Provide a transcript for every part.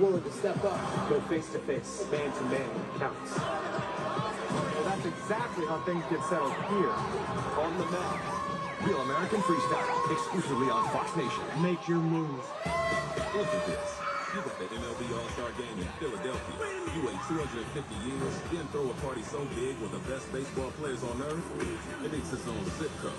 willing to step up, go face-to-face, man-to-man counts. Well, that's exactly how things get settled here. On the mat. Real American Freestyle, exclusively on Fox Nation. Make your move. Look at this. You got the MLB All-Star Game in Philadelphia. You wait 250 years, then throw a party so big with the best baseball players on earth, it needs its own zip code.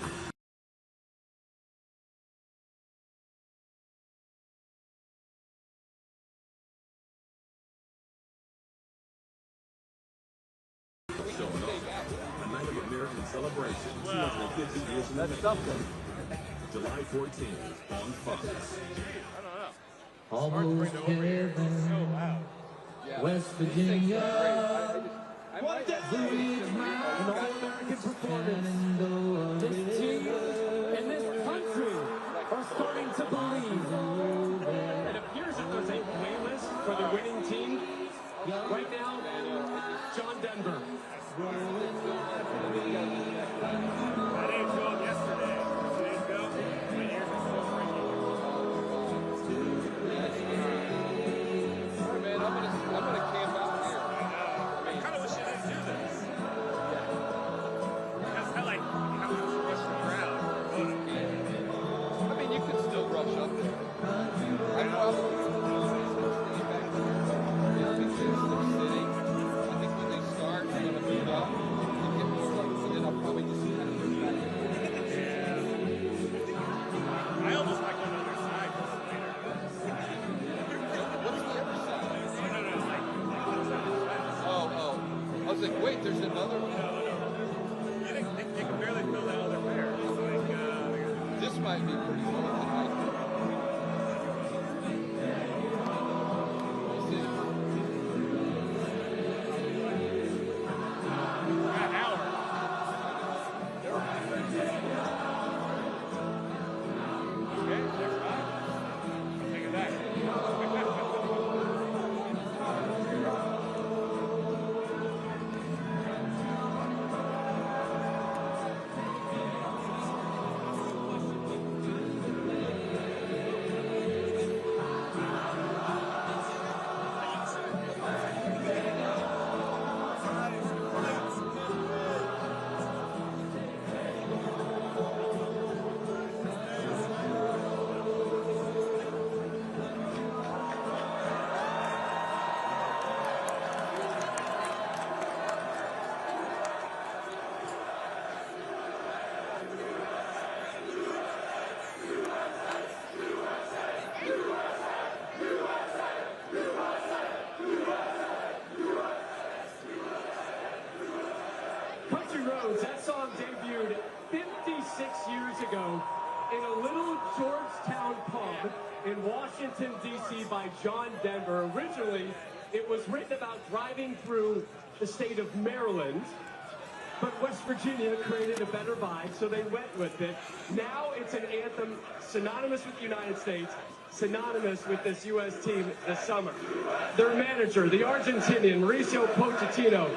Showing off. A night of American celebration. 250 years in the making. July 14th on Fox. Almost heaven, West Virginia. What a All-American performance. This team and this country are starting to believe. It appears that there's a playlist for the winning team. Right now, John Denver. I didn't show up yesterday. 2 days ago. My ears are still ringing. All right, man, I'm gonna camp out here. I kind of wish I didn't do this. Because I like have to rush the crowd. I mean, you could still rush up there. I probably because they're sitting. I think when they start, they're gonna move up. They get more votes, and then I'll probably just kind of move back. I almost like on the other side just later. What's the other side? No, it's like Oh. I was like, wait, there's another one. no. They can barely fill that other pair. It's like, This might be pretty full tonight. We'll see. an hour. Okay, next time. Take it back. Country Roads, that song debuted 56 years ago in a little Georgetown pub in Washington, D.C. by John Denver. Originally, it was written about driving through the state of Maryland, but West Virginia created a better vibe, so they went with it. Now it's an anthem synonymous with the United States, synonymous with this U.S. team this summer. Their manager, the Argentinian, Mauricio Pochettino,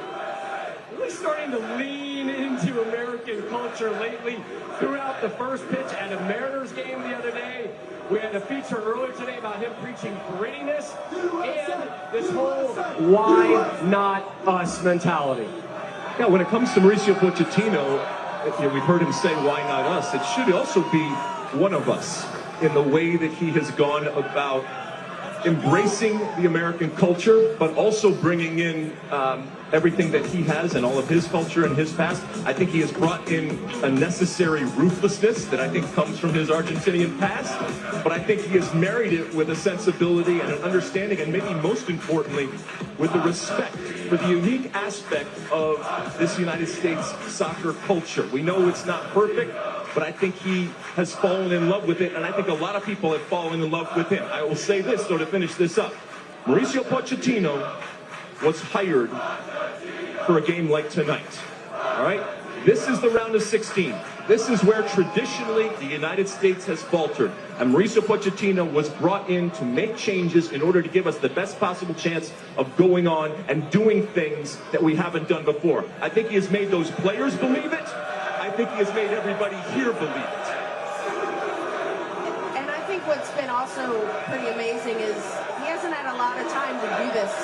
really starting to lean into American culture lately. Throughout the first pitch at a Mariners game the other day, we had a feature earlier today about him preaching grittiness and this whole why not us mentality. Yeah, when it comes to Mauricio Pochettino, we've heard him say, why not us? It should also be one of us in the way that he has gone about embracing the American culture, but also bringing in everything that he has and all of his culture and his past. I think he has brought in a necessary ruthlessness that I think comes from his Argentinian past, but I think he has married it with a sensibility and an understanding, and maybe most importantly, with the respect for the unique aspect of this United States soccer culture. We know it's not perfect, but I think he has fallen in love with it, and I think a lot of people have fallen in love with him. I will say this, though, to finish this up. Mauricio Pochettino was hired for a game like tonight, all right? This is the round of 16. This is where traditionally the United States has faltered. And Mauricio Pochettino was brought in to make changes in order to give us the best possible chance of going on and doing things that we haven't done before. I think he has made those players believe it. I think he has made everybody here believe it. And I think what's been also pretty amazing is he hasn't had had a lot of time to do this.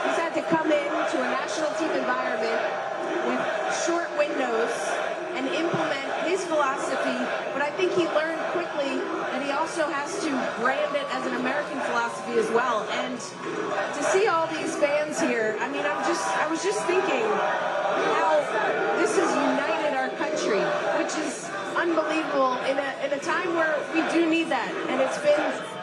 He's had to come into a national team environment with short windows and implement his philosophy, but I think he learned quickly that he also has to brand it as an American philosophy as well. And to see all these fans here, I mean, I was just thinking how this has united our country, which is unbelievable in a time where we do need that, and it's been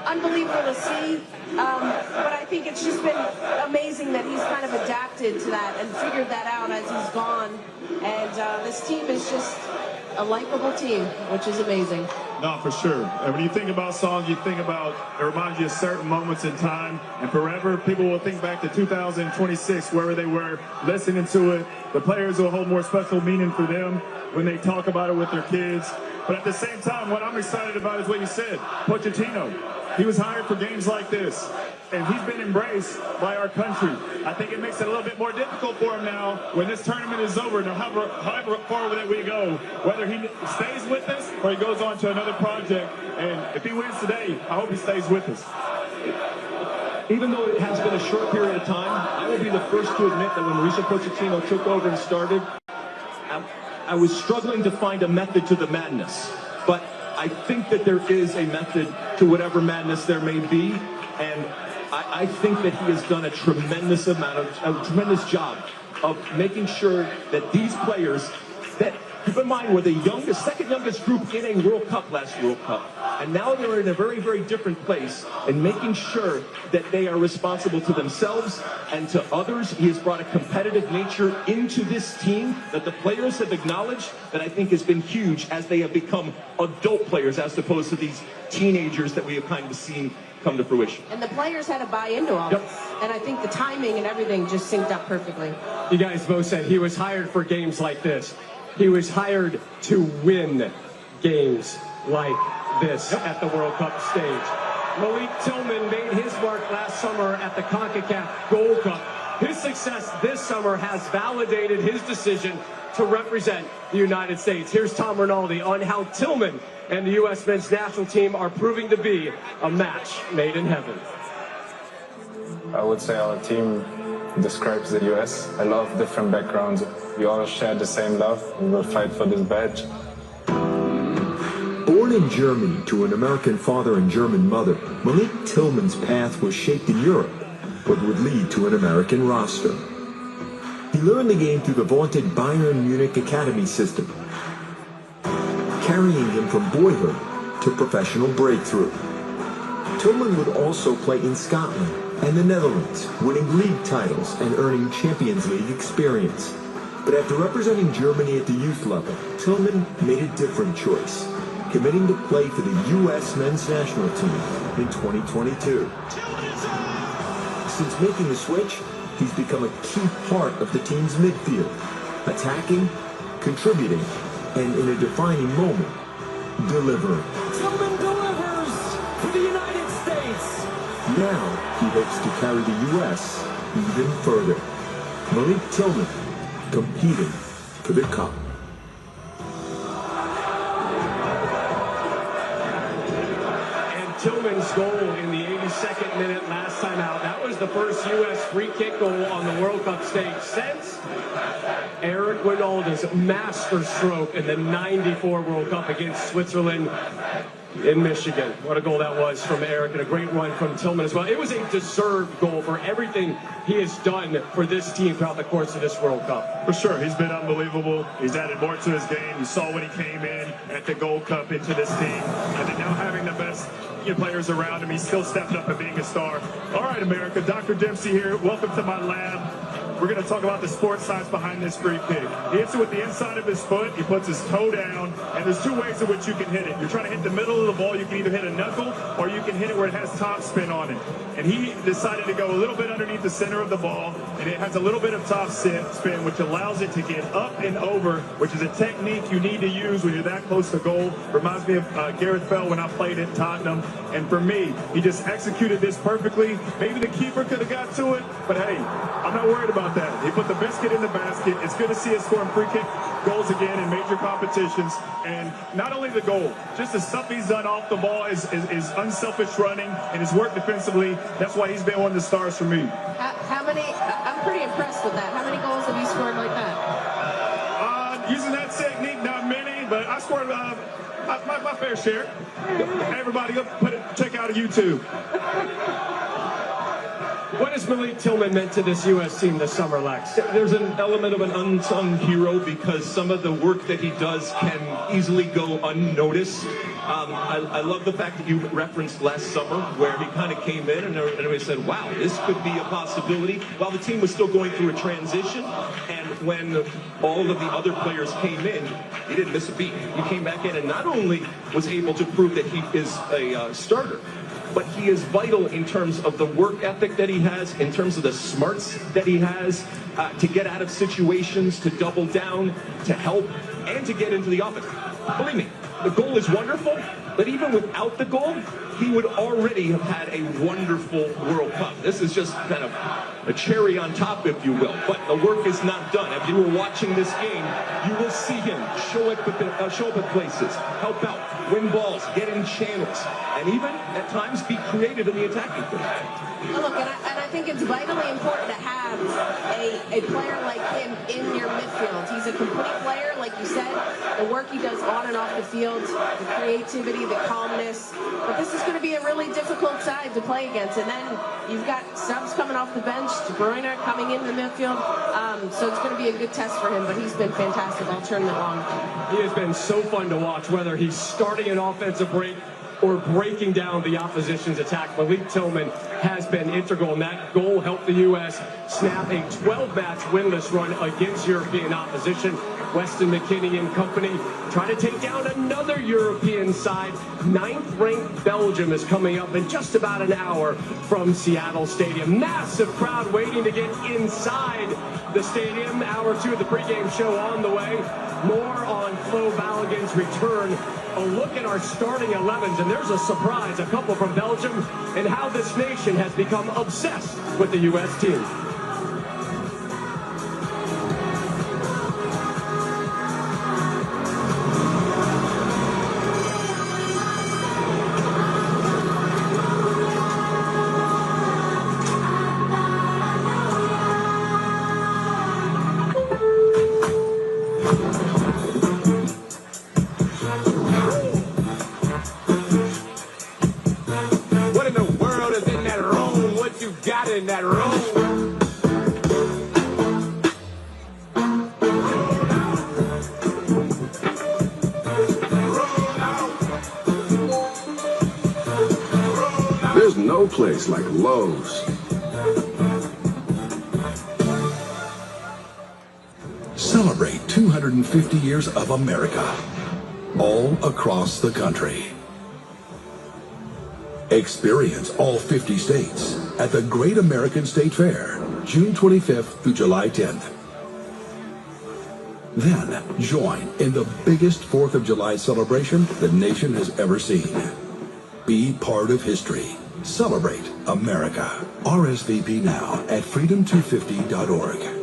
unbelievable to see, but I think it's just been amazing that he's kind of adapted to that and figured that out as he's gone, and this team is just a likable team, which is amazing. No, for sure. And when you think about songs, you think about, it reminds you of certain moments in time, and forever people will think back to 2026, wherever they were, listening to it. The players will hold more special meaning for them when they talk about it with their kids. But at the same time, what I'm excited about is what you said, Pochettino. He was hired for games like this, and he's been embraced by our country. I think it makes it a little bit more difficult for him now when this tournament is over, no however far that we go, whether he stays with us or he goes on to another project. And if he wins today, I hope he stays with us. Even though it has been a short period of time, I will be the first to admit that when Mauricio Pochettino took over and started, I was struggling to find a method to the madness. But I think that there is a method to whatever madness there may be, and I think that he has done a tremendous job of making sure that these players, that, keep in mind, were the second youngest group in a World Cup last World Cup, and now they're in a very, very different place, and making sure that they are responsible to themselves and to others. He has brought a competitive nature into this team that the players have acknowledged, that I think has been huge as they have become adult players as opposed to these teenagers that we have kind of seen come to fruition. And the players had to buy into all this, and I think the timing and everything just synced up perfectly. You guys both said he was hired for games like this. He was hired to win games like this at the World Cup stage. Malik Tillman made his mark last summer at the CONCACAF Gold Cup. His success this summer has validated his decision to represent the United States. Here's Tom Rinaldi on how Tillman and the U.S. men's national team are proving to be a match made in heaven. I would say our team describes the U.S. A lot of different backgrounds. We all share the same love. We will fight for this badge. Born in Germany to an American father and German mother, Malik Tillman's path was shaped in Europe, but would lead to an American roster. He learned the game through the vaunted Bayern Munich academy system, carrying him from boyhood to professional breakthrough. Tillman would also play in Scotland and the Netherlands, winning league titles and earning Champions League experience. But after representing Germany at the youth level, Tillman made a different choice, committing to play for the U.S. men's national team in 2022. Since making the switch, he's become a key part of the team's midfield, attacking, contributing, and in a defining moment, delivering. Tillman delivers for the United States. Now he hopes to carry the U.S. even further. Malik Tillman, competing for the Cup. Tillman's goal in the 82nd minute last time out. That was the first U.S. free kick goal on the World Cup stage since Eric Winalda's master stroke in the '94 World Cup against Switzerland in Michigan. What a goal that was from Eric, and a great run from Tillman as well. It was a deserved goal for everything he has done for this team throughout the course of this World Cup. For sure, he's been unbelievable. He's added more to his game. You saw when he came in at the Gold Cup into this team, and then now having the best players around him, he's still stepped up and being a star. All right, America, Dr. Dempsey here. Welcome to my lab. We're going to talk about the sports science behind this free kick. He hits it with the inside of his foot. He puts his toe down, and there's two ways in which you can hit it. You're trying to hit the middle of the ball. You can either hit a knuckle, or you can hit it where it has top spin on it. And he decided to go a little bit underneath the center of the ball, and it has a little bit of top spin, which allows it to get up and over, which is a technique you need to use when you're that close to goal. Reminds me of Gareth Bale when I played at Tottenham. And for me, he just executed this perfectly. Maybe the keeper could have got to it, but hey, I'm not worried about that. He put the biscuit in the basket. It's good to see us scoring free kick goals again in major competitions. And not only the goal, just the stuff he's done off the ball is unselfish running and his work defensively. That's why he's been one of the stars for me. How many? I'm pretty impressed with that. How many goals have you scored like that? Using that technique, not many, but I scored my fair share. Everybody, go check out YouTube. What has Malik Tillman meant to this U.S. team this summer, Lex? There's an element of an unsung hero because some of the work that he does can easily go unnoticed. I love the fact that you referenced last summer where he kind of came in and everybody said, wow, this could be a possibility, while the team was still going through a transition. And when all of the other players came in, he didn't miss a beat. He came back in and not only was able to prove that he is a starter, but he is vital in terms of the work ethic that he has, in terms of the smarts that he has to get out of situations, to double down, to help, and to get into the offense. Believe me, the goal is wonderful, but even without the goal, he would already have had a wonderful World Cup. This is just kind of a cherry on top, if you will. But the work is not done. If you were watching this game, you will see him show up at places, help out, win balls, get in channels, and even at times be creative in the attacking phase. Look, and I think it's vitally important to have a player like him in your midfield. He's a complete player, like you said. The work he does on and off the field, the creativity, the calmness. But this is going to be a really difficult side to play against. And then you've got subs coming off the bench, De Bruyne coming in the midfield. So it's going to be a good test for him, but he's been fantastic all tournament long. He has been so fun to watch, whether he's starting an offensive break or breaking down the opposition's attack. Malik Tillman has been integral, and that goal helped the U.S. snap a 12-match winless run against European opposition. Weston McKennie and company try to take down another European side. 9th-ranked Belgium is coming up in just about an hour from Seattle Stadium. Massive crowd waiting to get inside the stadium. Hour 2 of the pregame show on the way. More on Folarin Balogun's return. A look at our starting 11s, and there's a surprise, a couple from Belgium, and how this nation has become obsessed with the U.S. team. In that room. There's no place like Lowe's. Celebrate 250 years of America, all across the country. Experience all 50 states at the Great American State Fair, June 25th through July 10th. Then join in the biggest 4th of July celebration the nation has ever seen. Be part of history. Celebrate America. RSVP now at freedom250.org.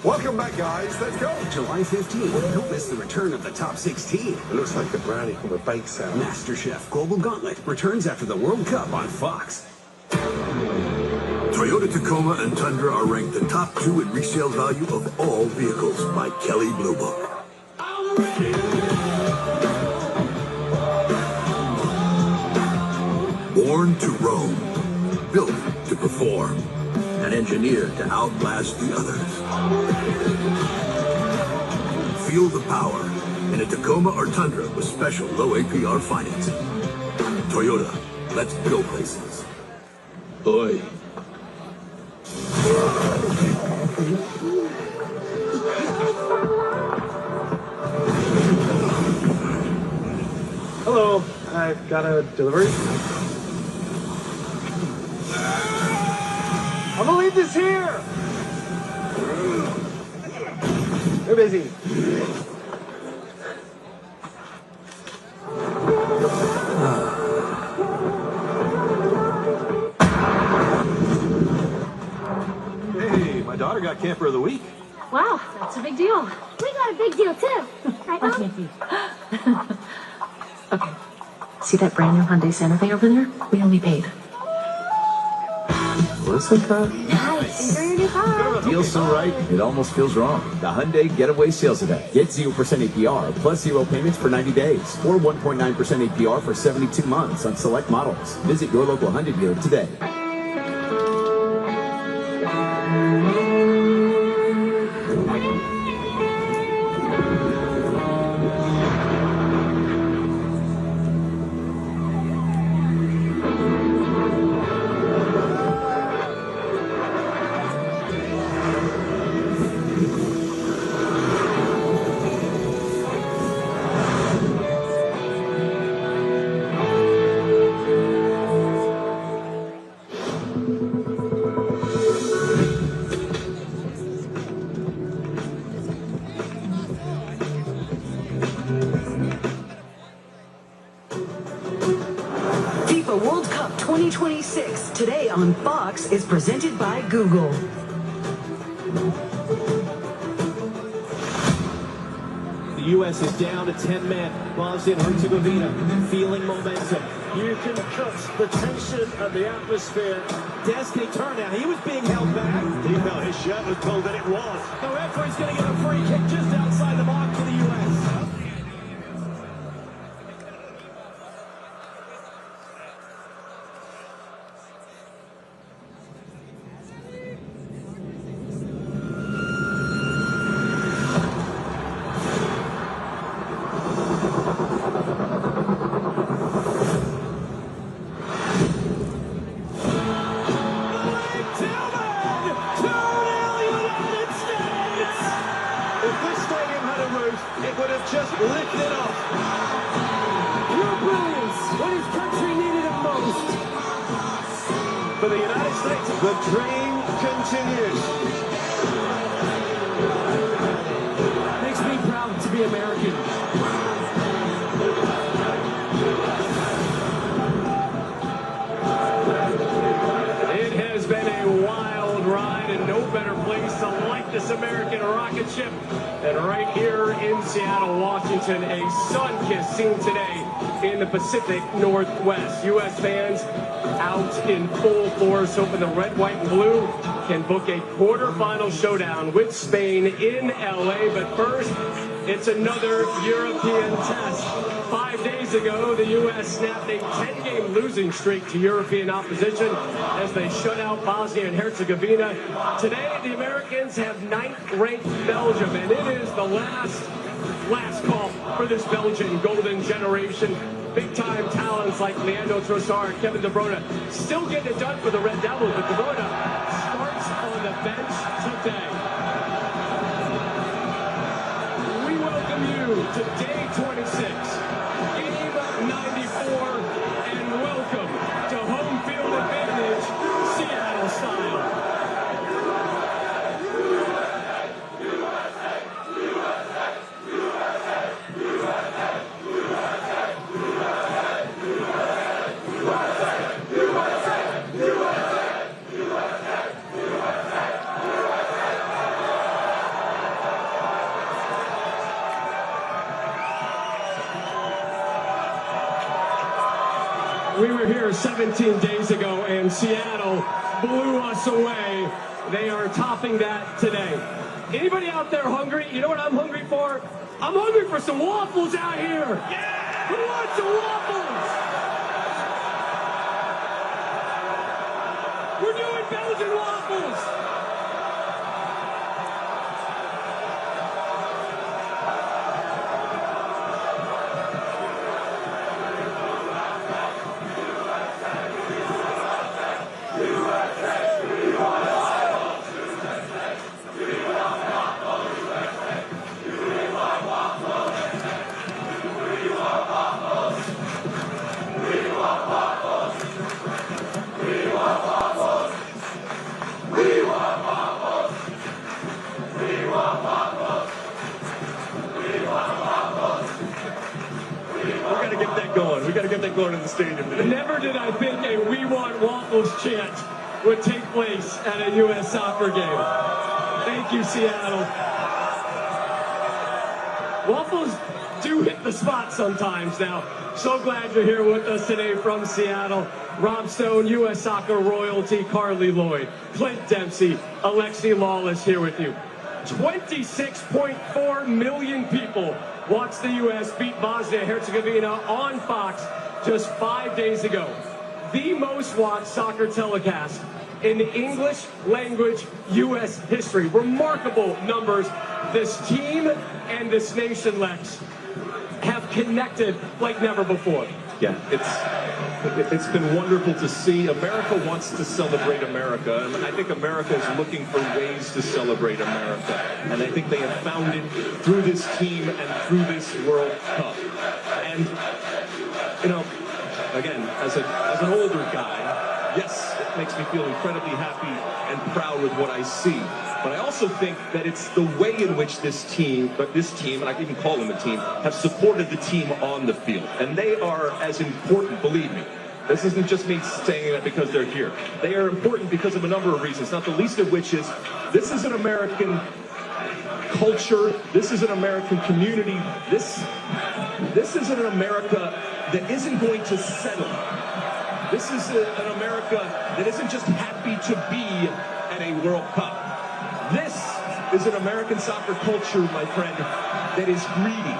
Welcome back, guys. Let's go. July 15th. Don't miss the return of the top 16. It looks like the brownie from a bake sale. MasterChef Global Gauntlet returns after the World Cup on Fox. Toyota Tacoma and Tundra are ranked the top 2 in resale value of all vehicles by Kelley Blue Book. Born to roam, built to perform, and engineered to outlast the others. Feel the power in a Tacoma or Tundra with special low APR financing. Toyota, let's go places. Oi. Hello, I've got a delivery. I'm gonna leave this here. They're busy. daughter got camper of the week. Wow, that's a big deal. We got a big deal too. Right, Mom? Okay. See that brand new Hyundai Santa Fe over there? We only paid. Listen, car. Nice. Enjoy your new car. Feels so right, it almost feels wrong. The Hyundai Getaway Sales Event. Get 0% APR plus 0 payments for 90 days or 1.9% APR for 72 months on select models. Visit your local Hyundai dealer today. FIFA World Cup 2026 today on Fox is presented by Google. The U.S. is down to 10 men. Bosnia and Herzegovina feeling momentum. You can cut the tension of the atmosphere. Destiny turn now. He was being held back. He felt his shirt was told that it was. The referee's going to get a free kick just outside the mark for the U.S. It would have just lifted off. Pure brilliance when his country needed it most. For the United States, the dream continues. Makes me proud to be American. It has been a wild ride and no better place to light this American rocket ship than right here in Seattle, Washington. A sun-kissed scene today in the Pacific Northwest. U.S. fans out in full force, hoping the red, white, and blue can book a quarterfinal showdown with Spain in L.A. But first, it's another European test. 5 days ago, the U.S. snapped a 10-game losing streak to European opposition as they shut out Bosnia and Herzegovina. Today, the Americans have 9th-ranked Belgium, and it is the last call for this Belgian golden generation. Big-time talents like Leandro Trossard, Kevin De Bruyne, still getting it done for the Red Devils, but De Bruyne starts on the bench today. We welcome you to day 26, game 94, and welcome to home field advantage, Seattle style. We were here 17 days ago, and Seattle blew us away. They are topping that today. Anybody out there hungry? You know what I'm hungry for? I'm hungry for some waffles out here. Yeah! Who wants some waffles? We're doing Belgian waffles. We got to get that going in the stadium today. Never did I think a "We Want Waffles" chant would take place at a U.S. soccer game. Thank you, Seattle. Waffles do hit the spot sometimes now. So glad you're here with us today from Seattle. Rob Stone, U.S. Soccer royalty, Carly Lloyd, Clint Dempsey, Alexi Lawless here with you. 26.4 million people watched the U.S. beat Bosnia-Herzegovina on Fox just 5 days ago. The most watched soccer telecast in English language U.S. history. Remarkable numbers. This team and this nation, Lex, have connected like never before. Yeah, it's been wonderful to see. America wants to celebrate America, and I think America is looking for ways to celebrate America. And I think they have found it through this team and through this World Cup. And, you know, again, as an older guy, yes, it makes me feel incredibly happy and proud with what I see. But I also think that it's the way in which this team, and I can even call them a team, have supported the team on the field. And they are as important, believe me. This isn't just me saying that because they're here. They are important because of a number of reasons, not the least of which is this is an American culture. This is an American community. This is an America that isn't going to settle. This is an America that isn't just happy to be at a World Cup. This is an American soccer culture, my friend, that is greedy,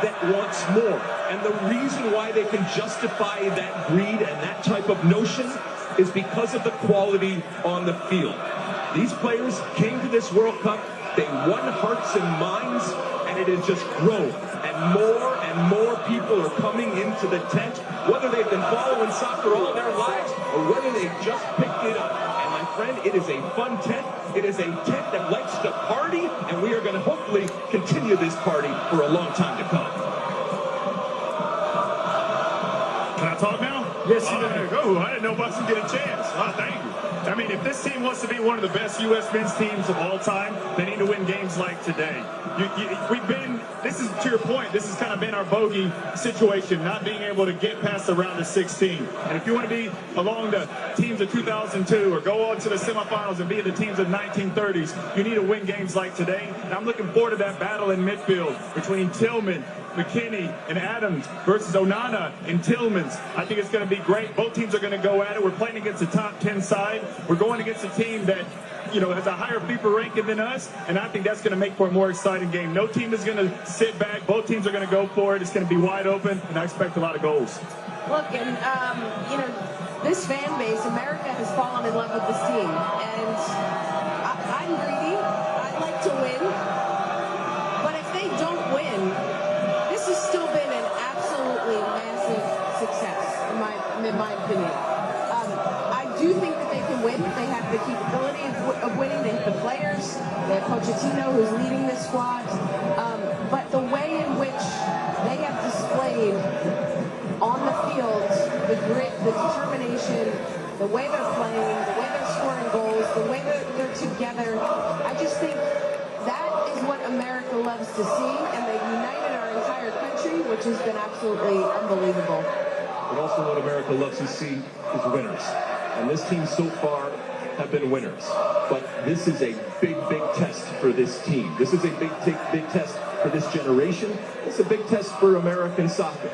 that wants more. And the reason why they can justify that greed and that type of notion is because of the quality on the field. These players came to this World Cup, they won hearts and minds, and it has just grown. And more people are coming into the tent, whether they've been following soccer all their lives or whether they've just picked it up. And my friend, it is a fun tent. It is a tent that likes to party, and we are going to hopefully continue this party for a long time to come. Can I talk now? Yes, you may. Oh, I didn't know Buxton get a chance. Oh, thank you. I mean, if this team wants to be one of the best U.S. men's teams of all time, they need to win games like today. This is to your point, this has kind of been our bogey situation, not being able to get past the round of 16. And if you want to be along the teams of 2002 or go on to the semifinals and be the teams of 1930s, you need to win games like today. And I'm looking forward to that battle in midfield between Tillman, McKinney, and Adams versus Onana and Tillmans. I think it's going to be great. Both teams are going to go at it. We're playing against a top 10 side. We're going against a team that, you know, has a higher FIFA ranking than us, and I think that's going to make for a more exciting game. No team is going to sit back. Both teams are going to go for it. It's going to be wide open, and I expect a lot of goals. Look, and, you know, this fan base, America has fallen in love with this team, and I'm greedy. I'd like to win, but if they don't win, this has still been an absolutely massive success, in my opinion. I do think that they can win. They have the capability of winning. They have the players. They have Pochettino, who's leading this squad. But the way in which they have displayed on the field the grit, the determination, the way they're playing, the way they're scoring goals, the way they're together, I just think that is what America loves to see, and they've united our entire country, which has been absolutely unbelievable. But also what America loves to see is winners. And this team so far have been winners. But this is a big, big test for this team. This is a big test for this generation. It's a big test for American soccer.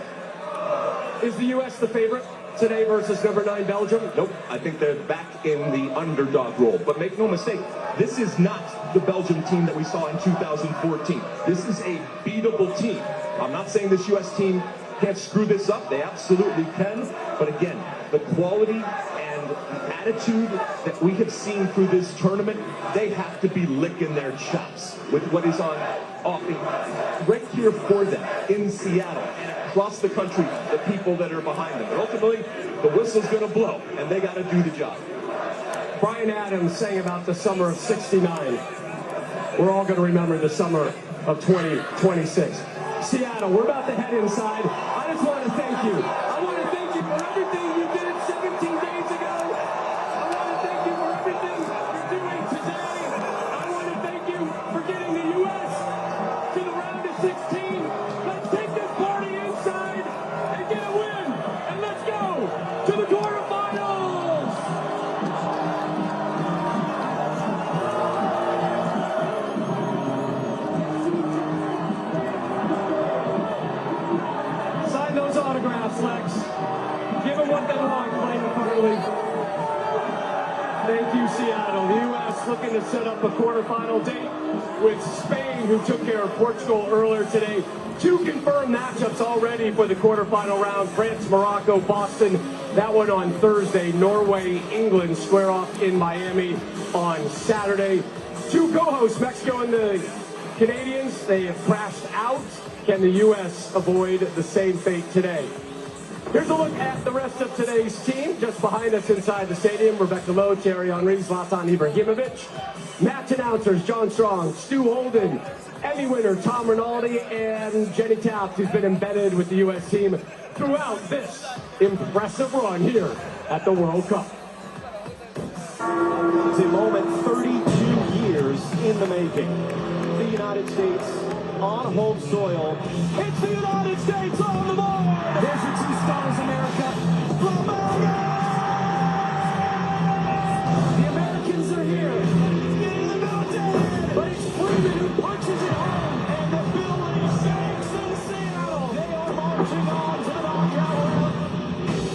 Is the U.S. the favorite today versus number 9 Belgium? Nope. I think they're back in the underdog role. But make no mistake, this is not the Belgium team that we saw in 2014. This is a beatable team. I'm not saying this U.S. team can't screw this up. They absolutely can. But again, the quality and the attitude that we have seen through this tournament, they have to be licking their chops with what is on offering right here for them in Seattle and across the country, the people that are behind them. But ultimately, the whistle's going to blow, and they got to do the job. Brian Adams sang about the summer of '69. We're all going to remember the summer of 2026. Seattle, we're about to head inside. I just want to thank you. I want to thank you for everything you did 17 days ago. I want to thank you for everything you're doing today. I want to thank you for getting the U.S. to the round of 16. Let's take this party inside and get a win. And let's go to the quarterfinals. Seattle. The U.S. looking to set up a quarterfinal date with Spain, who took care of Portugal earlier today. 2 confirmed matchups already for the quarterfinal round. France, Morocco, Boston. That one on Thursday. Norway, England square off in Miami on Saturday. 2 co-hosts, Mexico and the Canadians, they have crashed out. Can the U.S. avoid the same fate today? Here's a look at the rest of today's team. Just behind us inside the stadium, Rebecca Lowe, Thierry Henry, Zlatan Ibrahimovic. Match announcers, John Strong, Stu Holden, Emmy winner Tom Rinaldi, and Jenny Taft, who's been embedded with the U.S. team throughout this impressive run here at the World Cup. It's a moment 32 years in the making. The United States on home soil. It's the United States on the board! There's your 2 stars, America. Balogun! The Americans are here. But it's Freeman who punches it home, and the building shakes in Seattle. They are marching on to the knockout round.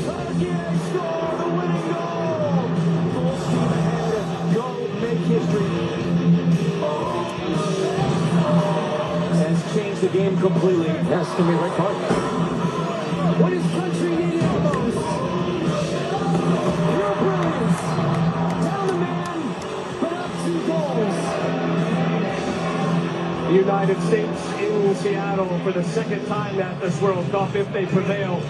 Turkey score the winning goal. Full steam ahead. Go make history. Has changed the game completely. Yes, can be red card. What his country needed the most. Pure brilliance. Down the man, but up 2 goals. The United States in Seattle for the 2nd time at this World Cup. If they prevail,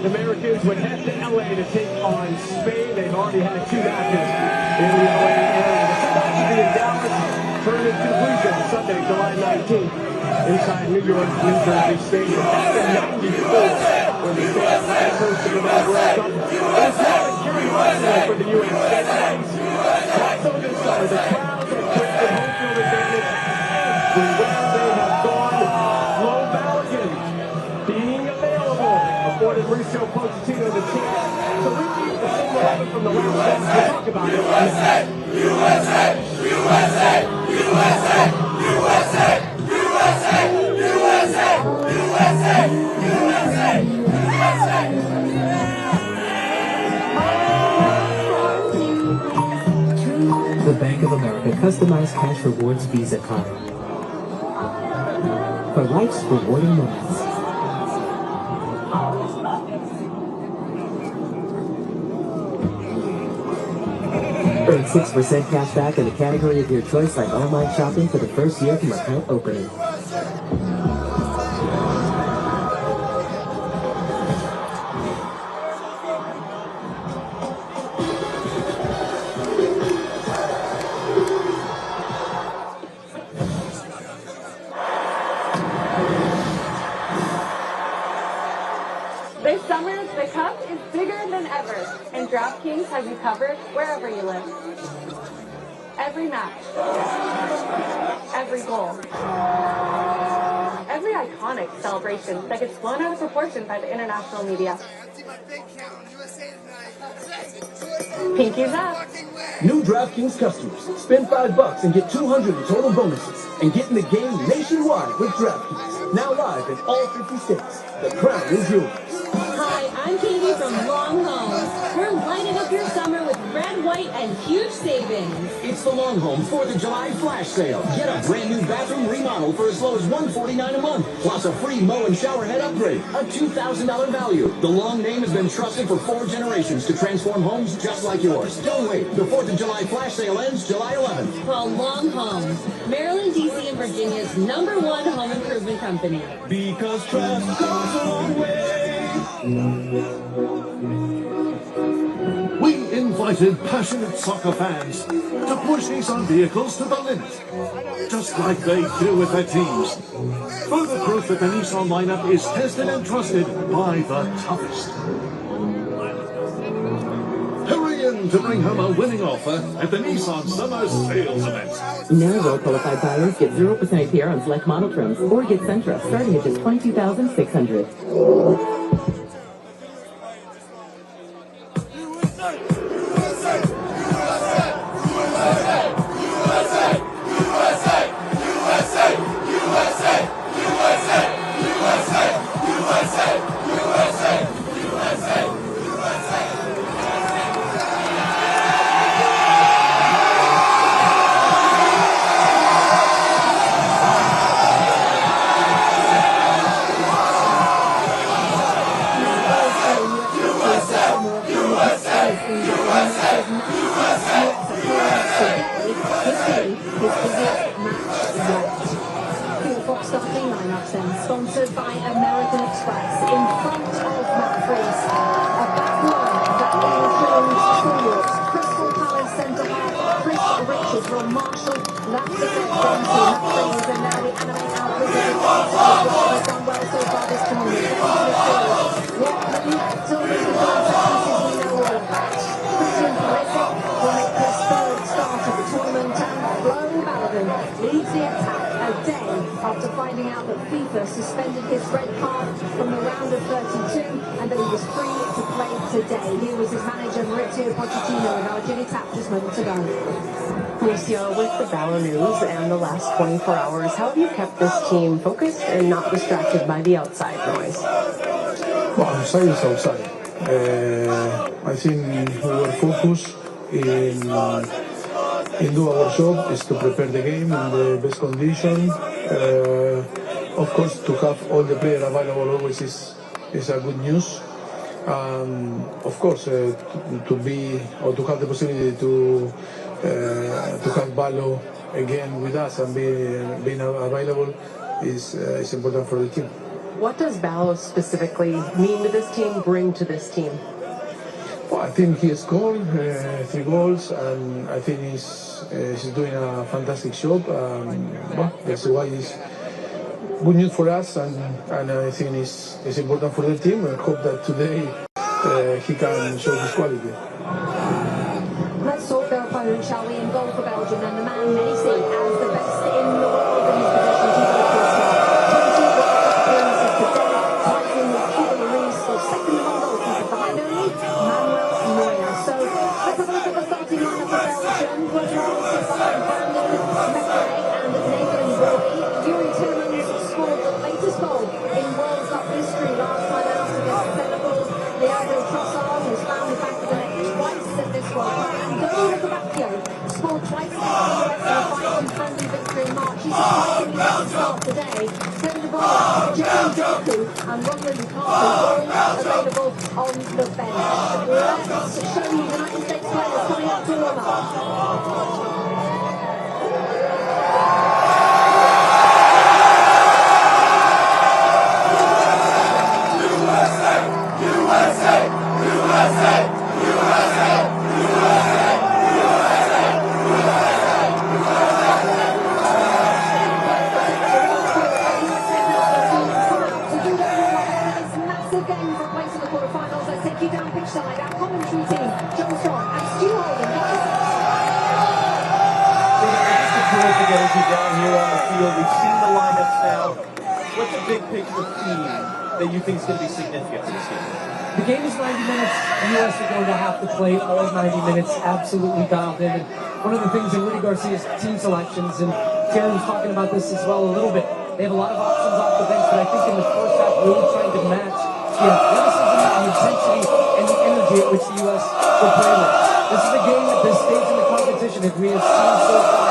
the Americans would head to LA to take on Spain. They've already had 2 matches in the LA area. The second match will be in Dallas. Tournament conclusion Sunday, July 19th, inside New York, New Jersey Stadium. Back in 94, when the States last hosted the World Cup. It was not a curiosity for the U.S. States. Also this summer, the crowds have created home field advantage everywhere they have gone. Flo Balogun being available afforded Mauricio Pochettino the chance to repeat the same 11 from the last match. We'll talk about it. USA! USA! USA! USA! USA! USA! USA! USA! USA! The Bank of America customized cash rewards Visa card for life's rewarding moments. Earn 6% cash back in the category of your choice, like online shopping, for the first year from account opening. This summer, the Cup is bigger than ever, and DraftKings has you covered wherever you live. Every match, every goal, every iconic celebration that gets blown out of proportion by the international media. Pinkies up. New DraftKings customers, spend $5 and get $200 in total bonuses, and get in the game nationwide with DraftKings. Now live in all 50 states. The crown is yours. Hi, I'm Katie from Long Home. We're lighting up your summer with red, white, and huge savings. It's the Long Home 4th of July flash sale. Get a brand new bathroom remodel for as low as $149 a month, plus a free mow and shower head upgrade, a $2,000 value. The Long name has been trusted for 4 generations to transform homes just like yours. Don't wait. The 4th of July flash sale ends July 11th. Call Long Homes, Maryland, D.C., and Virginia's #1 home improvement company. Because trust goes a long way. We invited passionate soccer fans to push Nissan vehicles to the limit, just like they do with their teams. Further proof that the Nissan lineup is tested and trusted by the toughest. Hurry in to bring home a winning offer at the Nissan Summer Sales Event. Now well-qualified buyers get 0% APR on select model trims, or get Sentra starting at just $22,600. sponsored by American Express, in front of Matt Freese. A back line that includes Stalwarts, Crystal Palace centre-half, Chris Richards from Marshall. That's the next game to Matt Freese, and now we animate our visitors. Has done well so far this tournament. What Tillman's the goal set pieces we know all about. Christian Pulisic will make his third start of the tournament, and Folarin Balogun leads the attack a day after finding out that FIFA suspended his red card from the round of 32 and that he was free to play today. Here was his manager Mauricio Pochettino in our Jimmy Tap just moments ago. Mauricio, with the Balo news and the last 24 hours, how have you kept this team focused and not distracted by the outside noise? Well, outside is outside. I think we were focused in do our job, is to prepare the game in the best condition. Of course, to have all the players available always is a good news. Of course, to be or to have the possibility to have Balo again with us and being available is important for the team. What does Balo specifically mean to this team, bring to this team? Well, I think he scored 3 goals, and I think he's doing a fantastic job. Well, that's why it's good news for us, and I think it's important for the team. I hope that today he can show his quality. Let's talk their opponent, shall we? In goal for Belgium, and the man many see as the best in the world in his possession. He's got a 20 World Cup appearances today, tied in with Folarin, or second among goalkeepers, behind only Manuel Neuer. So let's have a look at the starting lineup for Belgium. Guardiola sits behind Brandon, Mekere, and Nathan Boy. Yuri Tillemans scored the latest goal in World Cup history last time out against Senegal. Leandro Trossard has found the back of the net twice at this World Cup. And Dominic Bacchio scored twice against the US in a 5-2 friendly victory in March. He surprisingly didn't start today. Kevin De Bruyne, Jeremy Doku, and Romelu Lukaku all available on the bench. Let's show you the United States players coming up to warm up. Down here on the field, we've seen the lineups now. What's a big picture theme that you think is going to be significant for this game? The game is 90 minutes. The U.S. are going to have to play all 90 minutes absolutely dialed in. And one of the things in Rudy Garcia's team selections, and Terry was talking about this as well a little bit, they have a lot of options off the bench, but I think in the first half really trying to match the athleticism, the intensity, and the energy at which the U.S. will play with. This is a game at this stage in the competition that we have seen so far.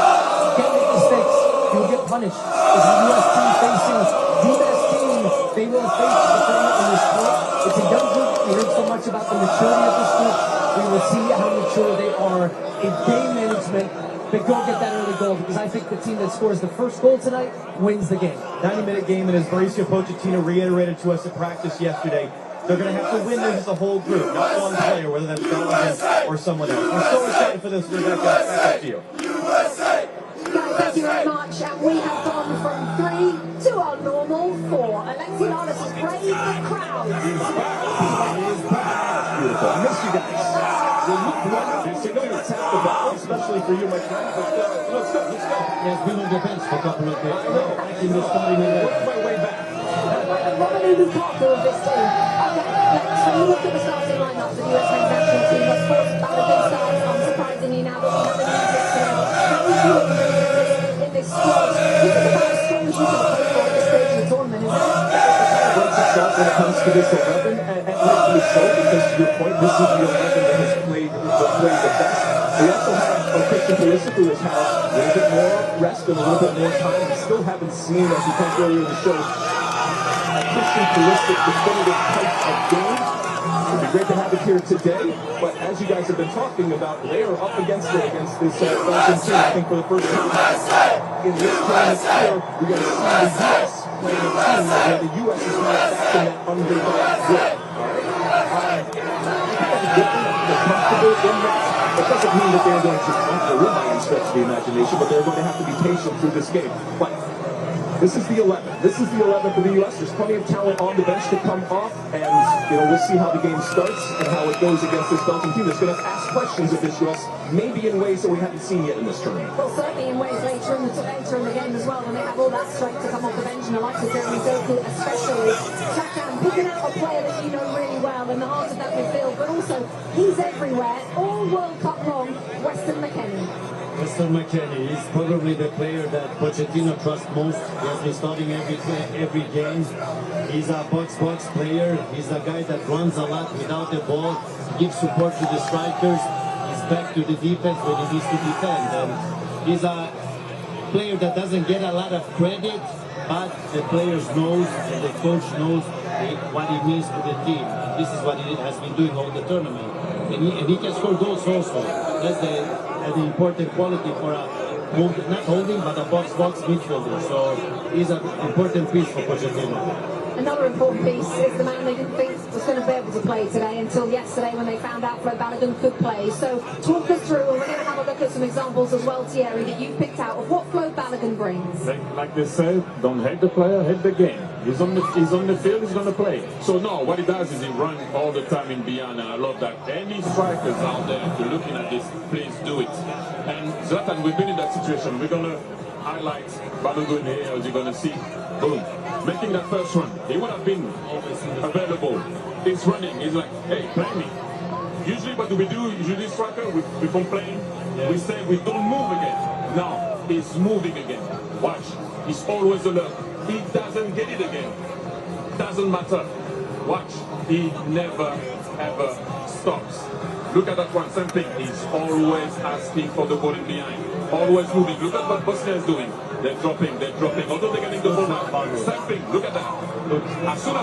Can't make mistakes, you will get punished. As the U.S. team facing the best team they will face the tournament in this sport. It's a young group. We heard so much about the maturity of this group. We will see how mature they are in game management. But go get that early goal, because I think the team that scores the first goal tonight wins the game. 90-minute game, and as Mauricio Pochettino reiterated to us at practice yesterday, they're going to have to win this as a whole group, not one player, whether that's Belgium or someone else. We're so excited for this, Rebecca. Back to you. Guys, thank you very much. And we have gone from 3 to our normal 4. Alexi Lalas has praised the crowd. Beautiful. I miss you guys. Well, look, it's going to attack the ball, especially for you, my friend. But let's go. Yes, we will defense pick up a little bit. I know. I can just starting to work my way back. Romelu Lukaku of this team. Okay, let's look at the starting lineup for the US men's national team. Of course, Balogun starts, unsurprisingly now, but we have an Olympics now. How is you in this squad? This is about as strong as you can play for at this stage of the tournament, isn't it? Breaks itself when it comes to this 11, and rightfully so, because to your point, this is the 11 that has played the best. We also have Christian Pulisic, who has had a little bit more rest and a little bit more time. We still haven't seen, as we talked earlier in the show, a Christian Pulisic definitive type of game. It would be great to have it here today, but as you guys have been talking about, they are up against this Belgian team. I think for the first time in this tournament here, we're going to see the U.S. playing a team where the U.S. is not back in that underdog role. They're comfortable in that. It doesn't mean that they're going to eat the room by any stretch of the imagination, but they're going to have to be patient through this game. But this is the 11th. This is the 11th for the U.S. There's plenty of talent on the bench to come off, and we'll see how the game starts and how it goes against this Belgian team that's going to ask questions of this U.S. maybe in ways that we haven't seen yet in this tournament. Well, certainly in ways later in the game as well, when they have all that strength to come off the bench, and the likes of Jeremy Doku especially. Showdown, picking out a player that you know really well in the heart of that midfield, but also he's everywhere, all World Cup long, Weston McKennie. Weston McKennie is probably the player that Pochettino trusts most. He has been starting every game. He's a box-box player. He's a guy that runs a lot without the ball, gives support to the strikers. He's back to the defense when he needs to defend. And he's a player that doesn't get a lot of credit, but the players knows and the coach knows what he means to the team. And this is what he has been doing all the tournament. And he can score goals also. That's the important quality for a not holding, but a box-box midfielder. So he's an important piece for Pochettino. Another important piece is the man they didn't think was going to be able to play today until yesterday when they found out Folarin Balogun could play. So talk us through, and we're going to have a look at some examples as well, Thierry, that you've picked out of what Folarin Balogun brings. Like they said, don't hate the player, hate the game. He's on the field, he's going to play. So no, what he does is he runs all the time in beyond, and I love that. Any strikers out there, if you're looking at this, please do it. And Zlatan, we've been in that situation. We're going to highlight Balogun here, as you're going to see. Boom. Making that first run. He would have been available. He's running. He's like, hey, play me. Usually what do? Usually striker, we complain. Yeah. We say we don't move again. Now, he's moving again. Watch. He's always alert. He doesn't get it again. Doesn't matter. Watch. He never, ever stops. Look at that one. Same thing. He's always asking for the ball in behind. Always moving. Look at what Bosnia is doing. They're dropping. Although they're getting the ball back. Same thing. Look at that. Look. As soon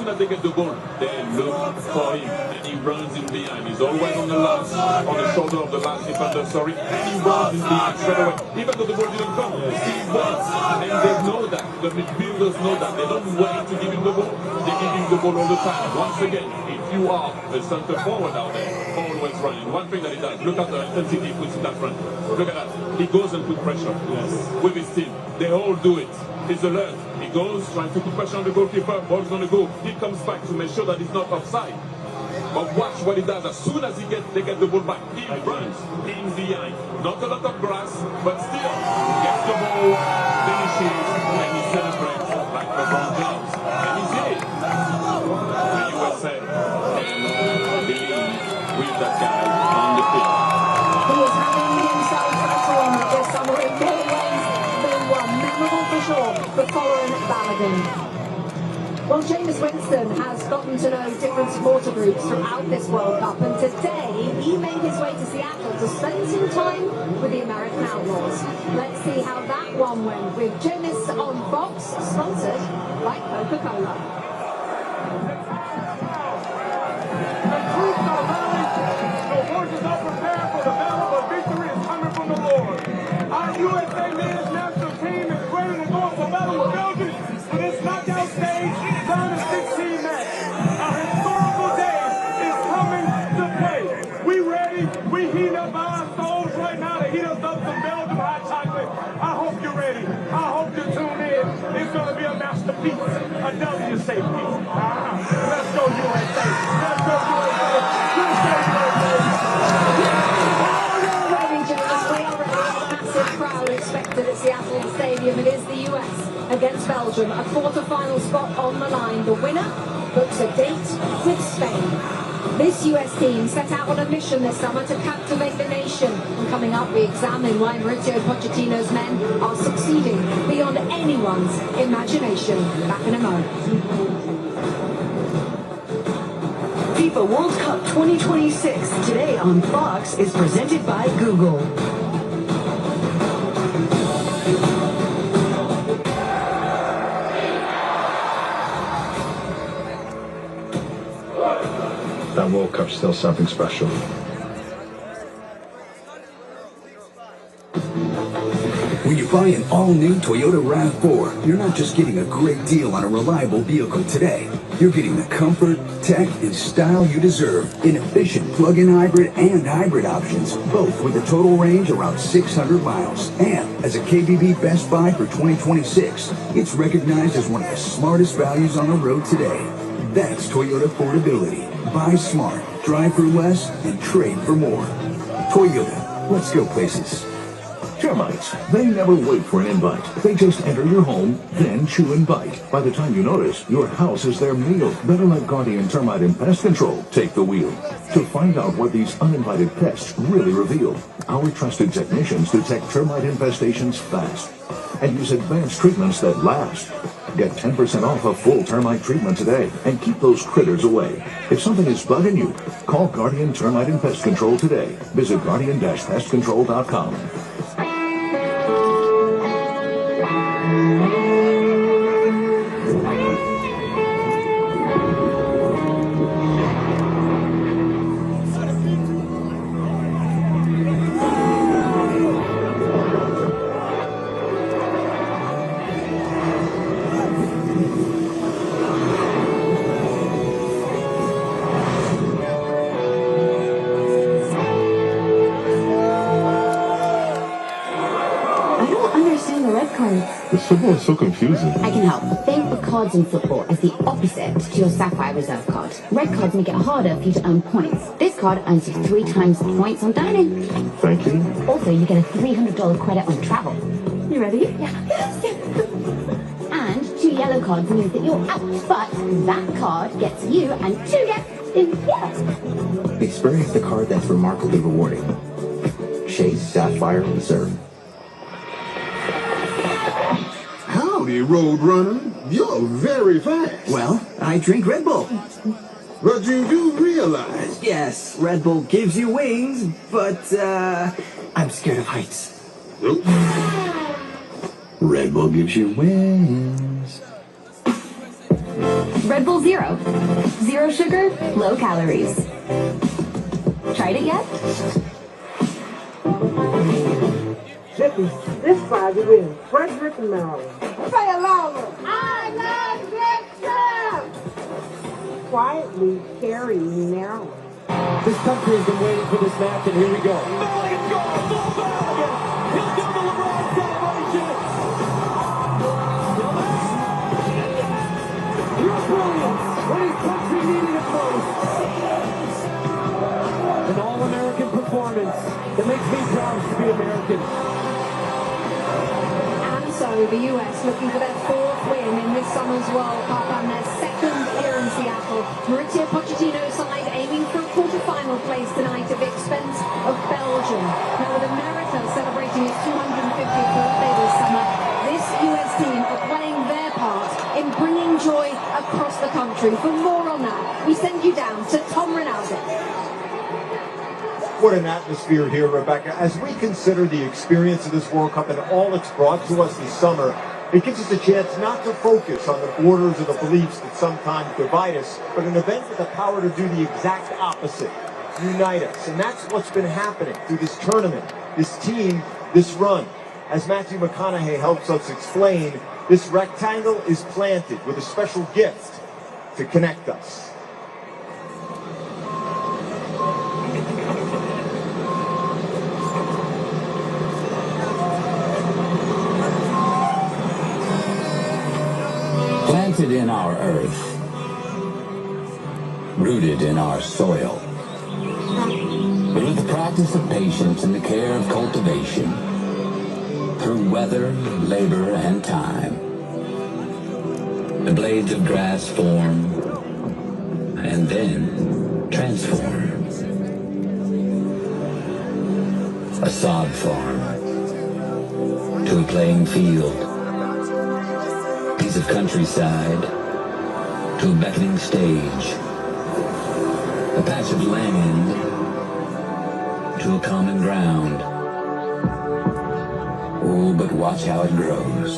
as they get the ball, they look for him, and he runs in behind. He's always on the shoulder of the last defender. Sorry, and he runs in behind straight away. Even though the ball didn't come, he runs, and they know that. The midfielders know that. They don't wait to give him the ball. They give him the ball all the time. Once again, if you are the center forward out there, always running. One thing that he does. Look at the intensity he puts in that front. Look at that. He goes and puts pressure. Yes. With his team. They all do it. He's alert. He goes, trying to put pressure on the goalkeeper. Ball's going to go. He comes back to make sure that he's not offside. But watch what he does. As soon as they get the ball back, he runs in behind. Not a lot of grass, but still gets the ball, finishes, and he celebrates like LeBron James. And he's in it. The USA can believe with that guy on the field. He is having himself a tournament this summer in more ways than one. Memorable for sure for Folarin Balogun. Well, James Winston has gotten to know different supporter groups throughout this World Cup, and today he made his way to Seattle to spend some time with the American Outlaws. Let's see how that one went with James on Fox, sponsored by Coca-Cola. The troops are ready. The horses are prepared for the battle, but victory is coming from the Lord. Our USA men's national team is ready to go for battle with Belgium for this knockout stage, round of 16 match. A historical day is coming to play. We ready? We heat up our souls right now to heat us up some Belgium hot chocolate. I hope you're ready. I hope you tune in. It's going to be a masterpiece. A W safe piece. Let's go USA. Let's go USA. Massive crowd expected at Seattle Stadium. It is the US against Belgium, a quarter-final spot on the line. The winner books a date with Spain. This US team set out on a mission this summer to captivate the nation. And coming up, we examine why Mauricio Pochettino's men are succeeding beyond anyone's imagination. Back in a moment. FIFA World Cup 2026, today on Fox, is presented by Google. That World Cup's still something special. When you buy an all-new Toyota RAV4, you're not just getting a great deal on a reliable vehicle today. You're getting the comfort, tech, and style you deserve in efficient plug-in hybrid and hybrid options, both with a total range around 600 miles. And as a KBB Best Buy for 2026, it's recognized as one of the smartest values on the road today. That's Toyota affordability. Buy smart, drive for less, and trade for more. Toyota, let's go places. Termites, they never wait for an invite. They just enter your home, then chew and bite. By the time you notice, your house is their meal. Better let Guardian Termite and Pest Control take the wheel. To find out what these uninvited pests really reveal, our trusted technicians detect termite infestations fast and use advanced treatments that last. Get 10% off a full termite treatment today and keep those critters away. If something is bugging you, call Guardian Termite and Pest Control today. Visit guardian-pestcontrol.com. This football is so confusing. I can help. Think of cards in football as the opposite to your Sapphire Reserve card. Red cards make it harder for you to earn points. This card earns you 3 times the points on dining. Thank you. Also, you get a $300 credit on travel. You ready? Yeah. And 2 yellow cards means that you're out, but that card gets you and 2 gets in. Yeah. Experience the card that's remarkably rewarding. Chase Sapphire Reserve. Howdy, Roadrunner. You're very fast. Well, I drink Red Bull. But you do realize... Yes, Red Bull gives you wings, but, I'm scared of heights. Oops. Red Bull gives you wings. Red Bull Zero. 0 sugar, low calories. Tried it yet? Jiffy, this Friday we're in Frederick, Maryland. Say it louder. I love Dixon! Quietly carrying Maryland. This country has been waiting for this match, and here we go. Balogun scores! Full Balogun! He'll do the LeBron celebration! You're brilliant when his country needed it most. An all-American performance that makes me proud to be American. So the US looking for their 4th win in this summer's World Cup and their 2nd here in Seattle. Mauricio Pochettino's side aiming for a quarter-final place tonight at the expense of Belgium. Now with America celebrating its 250th birthday this summer, this US team are playing their part in bringing joy across the country. For more on that, we send you down to Tom Rinaldi. What an atmosphere here, Rebecca. As we consider the experience of this World Cup and all it's brought to us this summer, it gives us a chance not to focus on the borders or the beliefs that sometimes divide us, but an event with the power to do the exact opposite, unite us. And that's what's been happening through this tournament, this team, this run. As Matthew McConaughey helps us explain, this rectangle is planted with a special gift to connect us. Planted in our earth, rooted in our soil, but with the practice of patience and the care of cultivation, through weather, labor, and time, the blades of grass form and then transform. A sod farm to a playing field, of countryside to a beckoning stage, a patch of land to a common ground. Oh, but watch how it grows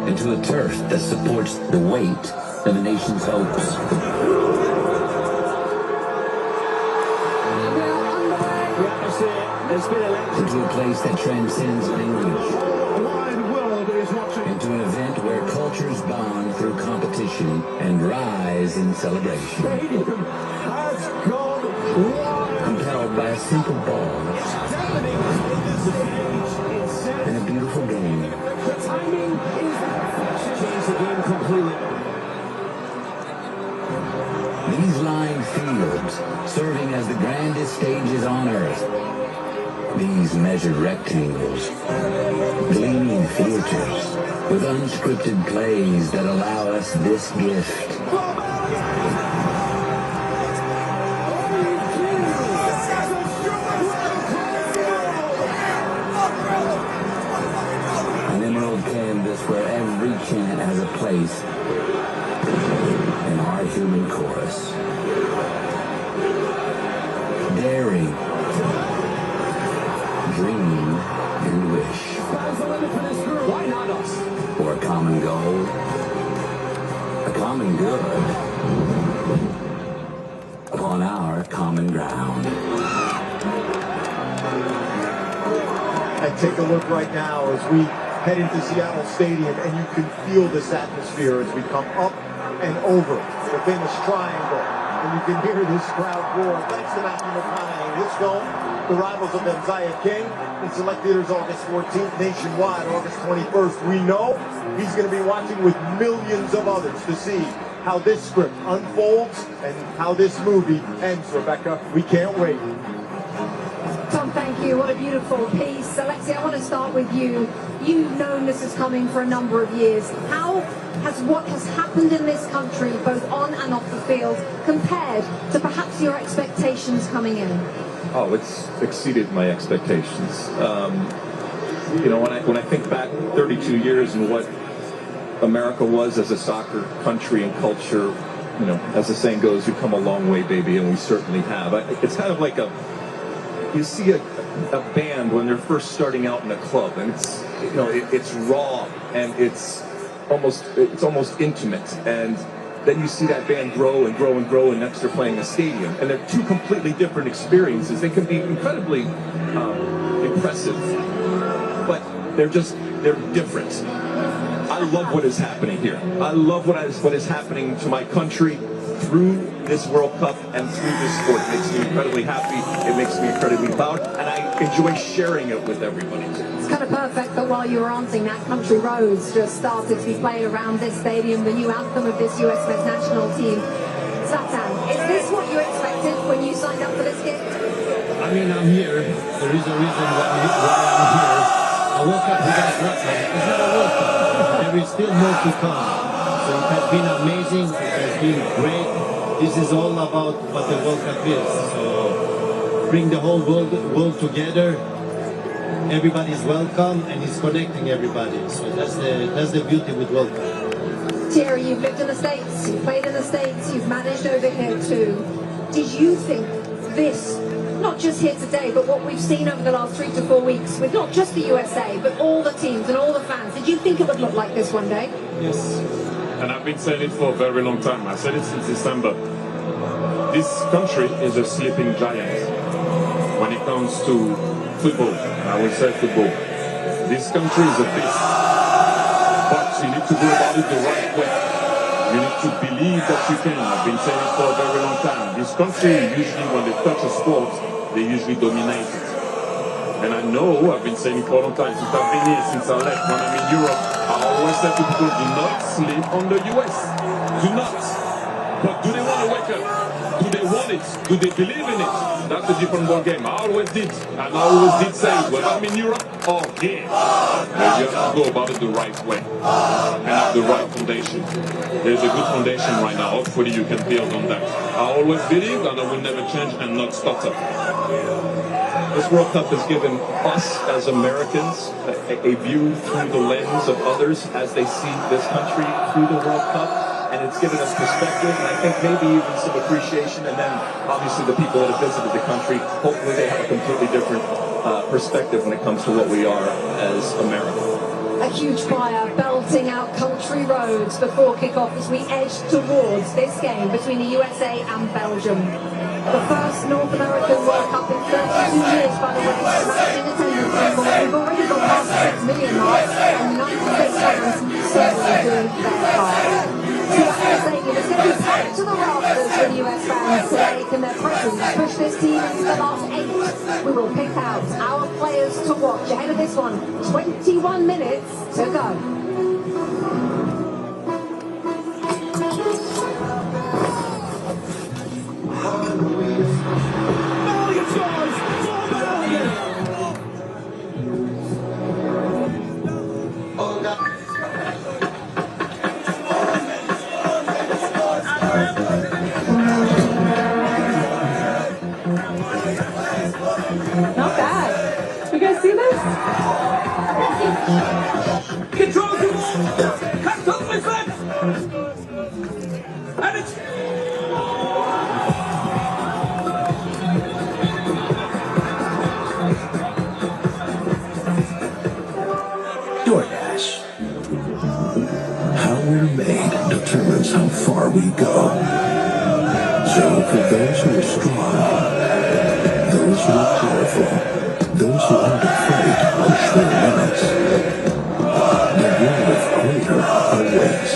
into a turf that supports the weight of a nation's hopes. atmosphere has been electric. Into a place that transcends language. The wide world is watching. Into an event where cultures bond through competition and rise in celebration. Stadium has gone wild. Compelled by a simple ball and a beautiful game. The timing is Changed the game completely. These lined fields serving as the grandest stages on earth. These measured rectangles, gleaming theaters with unscripted plays that allow us this gift. An emerald canvas where every chant has a place in our human chorus. Daring, dream, and wish. Why not us? For a common goal, a common good, upon our common ground. And take a look right now as we head into Seattle Stadium, and you can feel this atmosphere as we come up and over the famous triangle. And you can hear this crowd roar. Thanks to Matthew McConaughey. His film, The Rivals of Benziah King, in select theaters August 14th, nationwide August 21st. We know he's going to be watching with millions of others to see how this script unfolds and how this movie ends, Rebecca. We can't wait. Tom, thank you. What a beautiful piece. Alexei, I want to start with you. You've known this is coming for a number of years. How has what has happened in this country, both on and off the field, compared to perhaps your expectations coming in? Oh, it's exceeded my expectations. You know, when I think back 32 years and what America was as a soccer country and culture, you know, as the saying goes, you've come a long way, baby, and we certainly have. It's kind of like you see a band when they're first starting out in a club, and it's, you know, it's raw and it's almost intimate, and then you see that band grow and grow and grow, and next they're playing a stadium, and they're two completely different experiences. They can be incredibly impressive, but they're different. I love what is happening here. I love what is happening to my country through this World Cup and through this sport. It makes me incredibly happy. It makes me incredibly proud, and I enjoy sharing it with everybody. It's kind of perfect that while you were answering, that Country Roads just started to be played around this stadium, the new anthem of this US men's national team. Zlatan, is this what you expected when you signed up for this gig? I mean, I'm here. There is a reason why I'm here. A World Cup without Zlatan is not a World Cup. There is still more to come. So it has been amazing. It has been great. This is all about what the World Cup is. So bring the whole world together. Everybody's welcome, and it's connecting everybody. So that's the beauty with World Cup. Thierry, you've lived in the States, you've played in the States, you've managed over here too. Did you think this, not just here today, but what we've seen over the last 3 to 4 weeks, with not just the USA, but all the teams and all the fans, did you think it would look like this one day? Yes. And I've been saying it for a very long time. I've said it since December. This country is a sleeping giant when it comes to football. I will say football. This country is a beast. But you need to go about it the right way. You need to believe that you can. I've been saying it for a very long time. This country, usually when they touch a sport, they usually dominate it. And I know, I've been saying it for a long time, since I've been here, since I left, when I'm in Europe, I always say to people, do not sleep on the US. Do not. But do they want to wake up? Do they want it? Do they believe in it? That's a different ball game. I always did. And I always did say, when I'm in Europe, oh yeah. But you have to go about it the right way. And have the right foundation. There's a good foundation right now. Hopefully you can build on that. I always believe that I will never change and not stutter. This World Cup has given us as Americans a view through the lens of others as they see this country through the World Cup, and it's given us perspective, and I think maybe even some appreciation, and then obviously the people that have visited the country, hopefully they have a completely different perspective when it comes to what we are as America. A huge choir belting out Country Roads before kick-off as we edge towards this game between the USA and Belgium. The first North American World Cup in 32 years, by the way, smashing attendance record. We've already got past the 6 million mark, and United States fans certainly doing their part. Seattle Stadium is going to be packed to the rafters with US fans today. Can their presence push this team into the last 8? We will pick out our players to watch ahead of this one. 21 minutes to go. Not bad. You guys see this? Control the ball. Cut off my foot. And it's DoorDash. How we're made determines how far we go. So for those who are strong, those who are powerful, those who aren't afraid to push their limits, the world of greater awaits.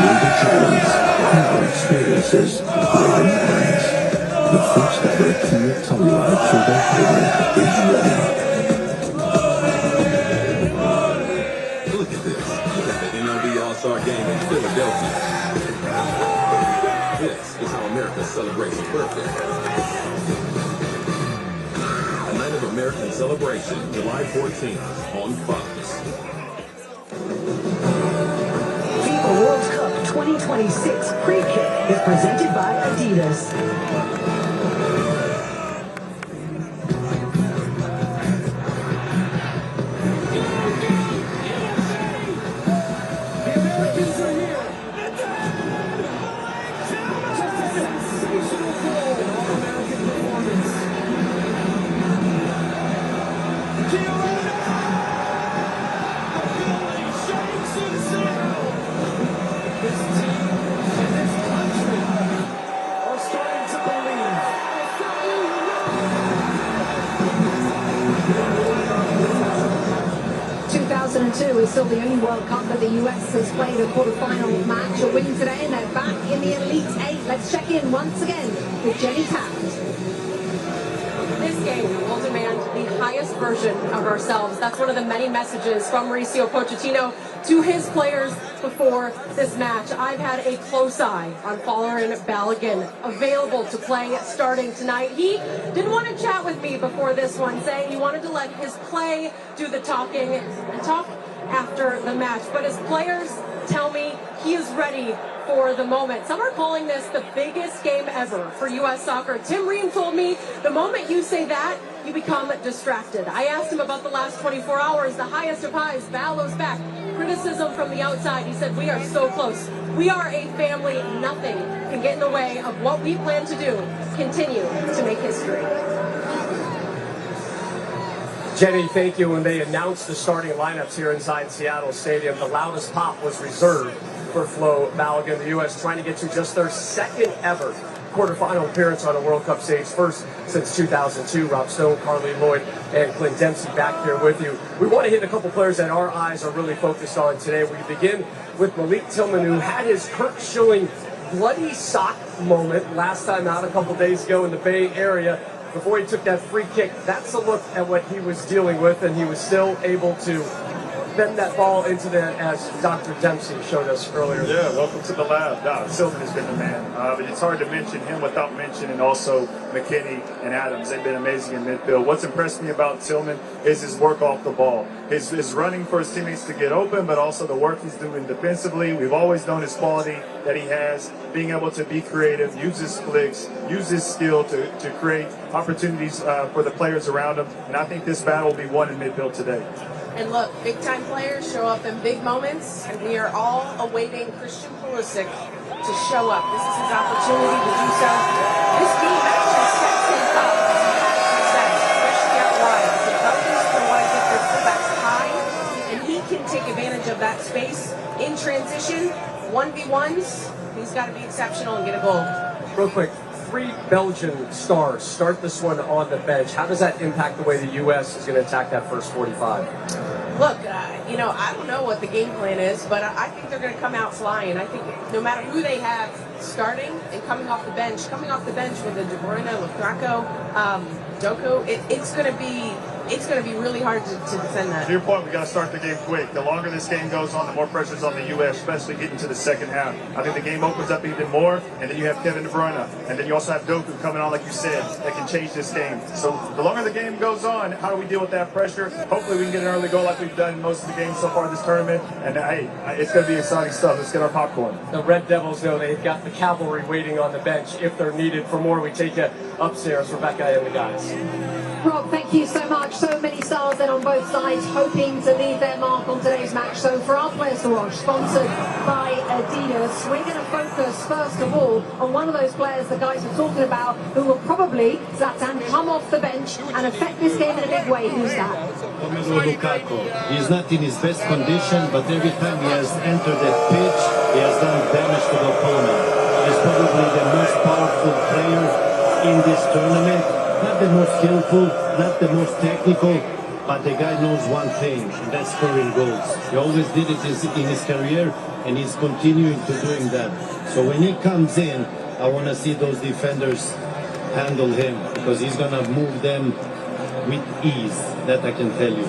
Greater journeys, greater experiences, greater memories. The first ever Kia Telluride Turbo Hybrid is ready. Look at this. Look at the MLB All-Star Game in Philadelphia. This is how America celebrates its birthday. A night of American celebration, July 14th on Fox. FIFA World Cup 2026 pre-kick is presented by Adidas. Is still the only World Cup that the US has played a quarterfinal match. A win today and they're back in the Elite 8. Let's check in once again with Jenny Taft. This game will demand the highest version of ourselves. That's one of the many messages from Mauricio Pochettino to his players before this match. I've had a close eye on Folarin Balogun, available to play starting tonight. He didn't want to chat with me before this one, saying he wanted to let his play do the talking and talk after the match. But his players tell me he is ready for the moment. Some are calling this the biggest game ever for U.S. soccer. Tim Ream told me the moment you say that, you become distracted. I asked him about the last 24 hours, the highest of highs, Balo's back, criticism from the outside. He said, we are so close. We are a family. Nothing can get in the way of what we plan to do. Continue to make history. Jenny, thank you. When they announced the starting lineups here inside Seattle Stadium, the loudest pop was reserved for Flo Balogun. The U.S. trying to get to just their second ever quarterfinal appearance on a World Cup stage, first since 2002. Rob Stone, Carly Lloyd, and Clint Dempsey back here with you. We want to hit a couple players that our eyes are really focused on today. We begin with Malik Tillman, who had his Kurt Schilling bloody sock moment last time out a couple days ago in the Bay Area. Before he took that free kick, that's a look at what he was dealing with, and he was still able to bend that ball into the, as Dr. Dempsey showed us earlier. Yeah, welcome to the lab. Silver has been the man. But it's hard to mention him without mentioning also McKinney and Adams. They've been amazing in midfield. What's impressed me about Tillman is his work off the ball. His running for his teammates to get open, but also the work he's doing defensively. We've always known his quality that he has, being able to be creative, use his flicks, use his skill to create opportunities for the players around him. And I think this battle will be won in midfield today. And look, big-time players show up in big moments, and we are all awaiting Christian Pulisic to show up. This is his opportunity to do so. This game actually sets him up to have success, especially out wide. The Belgians can want to get their fullbacks high, and he can take advantage of that space in transition. 1v1s, he's got to be exceptional and get a goal. Real quick, 3 Belgian stars start this one on the bench. How does that impact the way the U.S. is going to attack that first 45? Look, you know, I don't know what the game plan is, but I think they're going to come out flying. I think no matter who they have starting and coming off the bench with a De Bruyne, Lukaku, Doku, it's going to be really hard to defend that. To your point, we got to start the game quick. The longer this game goes on, the more pressure's on the U.S., especially getting to the second half. I think the game opens up even more, and then you have Kevin De Bruyne, and then you also have Doku coming on, like you said, that can change this game. So the longer the game goes on, how do we deal with that pressure? Hopefully we can get an early goal like we've done most of the games so far this tournament. And hey, it's going to be exciting stuff. Let's get our popcorn. The Red Devils know they've got the cavalry waiting on the bench if they're needed. For more, we take you upstairs, Rebecca and the guys. Rob, thank you so much. So many stars then on both sides hoping to leave their mark on today's match. So for our players to watch, sponsored by Adidas, we're going to focus first of all on one of those players the guys are talking about who will probably, Zlatan, come off the bench and affect this game in a big way. Who's that? Romelu Lukaku. He's not in his best condition, but every time he has entered the pitch, he has done damage to the opponent. He's probably the most powerful player in this tournament. Not the most skillful, not the most technical, but the guy knows one thing, and that's scoring goals. He always did it in his career, and he's continuing to doing that. So when he comes in, I want to see those defenders handle him, because he's going to move them with ease, that I can tell you.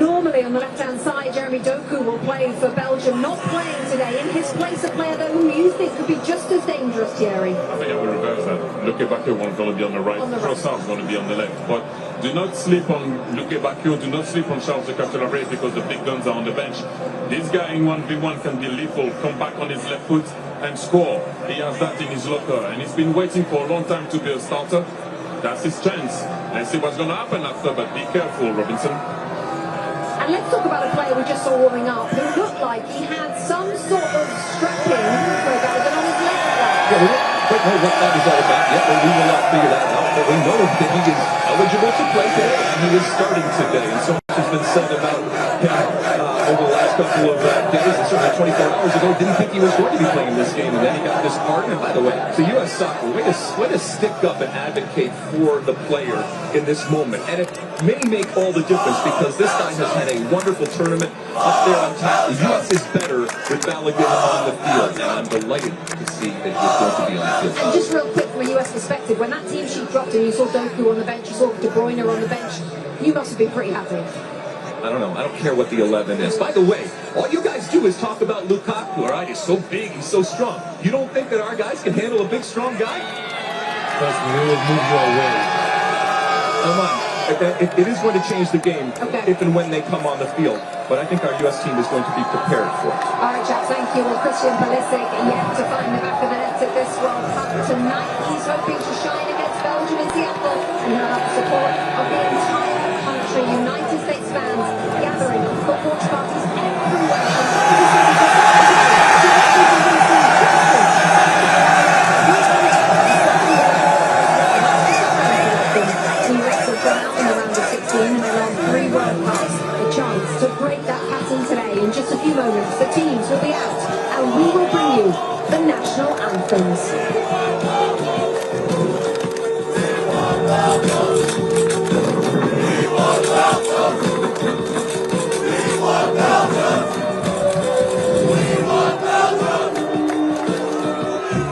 Normally on the left-hand side, Jeremy Doku will play for Belgium, not playing today. In his place, a player though who you think could be just as dangerous, Thierry. I think I will reverse that. Luke Bakio is going to be on the right, Trossard is going to be on the left. But do not sleep on Luke Bakio, do not sleep on Charles de Ketelaere, because the big guns are on the bench. This guy in 1v1 can be lethal, come back on his left foot and score. He has that in his locker, and he's been waiting for a long time to be a starter. That's his chance. Let's see what's going to happen after, but be careful, Robinson. And let's talk about a player we just saw warming up who looked like he had some sort of strapping for Balogun on his left leg. Yeah, we don't quite know what that is all about yet, but we will not figure that out. But we know that he is eligible to play today, and he is starting today. And so much has been said about him over the last couple of days, and certainly 24 hours ago, didn't think he was going to be playing this game, and then he got this card. And by the way, the U.S. Soccer, way to stick up and advocate for the player in this moment. And it may make all the difference, because this guy has had a wonderful tournament up there on top. The U.S. is better with Balogun on the field, and I'm delighted to see that he's going to be on the field. And just real quick from a US perspective, when that team sheet dropped and you saw Doku on the bench, you saw De Bruyne on the bench, you must have been pretty happy. I don't know. I don't care what the 11 is. By the way, all you guys do is talk about Lukaku, all right? He's so big, he's so strong. You don't think that our guys can handle a big, strong guy? Trust me, we will move you away. Come on. It is going to change the game if and when they come on the field. But I think our U.S. team is going to be prepared for it. All right, chaps, thank you. Well, Christian Pulisic yet to find the back of the net at this World Cup tonight. He's hoping to shine against Belgium in Seattle, and he'll have the support of the entire country. United States fans gathering for watch parties everywhere. To break that pattern today. In just a few moments, the teams will be out, and we will bring you the national anthems.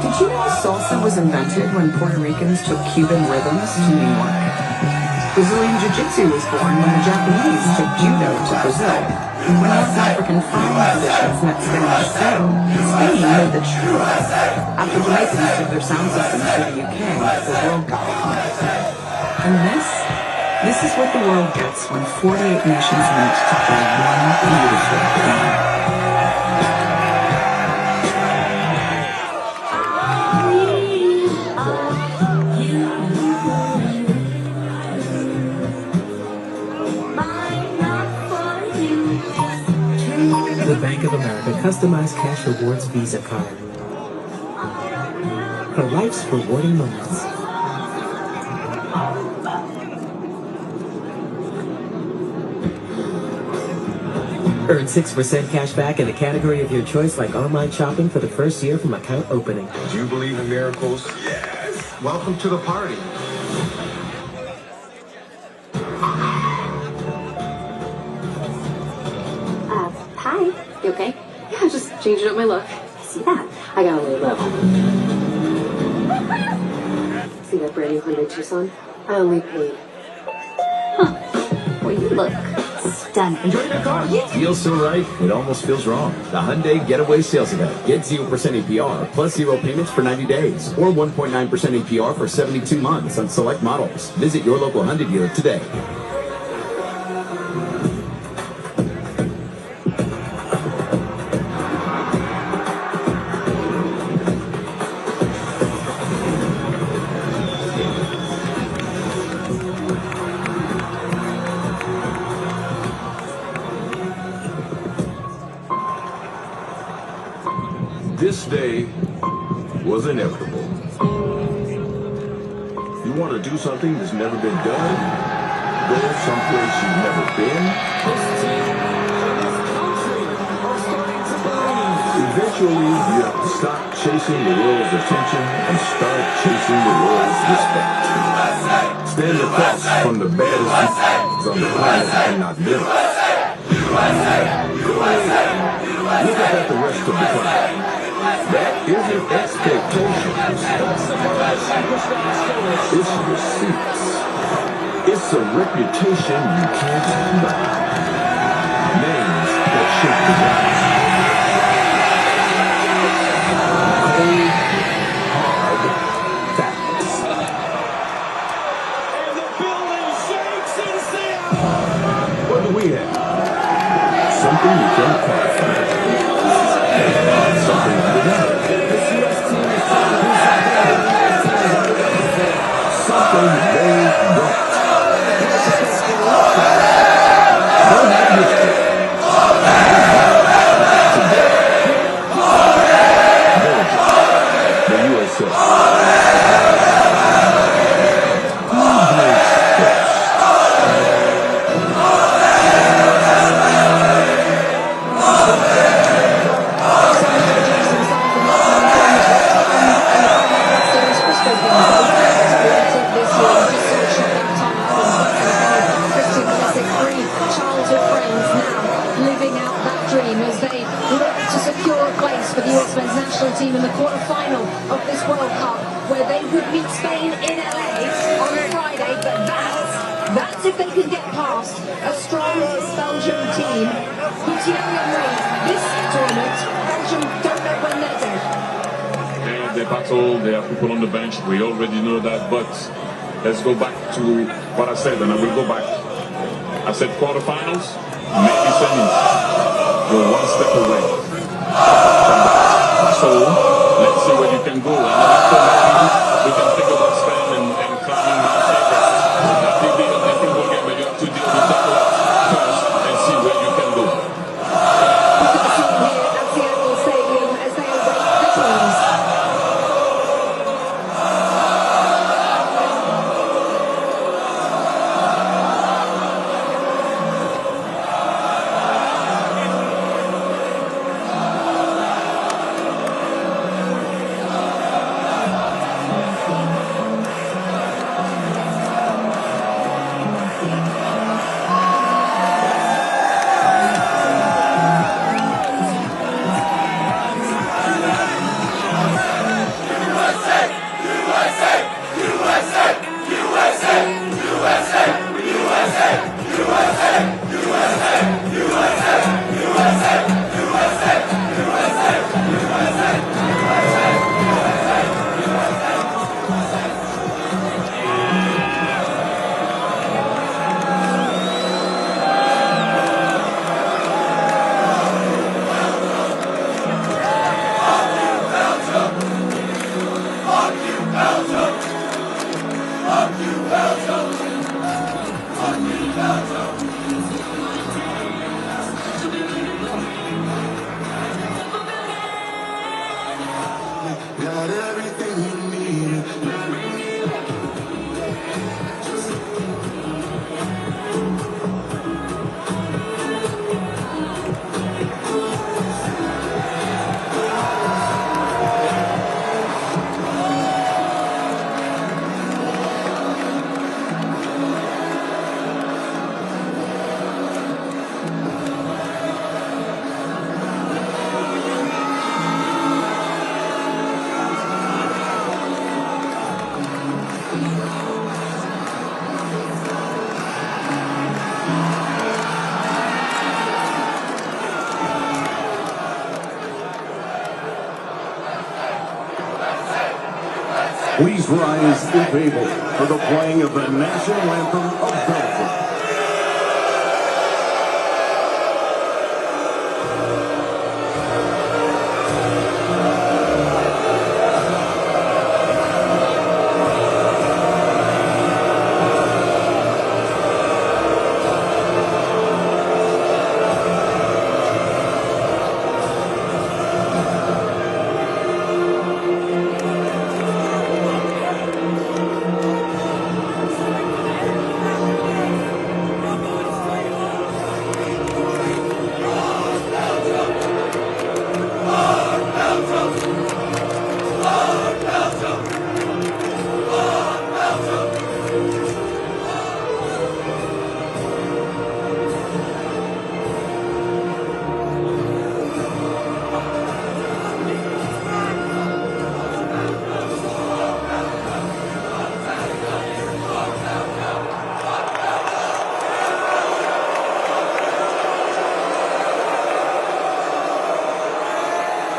Did you know salsa was invented when Puerto Ricans took Cuban rhythms to New York? Brazilian Jiu-Jitsu was born when the Japanese took Judo to Brazil. When North African frying traditions met Spanish stew, Spain made the churros. After Jamaicans took their sound systems to the UK, the world got behind. And this is what the world gets when 48 nations meet to play one beautiful game. The Bank of America customized cash rewards Visa card for life's rewarding moments. Earn 6% cash back in a category of your choice, like online shopping, for the first year from account opening. Do you believe in miracles? Yes! welcome to the party. Hi. You okay? Yeah, just changing up my look. See that? I got a little low. See that brand new Hyundai Tucson? I only paid. Huh. Well, you look stunning. Enjoy your car. Feels so right, it almost feels wrong. The Hyundai Getaway Sales Event. Get 0% APR plus 0 payments for 90 days or 1.9% APR for 72 months on select models. Visit your local Hyundai dealer today. This day was inevitable. You want to do something that's never been done? Go someplace you've never been? Eventually, you have to stop chasing the world's attention and start chasing the world's respect. Stand across from the baddest on the planet and not live. Look up at the rest of the planet. That isn't expectations. It's receipts. It's a reputation you can't buy. Names that shape the ground. Cold, hard facts. And the building shakes in Seattle. What do we have? Something you can't quantify. Something undeniable. Something they don't. Don't have history. Belgium, the USA. Who breaks first? For the US men's national team in the quarter-final of this World Cup, where they would meet Spain in LA on a Friday, but that's if they can get past a strong Belgium team. But Thierry Henry, this tournament, Belgium don't know when they're dead. They battle, they have people on the bench, we already know that, but let's go back to what I said, and I will go back. I said quarterfinals, maybe semis. We're one step away. So let's see where you can go. And after maybe we can think about Spain and climbing Mount Everest. I think the football game, but you have to deal with that first and see where you can go. Look at the team here at Seattle Stadium as they await the teams. Please rise, if able, for the playing of the national anthem of Belgium.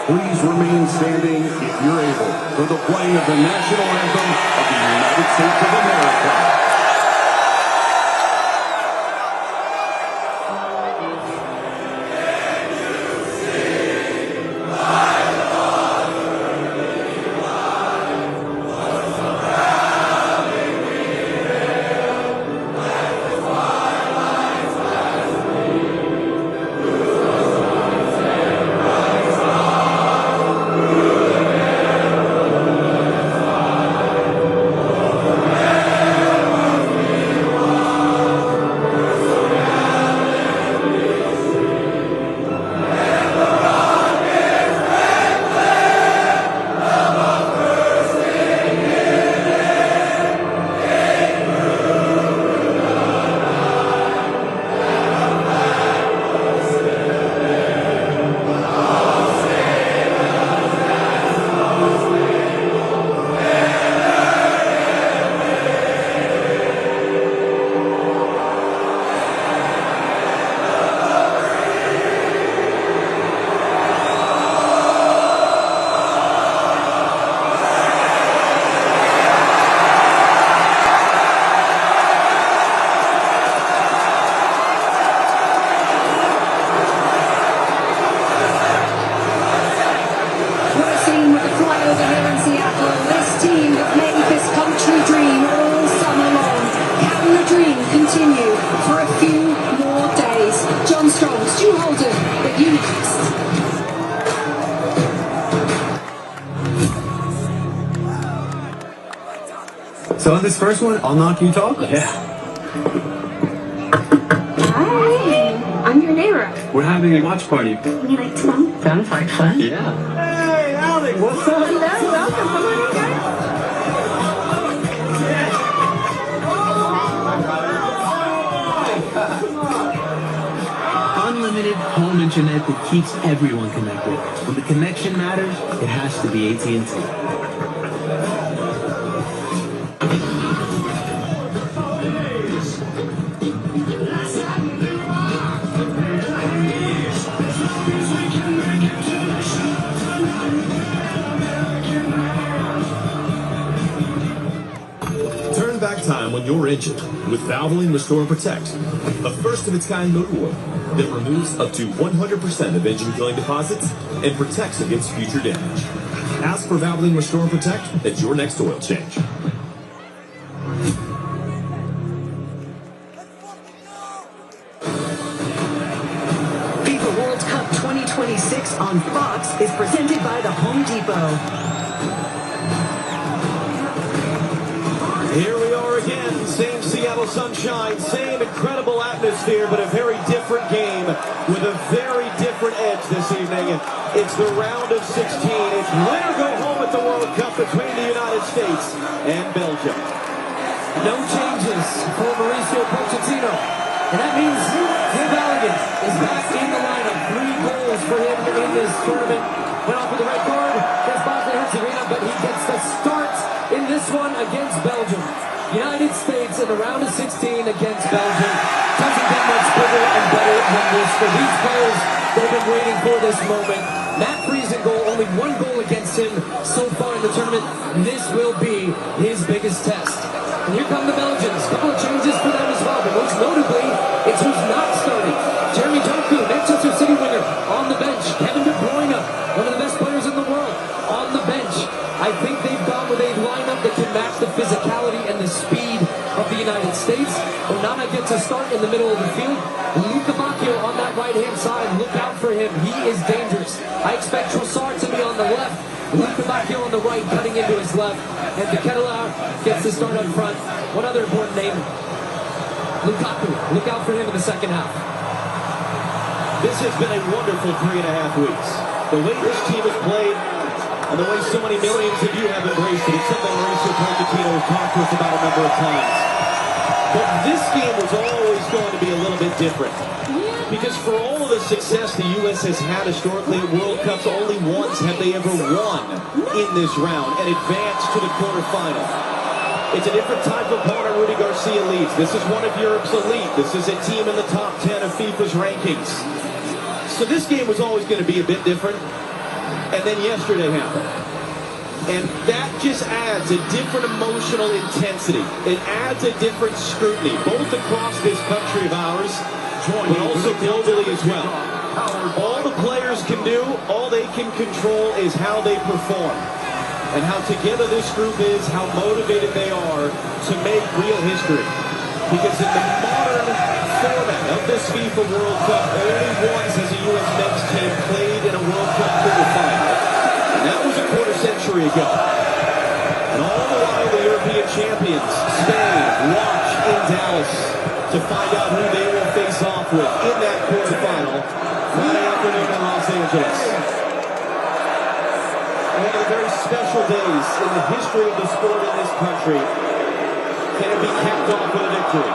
Please remain standing, if you're able, for the playing of the national anthem of the United States of America. So on this first one, I'll knock you talk. Yeah. Hi, I'm your neighbor. We're having a watch party. We like to bump. Sounds like fun. Yeah. Hey, Alec, what's up? Hello, welcome. Come on in, guys. Unlimited home internet that keeps everyone connected. When the connection matters, it has to be AT&T. Turn back time when you're injured with Valvoline Restore and Protect, a first-of-its-kind motor oil that removes up to 100% of engine-killing deposits and protects against future damage. Ask for Valvoline Restore and Protect at your next oil change. FIFA World Cup 2026 on Fox is presented by the Home Depot. Here we are again, same Seattle sunshine, same incredible atmosphere, but a very different game with a very different edge this evening. It's the round of 16. It's win or go home at the World Cup between the United States and Belgium. No changes for Mauricio Pochettino. And that means Balogun is back in the lineup. 3 goals for him in this tournament. Went off with the red card against Bosnia-Herzegovina, but he gets the start in this one against Belgium. United States in the round of 16 against Belgium. Doesn't get much bigger and better than this for these players. They've been waiting for this moment. Matt Friese in goal, only 1 goal against him so far in the tournament. This will be his biggest test. And here come the Belgians. Couple of changes for them as well, but most notably, it's who's not starting. Jeremy Doku, Manchester City winger, on the bench. Kevin De Bruyne, one of the best players in the world, on the bench. I think they've gone with a lineup that can match the physicality and the speed of the United States. Onana gets a start in the middle of the field. Luka Bacchio on that right-hand side. Look out for him. He is dangerous. I expect Trossard to be on the left. Luka Bacchio on the right, cutting into his left. And De Ketelaere gets the start up front. One other important name, Lukaku. Look out for him in the second half. This has been a wonderful 3.5 weeks. The way this team has played, and the way so many millions of you have embraced it, it's something Mauricio Pochettino has talked to us about a number of times. But this game was always going to be a little bit different. Because for all of the success the U.S. has had historically at World Cups, only once have they ever won in this round and advanced to the quarterfinal. It's a different type of opponent Rudy Garcia leads. This is one of Europe's elite. This is a team in the top 10 of FIFA's rankings. So this game was always going to be a bit different. And then yesterday happened. And that just adds a different emotional intensity. It adds a different scrutiny, both across this country of ours, but also globally as well. All the players can do, all they can control is how they perform. And how together this group is, how motivated they are to make real history. Because in the modern format of this FIFA World Cup, only once has a U.S. men's team played in a World Cup quarterfinal. And that was a quarter century ago. And all the while the European champions, Spain, watch in Dallas to find out who they will face off with in that quarterfinal Friday afternoon in Los Angeles. One of the very special days in the history of the sport in this country. Can it be capped off with a victory?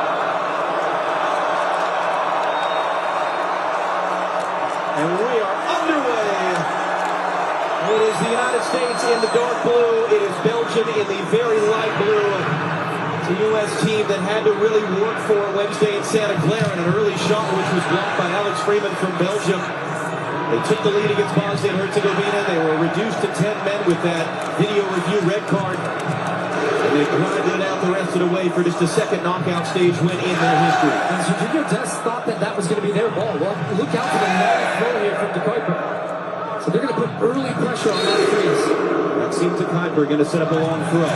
And we are underway. It is the United States in the dark blue. It is Belgium in the very light blue. It's a U.S. team that had to really work for Wednesday in Santa Clara in an early shot which was blocked by Alex Freeman from Belgium. They took the lead against Bosnia and Herzegovina. They were reduced to 10 men with that video review red card. And they grinded it out the rest of the way for just a second knockout stage win in their history. And Jorginho just thought that was going to be their ball. Well, look out for the long throw here from De Kuiper. So they're going to put early pressure on that freeze. Maxime De Kuiper going to set up a long throw.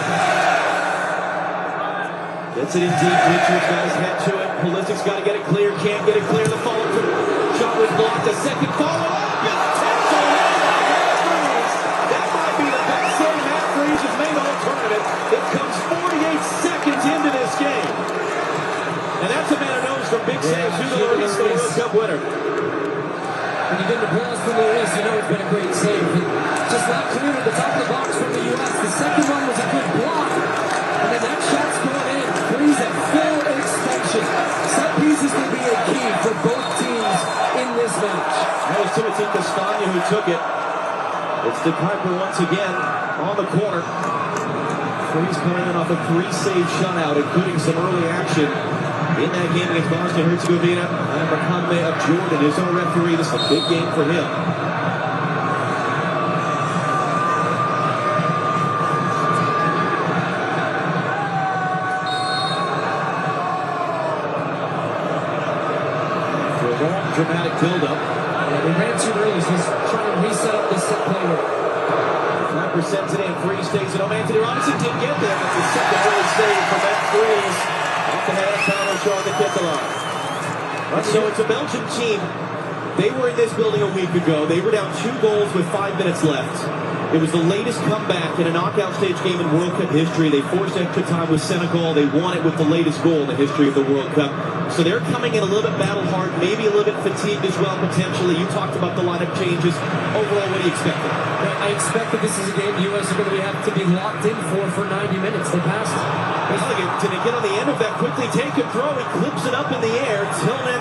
Gets it in deep. Richards got his head to it. Pulisic's got to get it clear. Can't get it clear. The follow-through shot was blocked. A second follow-up. That might be the best save Matt Freeze has made all tournament. It comes 48 seconds into this game. And that's a man who knows from big saves who the World Cup winner. When you get the applause from Luis, you know it's been a great save. Just not clear at the top of the box from the U.S. The second one was a good block. And then that shot's going in. Freeze at full extension. Set pieces will be a key for both teams in this match. That was Timothy Castagna who took it. It's De Kuiper once again on the corner. Freeze coming in off a 3-save shutout, including some early action in that game against Bosnia and Herzegovina. And Mohamed of Jordan, his own referee. This is a big game for him. Dramatic build-up. Yeah, they ran too early, so he's trying to reset up this set play here. 5% today, and Freeze stays at home. Anthony Robinson didn't get there. That's the second early save from Matt Freeze. Off the head of Tyler Shaw to Ketelaere. So it's a Belgian team. They were in this building a week ago. They were down 2 goals with 5 minutes left. It was the latest comeback in a knockout stage game in World Cup history. They forced extra time with Senegal. They won it with the latest goal in the history of the World Cup. So they're coming in a little bit battle-hard, maybe a little bit fatigued as well, potentially. You talked about the lineup changes. Overall, what do you expect? I expect that this is a game the U.S. are going to have to be locked in for 90 minutes. They passed. Did they get on the end of that quickly? Take and throw. He clips it up in the air. Tillman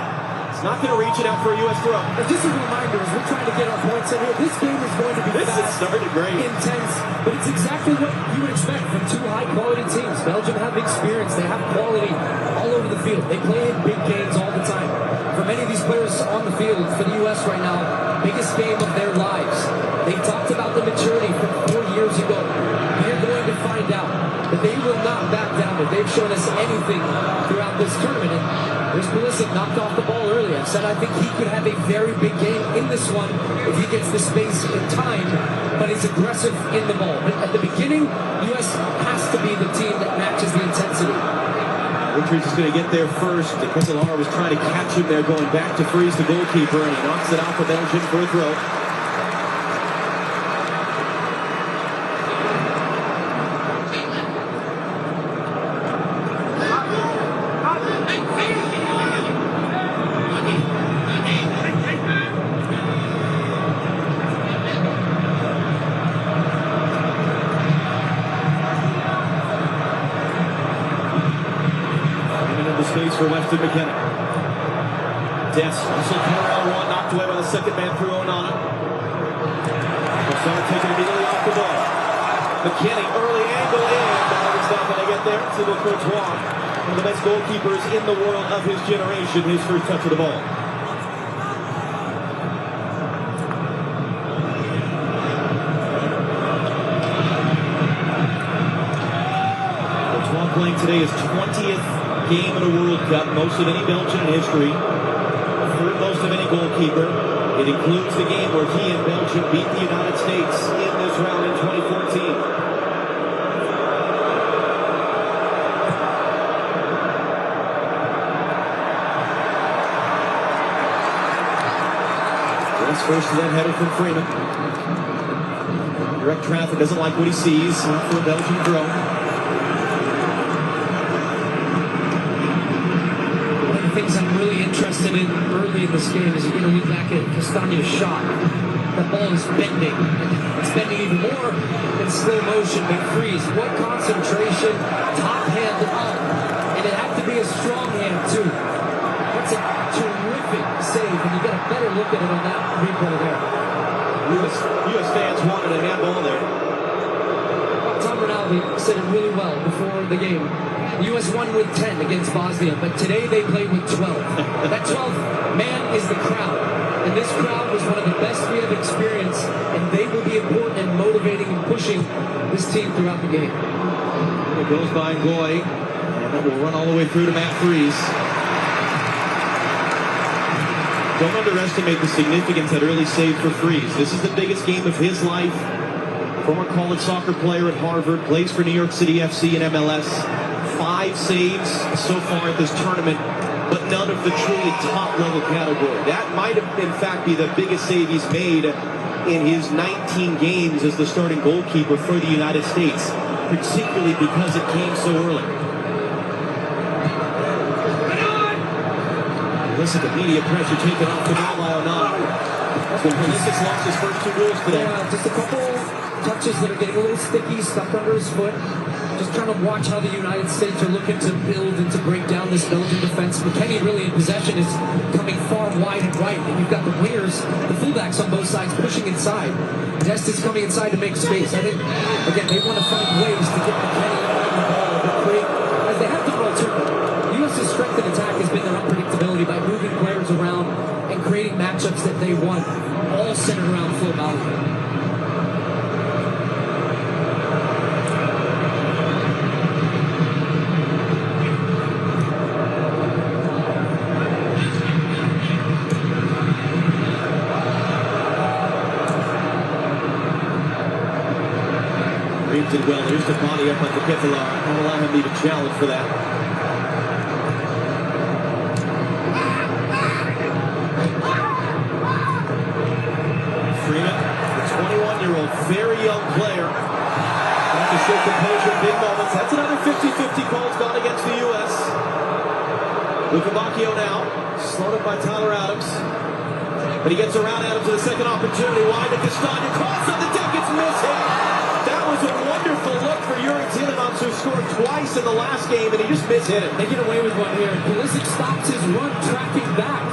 is not going to reach it out for a U.S. throw. And just a reminder, as we're trying to get our points in here, this game is going to be fast, intense, but it's exactly what you would expect from 2 high-quality teams. Belgium have experience. They have quality all over the field. They play in big games all the time. For many of these players on the field for the U.S. right now, biggest game of their lives. They've talked about the said, I think he could have a very big game in this one if he gets the space and time, but is aggressive in the ball. But at the beginning, U.S. has to be the team that matches the intensity. Richards is going to get there first. Folarin was trying to catch him there, going back to freeze the goalkeeper, and he knocks it off of Belgium for a throw. Space for Weston McKenna. Des, Russell Carrell one, knocked away by the second man through Onana. Folarin taken immediately off the ball. McKinney, early angle in, Balogun's not going to get there. Thibaut Courtois, one of the best goalkeepers in the world of his generation, his first touch of the ball. Courtois playing today his 20th game in a World Cup, most of any Belgian in history, third most of any goalkeeper. It includes the game where he and Belgium beat the United States in this round in 2014. That's first to that header from Freeman. Direct traffic, doesn't like what he sees for a Belgian throw. Things I'm really interested in early in this game is you're going to look back at Castagne's shot. The ball is bending. It's bending even more in slow motion, but freeze. What concentration, top hand up. And it had to be a strong hand too. That's a terrific save, and you get a better look at it on that replay there. U.S. fans wanted a handball there. Tom Ronaldo said it really well before the game. The U.S. won with 10 against Bosnia, but today they played with 12. That 12th man is the crowd. And this crowd was one of the best we have experienced, and they will be important in motivating and pushing this team throughout the game. It goes by Goy, and it will run all the way through to Matt Freese. Don't underestimate the significance of that early save for Freese. This is the biggest game of his life. Former college soccer player at Harvard, plays for New York City FC and MLS. 5 saves so far at this tournament, but none of the truly top-level category. That might have, in fact, be the biggest save he's made in his 19 games as the starting goalkeeper for the United States, particularly because it came so early. Listen to media pressure taken off the ball by Onana. Pulisic's lost his first 2 goals today. Yeah, just a couple touches that are getting a little sticky, stuck under his foot. Just trying to watch how the United States are looking to build and to break down this Belgian defense. McKinney really in possession is coming far wide and right. And you've got the wingers, the fullbacks on both sides pushing inside. Dest is coming inside to make space. I think, again, they want to find ways to get McKinney on the ball and create, as they have done all too. The U.S.'s strength in attack has been their unpredictability by moving players around and creating matchups that they want, all centered around Folarin Balogun. Did well. There's the body up on the Folarin. Don't allow him to even challenge for that. Freeman, the 21-year-old, very young player. Trying to show composure in big moments. That's another 50-50 call gone against the U.S. Luka Bacchio now, slowed up by Tyler Adams. But he gets around Adams to the second opportunity. Wide to Castagna. Cross on the deck. It's missing. That was a wonderful look for Yuri Tielemans, who scored twice in the last game, and he just mishit it. They get away with one here. Pulisic stops his run, tracking back.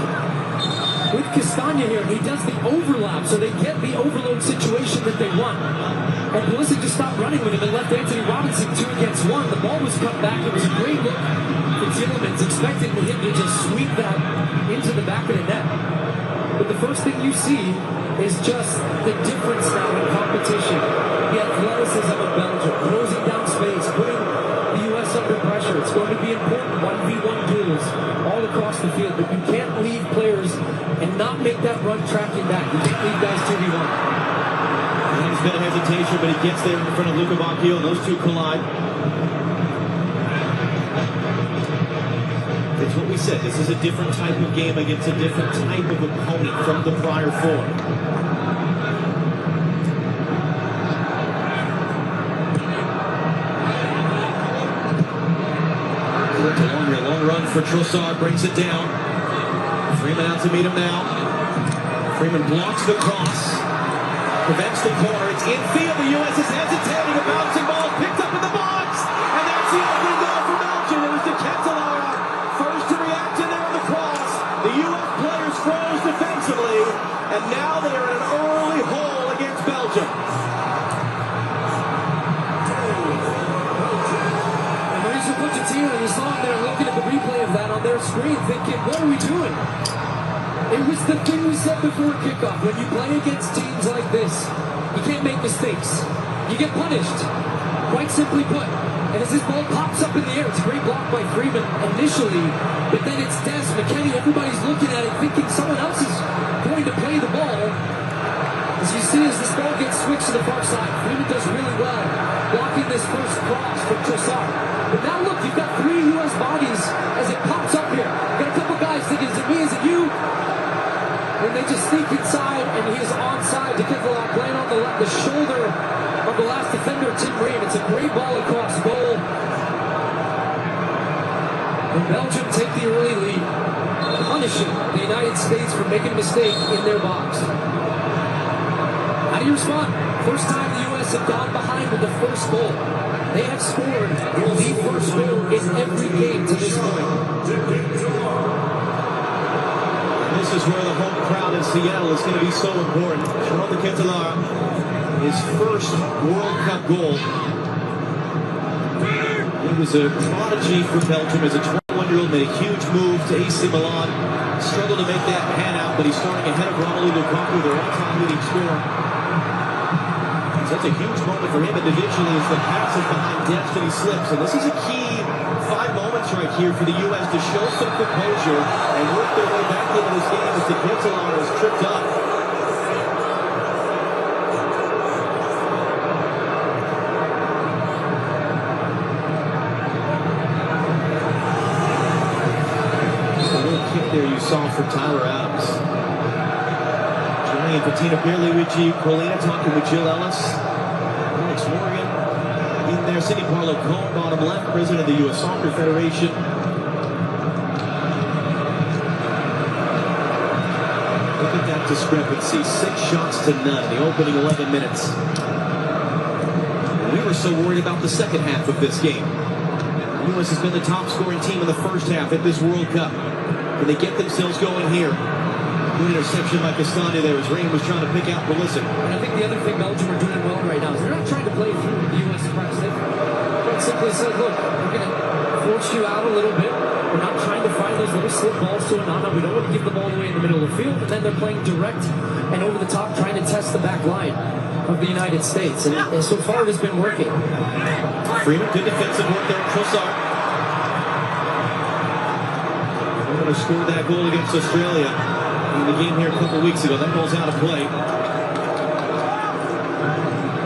With Castagna here, he does the overlap, so they get the overload situation that they want. And Pulisic just stopped running with him and left Anthony Robinson 2 against 1. The ball was cut back. It was a great look for Tielemans, expecting him to just sweep that into the back of the net. But the first thing you see is just the difference now in competition. The athleticism of Belgium, closing down space, putting the U.S. under pressure. It's going to be important 1v1 duels all across the field, but you can't leave players make that run tracking back. You can't leave guys 2v1. There's been a hesitation, but he gets there in front of Luca Bacchio, and those two collide. It's what we said. This is a different type of game against a different type of opponent from the prior four. Long run for Trossard, brings it down. Freeman out to meet him now. Freeman blocks the cross, prevents the corner. It's infield. The U.S. is hesitating. A bouncing ball picked up in the box, and that's the opening goal for Belgium. It was the Cancellara first to react to there on the cross. The U.S. players froze defensively, and now they are in an early hole against Belgium. And you saw them there looking at the replay of that on their screen thinking, what are we doing? It was the thing we said before kickoff. When you play against teams like this, you can't make mistakes. You get punished. Quite simply put. And as this ball pops up in the air, it's a great block by Freeman initially, but then it's Des McKenny. Everybody's looking at it thinking someone else is going to play the ball. As you see, as this ball gets switched to the far side, Freeman does really well blocking this first cross from Trossard. But now look, you've got 3 U.S. bodies as it pops up here. You've got a couple guys thinking, is it me, is it you? And they just sneak inside, and he is onside to Kickalock, playing on the shoulder of the last defender, Tim Ream. It's a great ball across goal. And Belgium take the early lead, punishing the United States for making a mistake in their box. How do you respond? First time the U.S. have gone behind with the first goal. They have scored the first goal in every game to this point. And this is where the home crowd in Seattle is going to be so important. Charles de Ketelaere, his first World Cup goal. He was a prodigy for Belgium as a 21-year-old, made a huge move to AC Milan. Struggled to make that pan out, but he's starting ahead of Romelu Lukaku, their all-time leading scorer. That's a huge moment for him individually as the pass is behind Destiny slips. And this is a key 5 moments right here for the U.S. to show some composure and work their way back into this game as the Cancellara is tripped up. Just a little kick there you saw from Tyler Adams. And Patina Pierluigi Colina talking with Jill Ellis. Alex Morgan in there. Sidney Parlow Cohn, bottom left, president of the U.S. Soccer Federation. Look at that discrepancy. 6 shots to none in the opening 11 minutes. And we were so worried about the second half of this game. The U.S. has been the top scoring team in the first half at this World Cup. Can they get themselves going here? Good interception by Castagna there as Ream was trying to pick out Pulisic. And I think the other thing Belgium are doing well right now is they're not trying to play through the U.S. press. They simply said, look, we're going to force you out a little bit. We're not trying to find those little slip balls to Anana. We don't want to give the ball away in the middle of the field. And then they're playing direct and over the top, trying to test the back line of the United States. And so far it has been working. Freeman, good defensive work there. Trossard. They're going to score that goal against Australia in the game here a couple weeks ago. That ball's out of play.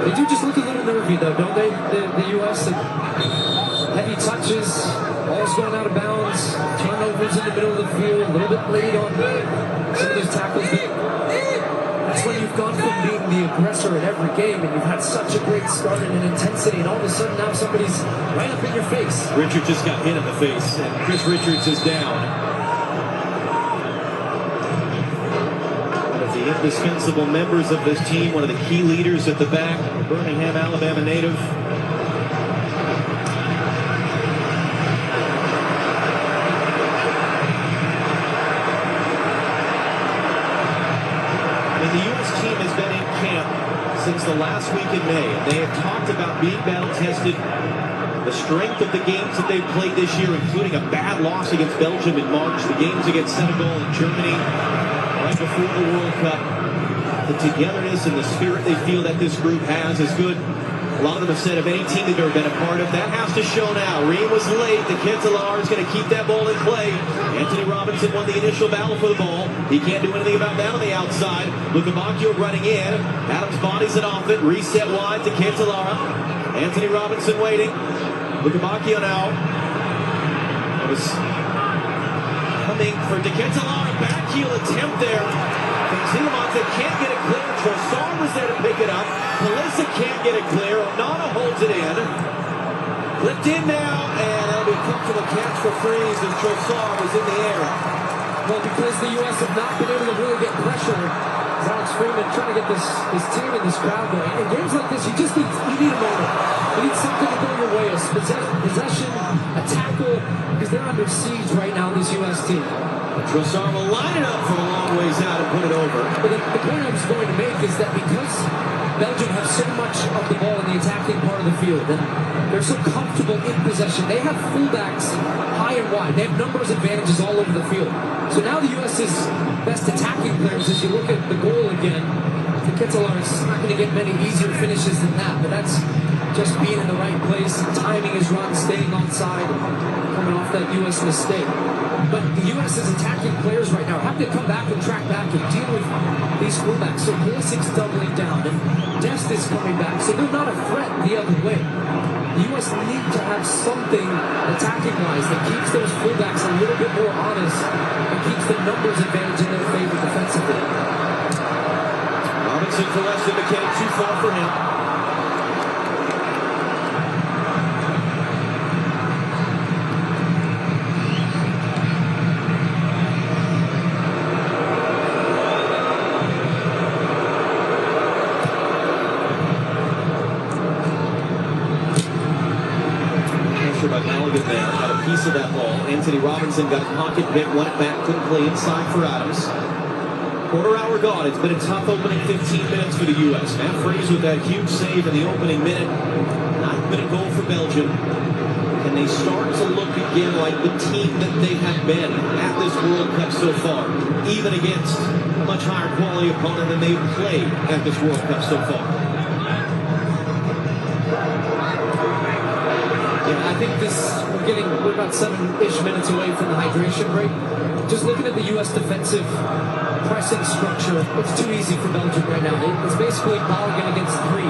They do just look a little nervy, though, don't they? The U.S. Heavy touches, balls going out of bounds, turnovers in the middle of the field, a little bit late on some of those tackles. That's when you've gone from being the aggressor in every game, and you've had such a great start and an intensity, and all of a sudden now somebody's right up in your face. Richard just got hit in the face, and Chris Richards is down. Indispensable members of this team, one of the key leaders at the back, Birmingham, Alabama native. And the U.S. team has been in camp since the last week in May, and they have talked about being battle-tested, the strength of the games that they've played this year, including a bad loss against Belgium in March, the games against Senegal and Germany right before the World Cup. The togetherness and the spirit they feel that this group has is good A lot of them have said of any team they've ever been a part of, that has to show now. Ream was late. The Kentalar is going to keep that ball in play. Anthony Robinson won the initial battle for the ball. He can't do anything about that on the outside. Lukabakio running in. Adams bodies it off it. Reset wide to Kentalara. Anthony Robinson waiting. Lukabakio now. It was coming for De Kentalara. Back heel attempt there. Zilamonte can't get it clear. Trossard was there to pick it up. Pulisic can't get it clear. Onana holds it in. Flipped in now, and that'll be a comfortable catch for Freeze as Trossard was in the air. Well, because the U.S. have not been able to really get pressure, Alex Freeman trying to get his team and this crowd going. In games like this, you need a moment. You need something to go your way. A possession, a tackle, because they're under siege right now, this U.S. team. Trossard will line it up from a long ways out and put it over. But the point I was going to make is that because Belgium have so much of the ball in the attacking part of the field, and they're so comfortable in possession, they have fullbacks high and wide. They have numbers advantages all over the field. So now the U.S.'s best attacking players, as you look at the goal again, the Kentalar is not going to get many easier finishes than that, but that's just being in the right place, timing his run, staying onside, coming off that U.S. mistake. But the U.S.'s attacking players right now have to come back and track back and deal with these fullbacks. So Pulisic's doubling down, and Dest is coming back, so they're not a threat the other way. The U.S. need to have something attacking-wise that keeps those fullbacks a little bit more honest and keeps the numbers advantage in their favor defensively. Robinson for Weston McKay, too far for him. By Balogun there, got a piece of that ball. Anthony Robinson got a pocket bit, won it back, couldn't play inside for Adams. Quarter hour gone. It's been a tough opening 15 minutes for the U.S. Matt Freeze with that huge save in the opening minute. 9-minute goal for Belgium. And they start to look again like the team that they have been at this World Cup so far, even against a much higher quality opponent than they've played at this World Cup so far. I think we're about 7-ish minutes away from the hydration break. Just looking at the U.S. defensive pressing structure, it's too easy for Belgium right now. It's basically Balogun against 3.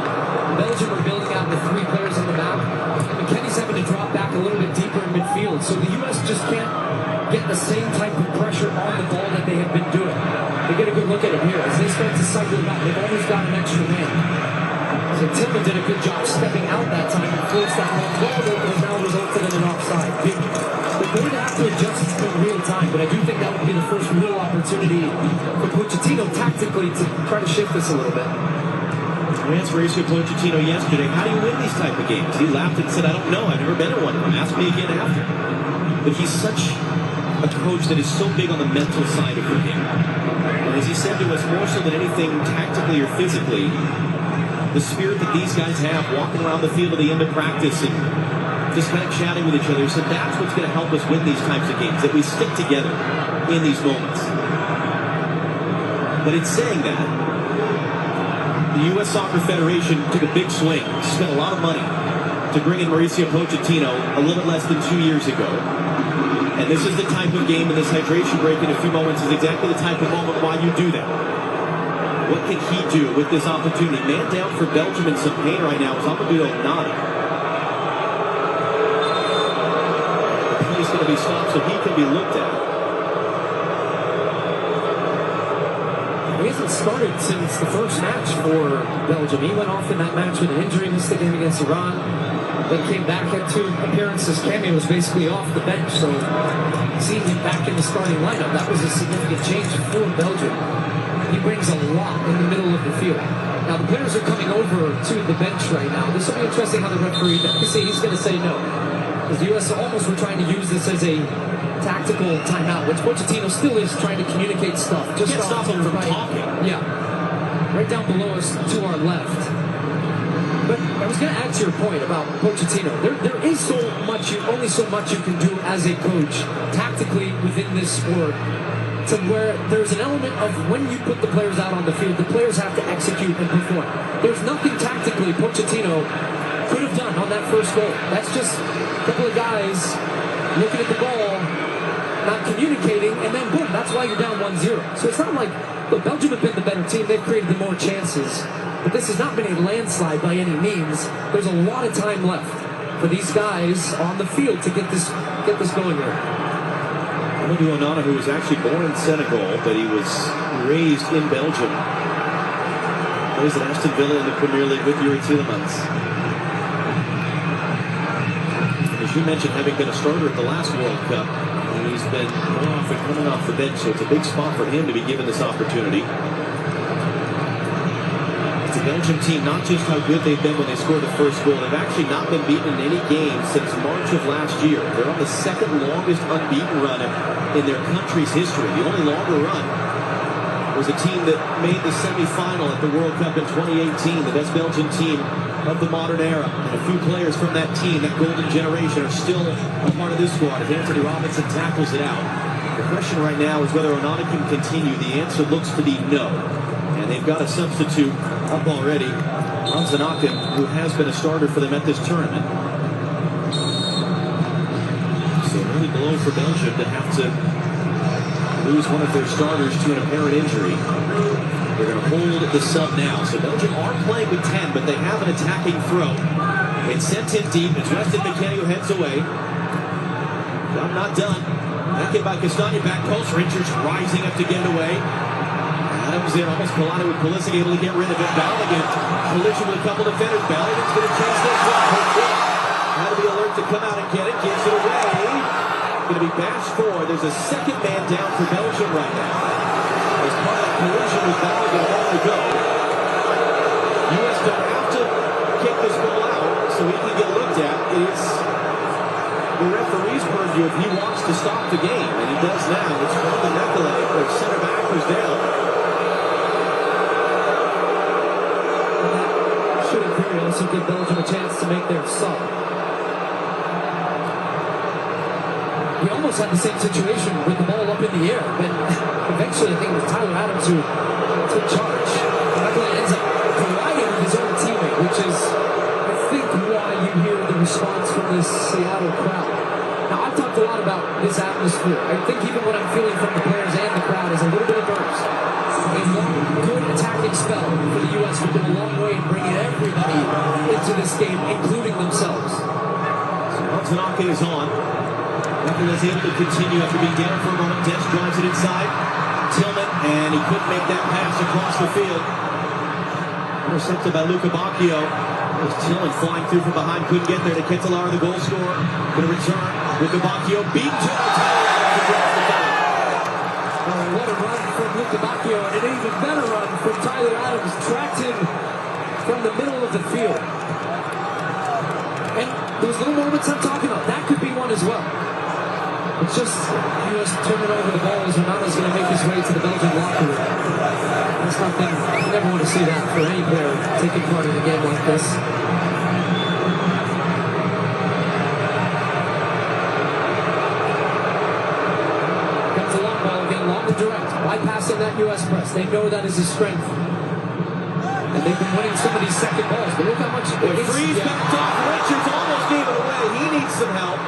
Belgium are building out with 3 players on the map, and McKennie's having to drop back a little bit deeper in midfield. So the U.S. just can't get the same type of pressure on the ball that they have been doing. They get a good look at it here. As they start to cycle it out, they've always got an extra man. So Tillman did a good job stepping out that time and forced that long ball that has now resulted in an offside. They're going to have to adjust in real time, but I do think that would be the first real opportunity for Pochettino tactically to try to shift this a little bit. I asked Mauricio Pochettino yesterday, how do you win these type of games? He laughed and said, I don't know, I've never been in one of them. Ask me again after. But he's such a coach that is so big on the mental side of the game. And as he said to us, more so than anything tactically or physically, the spirit that these guys have walking around the field at the end of practice and just kind of chatting with each other. So that's what's going to help us win these types of games, that we stick together in these moments. But in saying that, the U.S. Soccer Federation took a big swing, spent a lot of money to bring in Mauricio Pochettino a little bit less than 2 years ago. And this is the type of game, and this hydration break in a few moments is exactly the type of moment why you do that. What can he do with this opportunity? Man down for Belgium in some pain right now is Amadou Onana. The play's going to be stopped so he can be looked at. He hasn't started since the first match for Belgium. He went off in that match with an injury, missed the game against Iran. Then came back, had 2 appearances. Cameo was basically off the bench, so seeing him back in the starting lineup, that was a significant change for Belgium. He brings a lot in the middle of the field. Now, the players are coming over to the bench right now. This will be interesting how the referee, he's going to say no. Because the U.S. almost were trying to use this as a tactical timeout, which Pochettino still is trying to communicate stuff. Just can't stop him from talking. Yeah. Right down below us to our left. But I was going to add to your point about Pochettino. There is only so much you can do as a coach tactically within this sport to where there's an element of when you put the players out on the field, the players have to execute and perform. There's nothing tactically Pochettino could have done on that first goal. That's just a couple of guys looking at the ball, not communicating, and then boom, that's why you're down 1-0. So it's not like, look, Belgium have been the better team. They've created the more chances. But this has not been a landslide by any means. There's a lot of time left for these guys on the field to get this going here. Amadou Onana, who was actually born in Senegal, but he was raised in Belgium. Plays at Aston Villa in the Premier League with Yuri Tielemans. As you mentioned, having been a starter at the last World Cup, he's been more often coming off the bench, so it's a big spot for him to be given this opportunity. It's a Belgium team, not just how good they've been when they scored the first goal. They've actually not been beaten in any game since March of last year. They're on the second longest unbeaten run in their country's history. The only longer run was a team that made the semi-final at the World Cup in 2018, the best Belgian team of the modern era. And a few players from that team, that golden generation, are still a part of this squad as Anthony Robinson tackles it out. The question right now is whether Onana can continue. The answer looks to be no. And they've got a substitute up already, R16, who has been a starter for them at this tournament. So an early blow for Belgium to have to lose one of their starters to an apparent injury. They're going to hold the sub now. So Belgium are playing with 10, but they have an attacking throw. It's sent in deep. It's Weston McKennie who heads away. I'm not done. Back in by Castagna, back post. Richards rising up to get it away. Adams in, almost collided with Pulisic, able to get rid of it. Balogun collision with a couple defenders. Balogun's going to chase this one. Had to be alert to come out and get it. Gives it away. Going to be bashed forward. There's a second man down for Belgium right now. As part of that collision with Balogun a moment ago. U.S. don't have to kick this ball out so he can get looked at. It is the referee's purview if he wants to stop the game, and he does now. It's one of the Mekele, their center back, who's down. Should have period also give Belgium a chance to make their sub. We almost had the same situation with the ball up in the air, but eventually I think it was Tyler Adams who took charge. Mekele ends up colliding with his own teammate, which is, I think, why you hear the response from this Seattle crowd. Now, I've talked a lot about this atmosphere. I think even what I'm feeling from the players and the crowd is a little bit of nerves. A good attacking spell for the U.S. would go a long way in bringing everybody into this game, including themselves. So R16 is on. Mekele is able to continue after being down for a moment. Des drives it inside. Tillman, and he couldn't make that pass across the field. Intercepted by Luca Bacchio. There's Tillman flying through from behind, couldn't get there to Ketelar, the goal scorer. Going to return. Luca Bacchio beat to what a run from Luca Bacchio, and an even better run from Tyler Adams. Tracked him from the middle of the field. And those little moments I'm talking about, that could be one as well. It's just U.S. turning over the ball as Onana's going to make his way to the Belgian locker room. That's nothing. You never want to see that for any player taking part in a game like this. Comes a long ball again, long and direct, bypassing that U.S. press. They know that is his strength. And they've been winning some of these second balls, but look how much... Freeze backed off. Richards almost gave it away. He needs some help.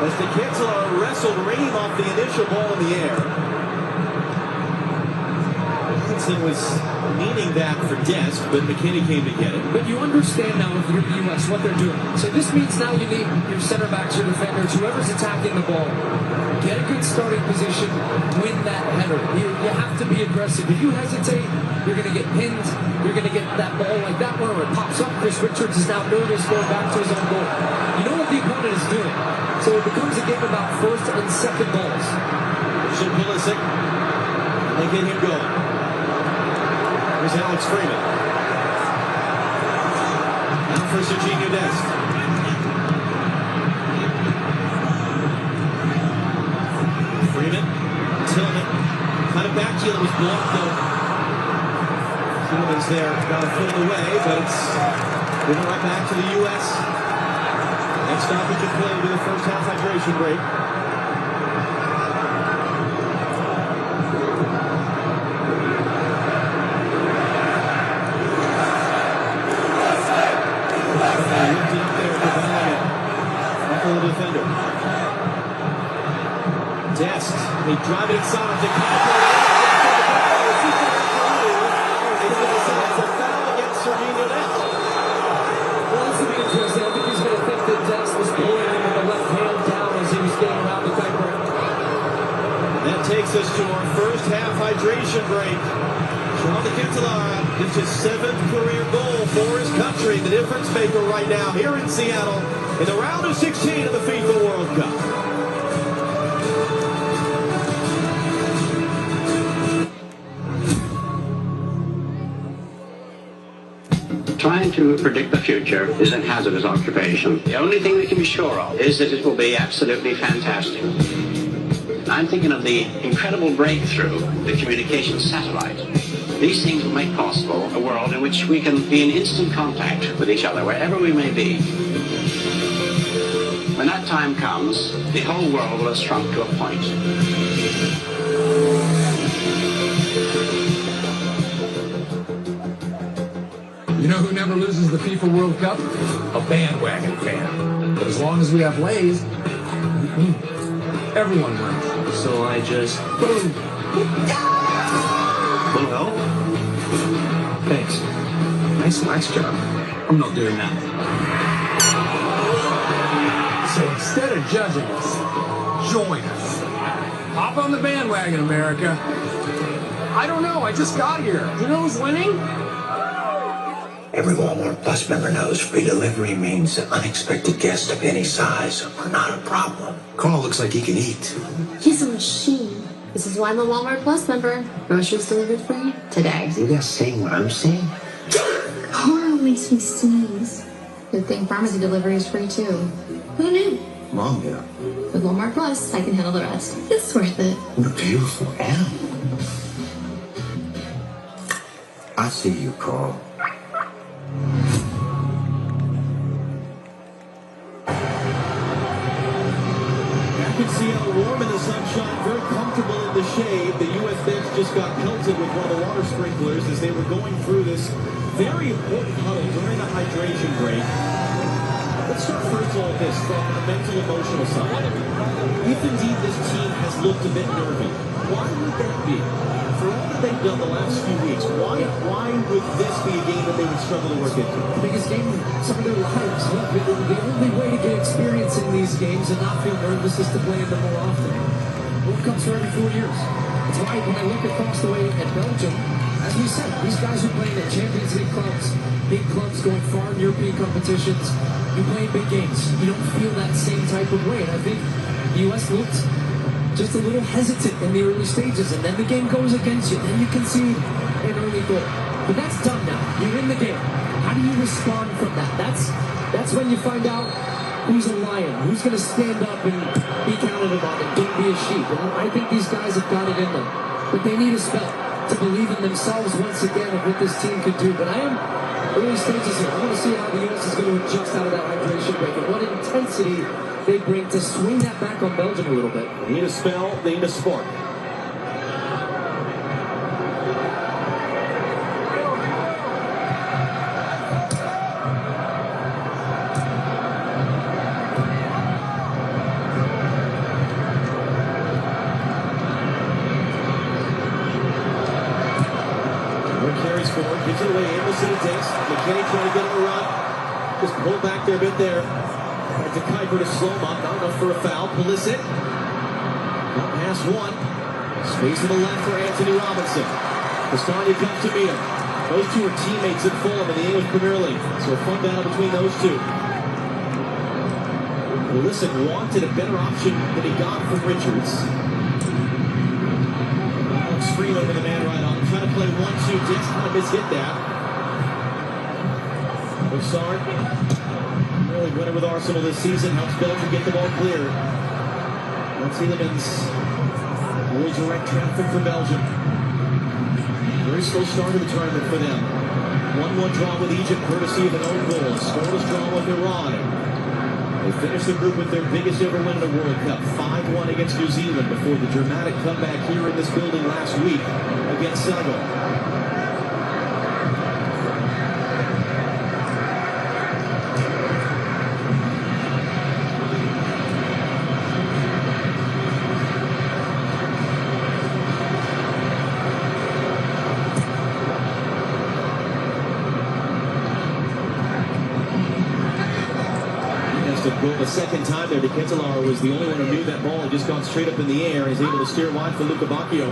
As the Ketelar wrestled Ream off the initial ball in the air. Robinson was meaning that for Dest, but McKinney came to get it. But you understand now if you're the U.S. what they're doing. So this means now you need your center backs, your defenders, whoever's attacking the ball. Get a good starting position, win that header. You have to be aggressive. If you hesitate, you're going to get pinned. You're going to get that ball like that one, or it pops up. Chris Richards is now nervous going back to his own goal. You know what the opponent is doing. So it becomes a game about first and second balls. Should Pulisic. They get him going. Here's Alex Freeman. Now for Serginho Dest. Freeman. Tillman. Kind of back heel. It was blocked though. Tillman's there. Got a foot in the way, but it's given right back to the U.S. Next stoppage of play will be the first half hydration break. They drive it inside of the Kuiper. It's a foul against Serginho Dest. Well, this will be interesting. I think he's going to think that Dest was pulling him with the left hand down as he was getting around the Kuiper. That takes us to our first half hydration break. Jonathan Cancellara gets his 7th career goal for his country, the difference maker right now here in Seattle in the round of 16 of the FIFA World Cup. Trying to predict the future is a hazardous occupation. The only thing we can be sure of is that it will be absolutely fantastic. I'm thinking of the incredible breakthrough, the communication satellite. These things will make possible a world in which we can be in instant contact with each other, wherever we may be. When that time comes, the whole world will have shrunk to a point. You know who never loses the FIFA World Cup? A bandwagon fan. But as long as we have Lays, everyone wins. So I just... Boom. Little help? Thanks. Nice job. I'm not doing that. So instead of judging us, join us. Hop on the bandwagon, America. I don't know, I just got here. You know who's winning? Every Walmart Plus member knows free delivery means that unexpected guests of any size are not a problem. Carl looks like he can eat. He's a machine. This is why I'm a Walmart Plus member. Groceries delivered free today. You guys saying what I'm saying? Carl makes me sneeze. Good thing pharmacy delivery is free too. Who knew? Mom, yeah. With Walmart Plus, I can handle the rest. It's worth it. What a beautiful animal. I see you, Carl. Back in Seattle, warm in the sunshine, very comfortable in the shade. The U.S. bench just got pelted with one of the water sprinklers as they were going through this very important huddle during the hydration break. Let's start first of all with this, from the mental, emotional side. If indeed this team has looked a bit nervy, why would that be? For all that they've done the last few weeks, why would this be a game that they would struggle to work into? The biggest game of some of their lives. The only way to get experience in these games and not feel nervous is to play in them more often. World Cups are every 4 years. That's why when I look across the way at Belgium, as we said, these guys are playing at Champions League clubs, big clubs going far in European competitions. You play big games. You don't feel that same type of way. And I think the U.S. looked just a little hesitant in the early stages, and then the game goes against you, then you concede an early goal. But that's done now. You're in the game. How do you respond from that? That's when you find out who's a lion, who's going to stand up and be counted on and don't be a sheep. And I think these guys have got it in them. But they need a spell to believe in themselves once again of what this team could do. But I am early stages here. I want to see how the U.S. is going to adjust out of that hydration break and what intensity they bring to swing that back on Belgium a little bit. They need a spell, they need a spark. Carries forward, gives it away, Anderson it takes. McKinney trying to get on a run. Just pull back there a bit there. Back to Kuiper to slow him up, not enough for a foul. Pulisic, got past one. Space to the left for Anthony Robinson. Castagna comes to meet him. Those two are teammates at Fulham in the English Premier League. So a fun battle between those two. Pulisic wanted a better option than he got from Richards. Freeland with a man right on him, trying to play 1-2, just kind of mishit that. Boussard really winning with Arsenal this season, helps Belgium get the ball clear. Once Elemans will direct traffic for Belgium. Very slow start of the tournament for them. 1-1 draw with Egypt, courtesy of an own goal. Scoreless draw with Iran. They finished the group with their biggest ever win in the World Cup, 5-1 against New Zealand before the dramatic comeback here in this building last week against Senegal. Well, the second time there, De Ketelaere was the only one who knew that ball had just gone straight up in the air and is able to steer wide for Luca Bacchio.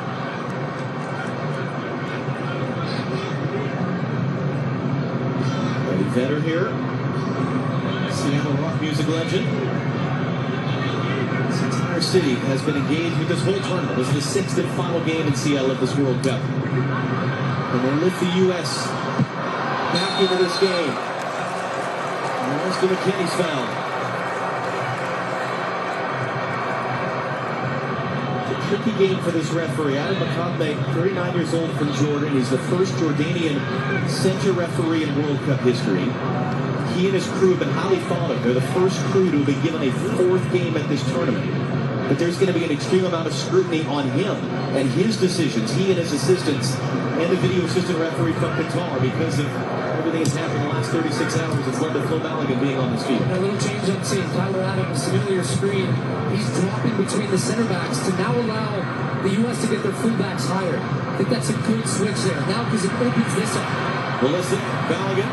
Eddie Vedder here. Seattle rock music legend. This entire city has been engaged with this whole tournament. This is the sixth and final game in Seattle of this World Cup. And they lift the U.S. back into this game. And Austin McKinney's fouled. Tricky game for this referee. Adam McConaughey, 39 years old from Jordan. He's the first Jordanian center referee in World Cup history. He and his crew have been highly thought of. They're the first crew to have been given a fourth game at this tournament. But there's going to be an extreme amount of scrutiny on him and his decisions, he and his assistants, and the video assistant referee from Qatar, because of everything that's happened in the last 36 hours. It's led to Folarin Balogun being on this field. A little change up team. Tyler Adams, familiar screen. He's dropping between the center backs to now allow the U.S. to get their fullbacks higher. I think that's a good switch there. Now, because it opens this up. Well, listen, Balogun.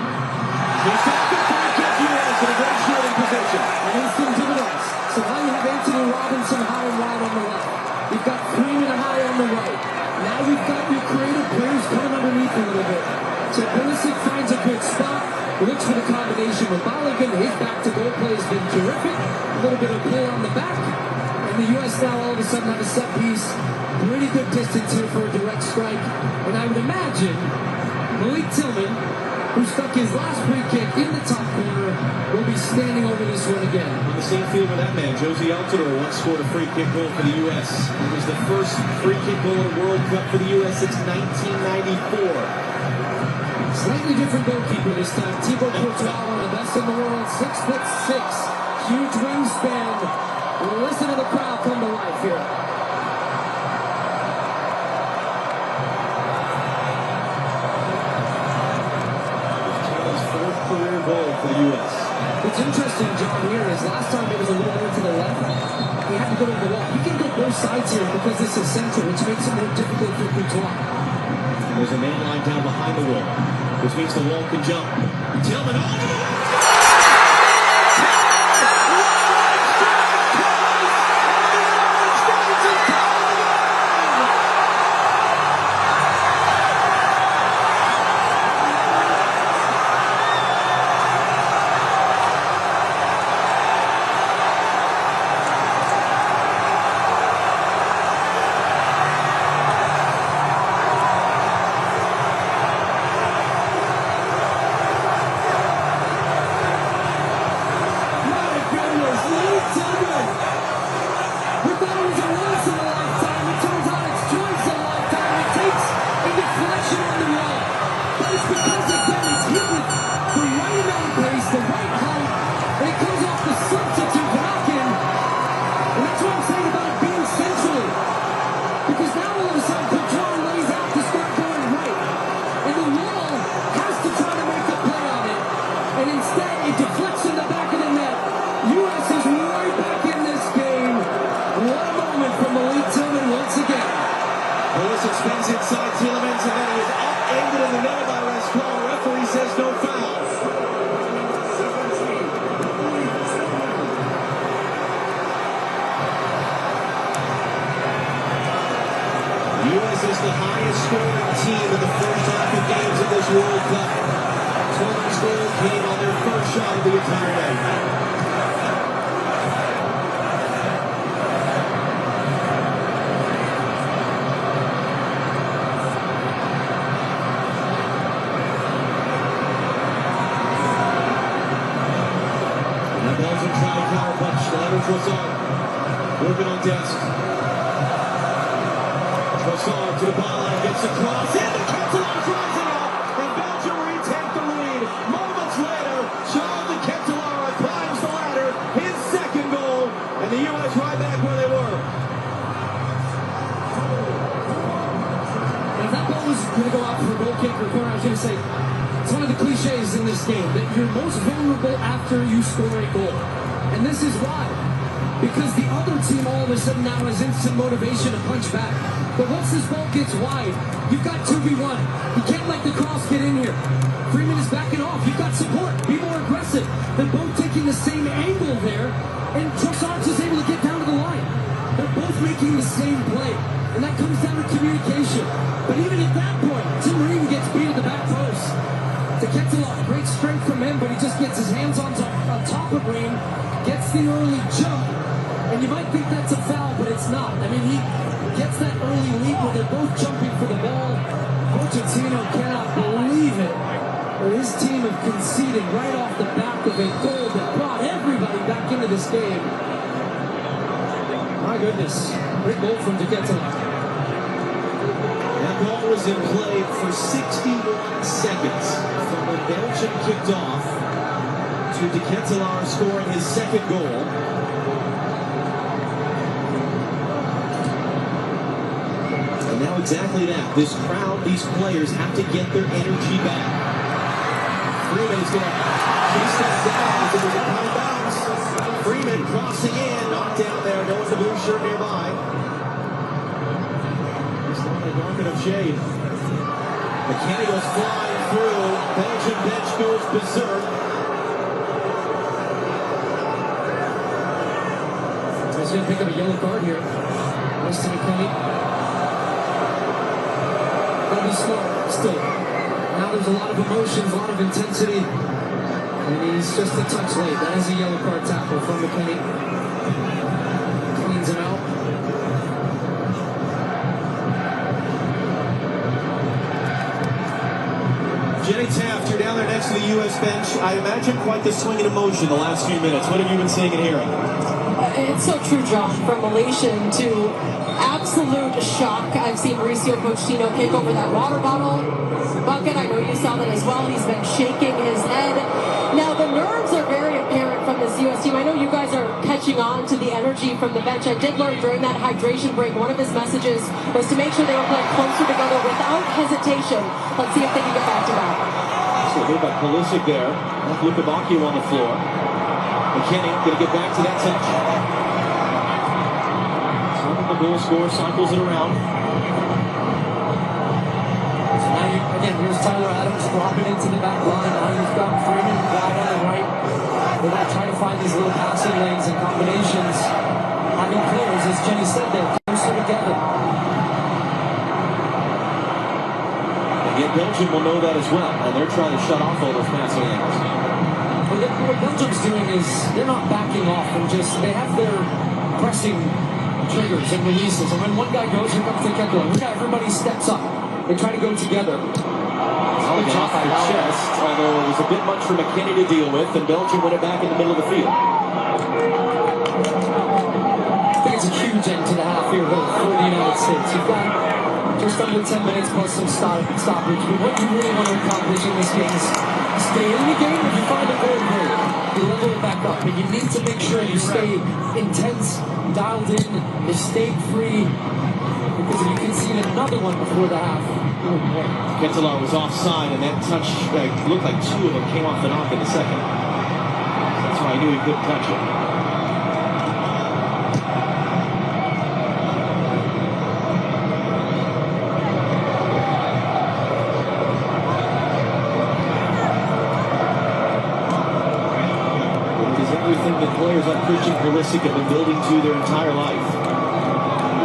He's got the free kick, U.S. in a great shooting position. And instant dividends. So now you have Anthony Robinson high and wide on the left. You've got Freeman high on the right. Now you've got your creative players coming underneath a little bit. So Pulisic finds a good spot, looks for the combination with Balogun. His back-to-goal play has been terrific. A little bit of play on the back. And the U.S. now all of a sudden have a set piece. Pretty good distance here for a direct strike. And I would imagine Malik Tillman, who stuck his last free kick in the top corner, will be standing over this one again. On the same field with that man, Josie Altidore once scored a free kick goal for the U.S. It was the first free kick goal in a World Cup for the U.S. since 1994. Slightly different goalkeeper this time. Thibaut Courtois, one of the best in the world, 6'6", huge wingspan. Listen to the crowd come to life here. Taylor's fourth career goal for the U.S. What's interesting, John, here is last time it was a little more to the left. He had to go to the wall. He can go both sides here because this is central, which makes it more difficult for Courtois. There's a man lying down behind the wall, which means the wall can jump. Tillman all the way! Spins inside Tielemans, and then he is upended in the middle by Rascal. Referee says no foul. The U.S. is the highest scoring team in the first half of games of this World Cup. Tielemans' goal came on their first shot of the entire night. Belgium trying to counter punch. Trossard working on desk. Trossard to the byline, gets a cross in. The Ketelaere drives it up, and Belgium retake the lead. Moments later, Charles de Ketelaere climbs the ladder, his second goal, and the U.S. right back where they were. If that ball was going to go out for a goal kick or corner, I was going to say, it's one of the cliches in this game that you're most vulnerable after you score a goal. And this is why. Because the other team all of a sudden now has instant motivation to punch back. But once this ball gets wide, you've got 2v1. You can't let the cross get in here. Freeman is backing off. You've got support. Be more aggressive. They're both taking the same angle there. same play. And that comes down to communication. But even at that point, Tim Ream gets beat at the back post. To Kettelar, great strength from him, but he just gets his hands on top of Ream, gets the early jump. And you might think that's a foul, but it's not. I mean, he gets that early lead when they're both jumping for the ball. Pochettino cannot believe it. But his team have conceded right off the back of a goal that brought everybody back into this game. My goodness. Great goal from De Kettelar. That ball was in play for 61 seconds from when Belgium kicked off to De Kettelar scoring his second goal. And now exactly that. This crowd, these players have to get their energy back. Freeman is going to chase that down as it was a high bounce. Freeman crossing in, knocked down there. No one in the blue shirt nearby. Market of shade. McKennie was flying through. Belgian bench goes berserk. He's going to pick up a yellow card here. Nice to McKennie. Gotta be smart still. Now there's a lot of emotions, a lot of intensity. And he's just a touch late. That is a yellow card tackle from McKennie. Cleans him out. Jenny Taft, you're down there next to the U.S. bench. I imagine quite the swing in emotion the last few minutes. What have you been seeing and hearing? It's so true, Josh. From elation to absolute shock. I've seen Mauricio Pochettino kick over that water bottle bucket. I know you saw that as well. He's been shaking his head. Now, the nerves are very apparent from this U.S. team. I know you guys are catching on to the energy from the bench. I did learn during that hydration break, one of his messages was to make sure they were playing closer together without hesitation. Let's see if they can get back to that. So hit by Pulisic there. Luka Bacchio on the floor. McKennie going to get back to that touch. The goal scorer cycles it around. So now again, here's Tyler Adams dropping into the back line. Now you've got Freeman wide on the right. They're going to try to find these little passing lanes and combinations. Having players, as Jenny said, they're closer together. And yet Belgium will know that as well, and they're trying to shut off all those passing lanes. Well, what Belgium's doing is they're not backing off and they have their pressing triggers and releases. And when one guy goes, here comes the Kettelar. Look how everybody steps up. They try to go together. Off the chest, although it was a bit much for McKennie to deal with, and Belgium went it back in the middle of the field. I think it's a huge end to the half here for the United States. You've got just under 10 minutes plus some stoppage. But what you really want to accomplish in this game is stay in the game. If you find a goal break, you level it back up. But you need to make sure you stay intense, dialed in, you stayed free. Because if you concede another one before the half, Kettelar was offside, and that touch looked like two of them came off the knock in the second. That's why I knew he couldn't touch it. It is everything that players like Christian Pulisic have been building to their entire life.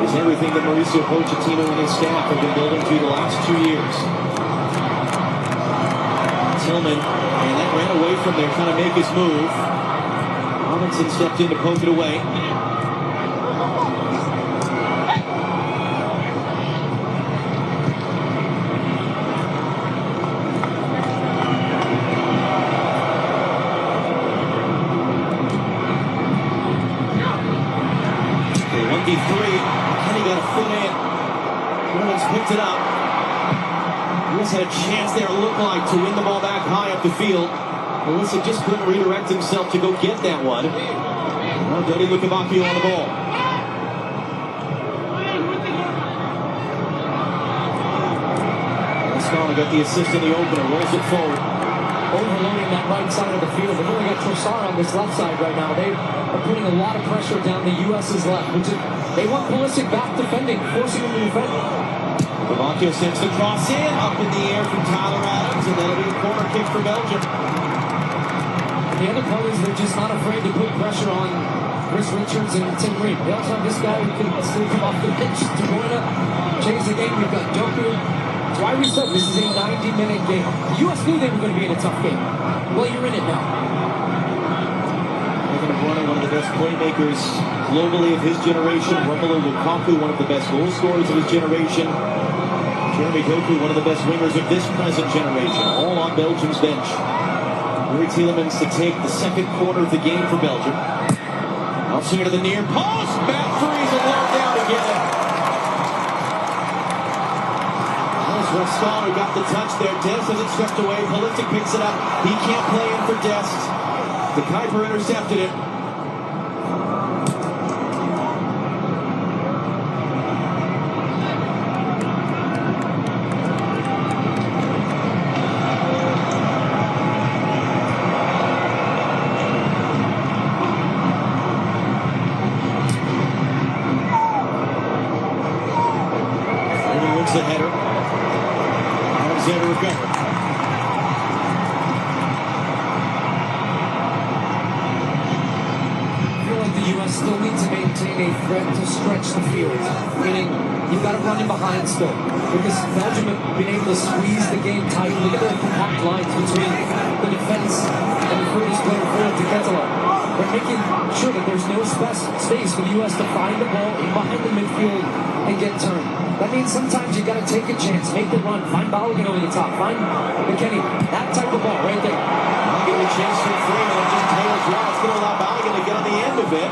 Is everything that Mauricio Pochettino and his staff have been building to the last 2 years. Tillman, and that ran away from there, trying to make his move. Robinson stepped in to poke it away. Okay, 1v3. Kenny got a foot in. Williams picked it up. Williams had a chance there, it looked like, to win the ball back high up the field. Melissa just couldn't redirect himself to go get that one. Now Dodi Lukabakio on the ball. Scala got the assist in the opener, rolls it forward. Overloading that right side of the field. They've only got Trossard on this left side right now. They are putting a lot of pressure down the U.S.'s left, which is, they want Pulisic back defending, forcing him to defend. Bacchio sends the cross in, up in the air from Tyler Adams, and that'll be a corner kick for Belgium. The other part is they're just not afraid to put pressure on Chris Richards and Tim Reed. They also have this guy who can still come off the bench to join up, change the game. We've got Doku. That's why we said this is a 90-minute game. The U.S. knew they were going to be in a tough game. Well, you're in it now. Kevin De Bruyne, one of the best playmakers globally of his generation. Romelu Lukaku, one of the best goal scorers of his generation. Jeremy Doku, one of the best wingers of this present generation. All on Belgium's bench. Yuri Tielemans to take the second quarter of the game for Belgium. Outswinger to the near post. Back threes and low down again. Rascal who got the touch there. Dest has it swept away. Pulisic picks it up. He can't play in for Dest. The Kuiper intercepted it. And he wins the header. There to recover. I feel like the U.S. still need to maintain a threat to stretch the field, meaning you've got to run in behind still, because Belgium have been able to squeeze the game tight. Look at the compact lines between the defense and the furthest player forward to Ketela. They're making sure that there's no space for the U.S. to find the ball in behind the midfield and get turned. That means sometimes you got to take a chance, make the run, find Balogun over the top, find McKennie, that type of ball right there. I'll give it a chance for Freeman and just tails well. It's going to allow Balogun to get on the end of it.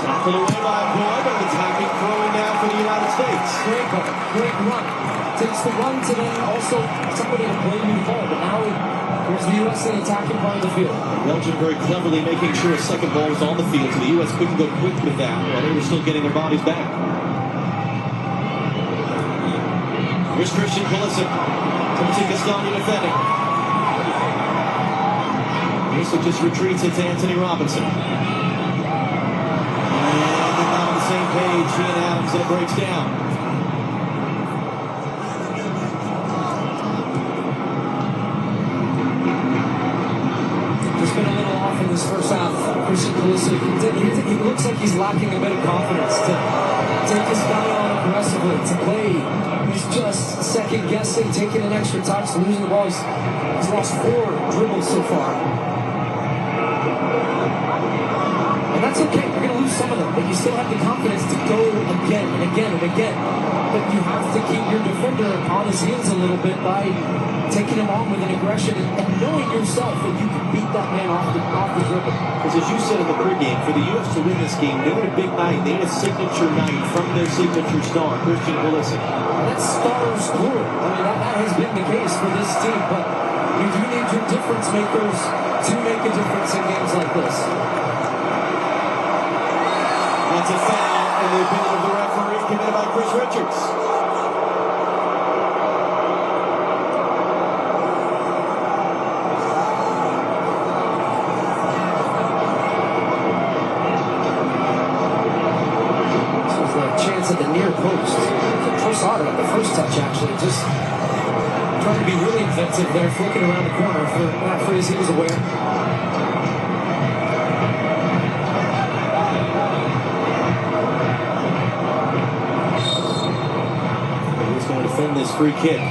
Tackled away by Boyd, but attacking throwing down for the United States. Great ball, great run. Takes the run to then also somebody to play new ball, but now here's the U.S. in the attacking part of the field. Belgium very cleverly making sure a second ball was on the field, so the U.S. couldn't go quick with that while they were still getting their bodies back. Here's Christian Pulisic. Timothy Castagne defending. Pulisic just retreats it to Anthony Robinson. And they're not on the same page. He and Adams, and it breaks down. Just been a little off in this first half. Christian Pulisic, he looks like he's lacking a bit of confidence to take his guy on aggressively, to play. He's just second guessing, taking an extra touch, losing the ball. He's lost 4 dribbles so far. And that's okay, you're going to lose some of them, but you still have the confidence to go again and again and again. But you have to keep your defender on his heels a little bit by taking him on with an aggression and knowing yourself that you can beat that man off the dribble. Because as you said in the pregame, for the U.S. to win this game, they need a big night. They need a signature night from their signature star, Christian Pulisic. That's stars plural. I mean, that has been the case for this team, but you do need your difference makers to make a difference in games like this. That's a foul, in the opinion of the referee, committed by Chris Richards. This was a chance at the near post. Trossard on the first touch, actually, just trying to be really inventive there, flicking around the corner for that freeze. He was aware. He's going to defend this free kick.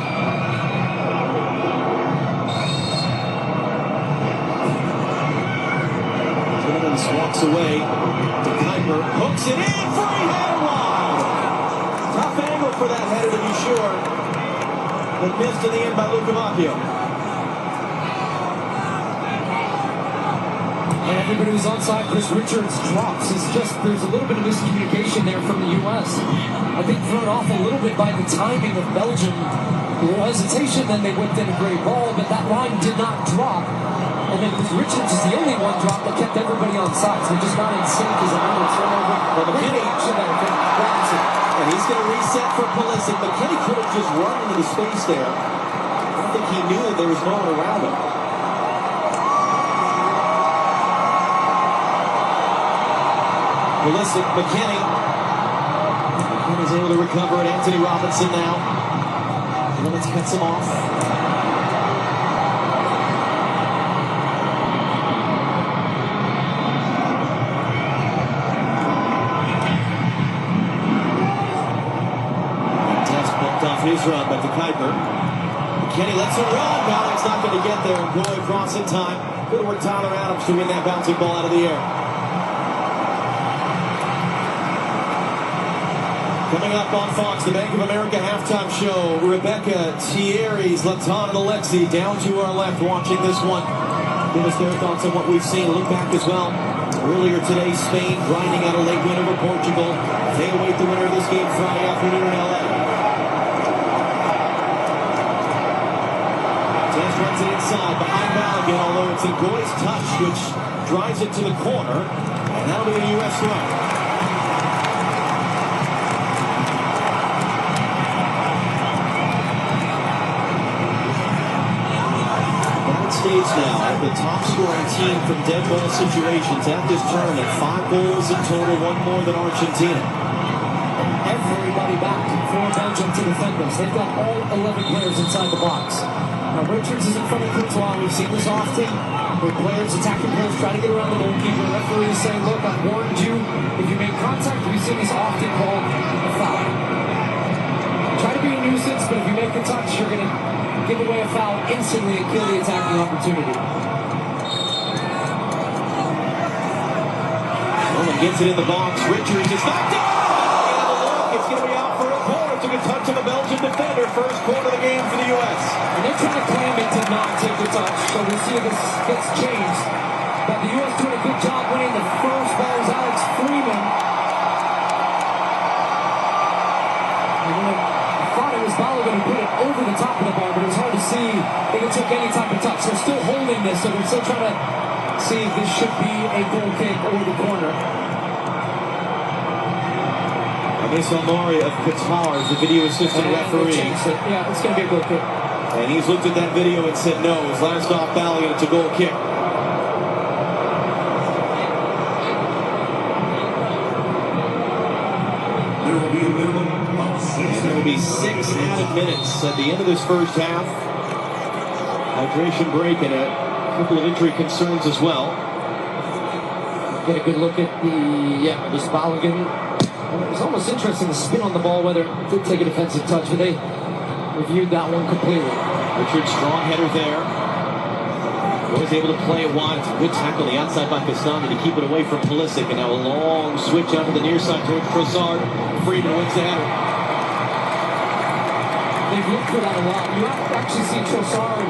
Tielemans walks away to Kuiper, hooks it in, free header wide. Tough angle for that header to be sure, but missed in the end by Luca Macchio. And everybody who's onside, Chris Richards drops. It's just, there's a little bit of miscommunication there from the U.S. I think thrown off a little bit by the timing of Belgium. A little hesitation, then they whipped in a great ball, but that line did not drop. And then Chris Richards is the only one drop that kept everybody on side. So just not in sync as a little turnover. Well, McKennie, and he's going to reset for Pulisic. McKennie could have just run into the space there. I don't think he knew that there was no one around him. Pulisic, McKennie's able to recover it. Anthony Robinson now. Limits cuts him off. Kenny lets it run. Balog's not going to get there. Go across in time. Good work, Tyler Adams, to win that bouncing ball out of the air. Coming up on Fox, the Bank of America halftime show. Rebecca, Thierry, Zlatan, and Alexi down to our left watching this one. Give us their thoughts on what we've seen. Look back as well. Earlier today, Spain grinding out a late win over Portugal. They await the winner of this game Friday afternoon in LA. Tess runs it inside behind Balogun, although it's a Goy's touch which drives it to the corner. And that'll be a U.S. run. Stage now, the top scoring team from dead ball situations at this tournament. 5 goals in total, 1 more than Argentina. Everybody back for Belgium to defend us. They've got all 11 players inside the box. Now Richards is in front of Courtois. We've seen this often where players, attacking players, try to get around the goalkeeper. Referees saying, look, I warned you. If you make contact, we've seen this often called a foul. Try to be a nuisance, but if you make a touch, you're going to give away a foul instantly and kill the attacking opportunity. Nolan gets it in the box. Richards is knocked out. It's going to be out for a corner. Took a touch of the Belgian defender. First corner of the game for the U.S. And they're trying to claim it did not take the touch. So we'll see if this gets changed. But the U.S. doing a good job winning. The first ball is Alex Freeman. Balogun put it over the top of the bar, but it was hard to see if it took any type of touch. They're still holding this, so they're still trying to see if this should be a goal kick or the corner. Amis Almari of Qatar is the video assistant referee. Yeah, it's going to be a goal kick. And he's looked at that video and said no. His last off Balogun, it's a goal kick. There will be a minimum. And there will be 6 added minutes at the end of this first half. Hydration break and a couple of injury concerns as well. Get a good look at this Balogun. It was almost interesting to spin on the ball, whether it did take a defensive touch, but they reviewed that one completely. Richard, strong header there. Was able to play it wide. It's a good tackle on the outside by Castani to keep it away from Pulisic. And now a long switch out to the near side towards Trossard. Freeman wins the header. They've looked for that a lot. You have actually seen Trossard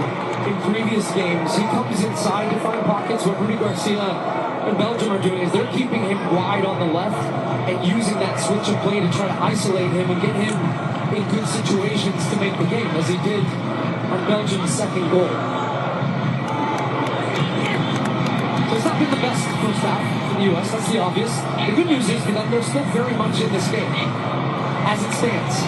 in previous games. He comes inside to find pockets. What Rudy Garcia and Belgium are doing is they're keeping him wide on the left and using that switch of play to try to isolate him and get him in good situations to make the game, as he did on Belgium's second goal. So it's not been the best first half for the U.S., that's the obvious. The good news is that they're still very much in this game, as it stands.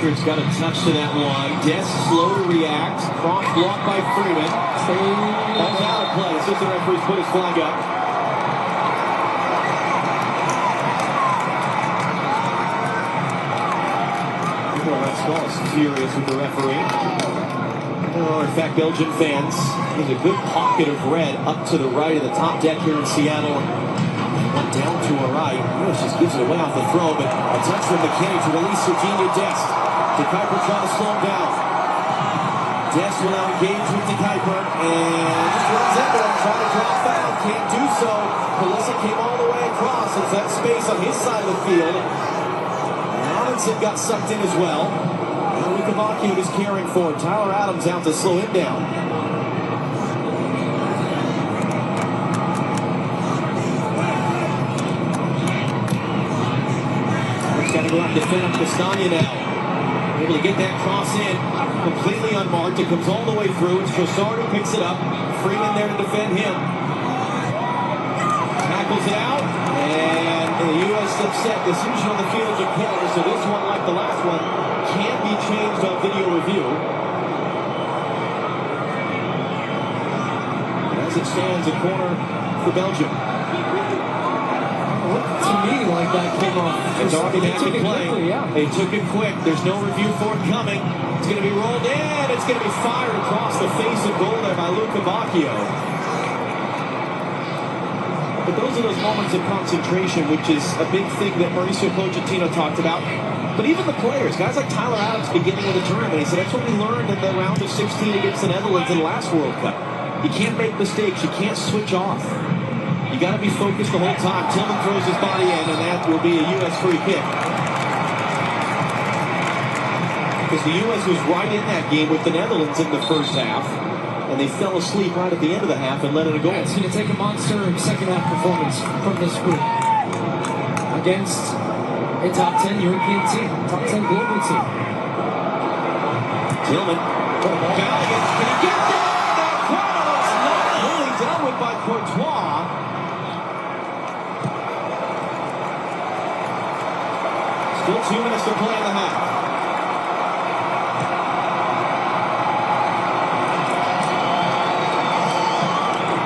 Richards got a touch to that one. Des slow to react. Cross blocked by Freeman. Ball's out of play. Assistant referees put his flag up. Rascal's furious with the referee. Or in fact, Belgian fans. There's a good pocket of red up to the right of the top deck here in Seattle. One down to our right. Lewis just gives it away off the throw, but a touch from McKinney to release Serginho Dest. De Kuyper trying to slow him down. Dest will now engage with De Kuyper and just runs into him, trying to draw foul. Can't do so. Pulisic came all the way across. It's that space on his side of the field. Robinson got sucked in as well. And Lukavaki was caring for him. Tyler Adams out to slow him down. Got to go out and defend up Castagna now. Able to get that cross in, completely unmarked. It comes all the way through. It's Trossard who picks it up. Freeman there to defend him. Tackles it out, and the U.S. upset. Decision on the field is a corner, so this one, like the last one, can't be changed on video review. As it stands, a corner for Belgium. To me, like that came off. It's already they back took in it play. quickly, yeah. They took it quick. There's no review for it coming. It's going to be rolled in. It's going to be fired across the face of goal there by Luca Bacchio. But those are those moments of concentration, which is a big thing that Mauricio Pochettino talked about. But even the players, guys like Tyler Adams beginning of the tournament, he said that's what we learned in the round of 16 against the Netherlands in the last World Cup. You can't make mistakes. You can't switch off. You got to be focused the whole time. Tillman throws his body in, and that will be a U.S. free kick. Because the U.S. was right in that game with the Netherlands in the first half, and they fell asleep right at the end of the half and let it go. It's going to take a monster second half performance from this group against a top 10 European team, top 10 global team. Tillman, Balogun, can he get there? It's not really dealt with by Courtois. Still 2 minutes to play in the half.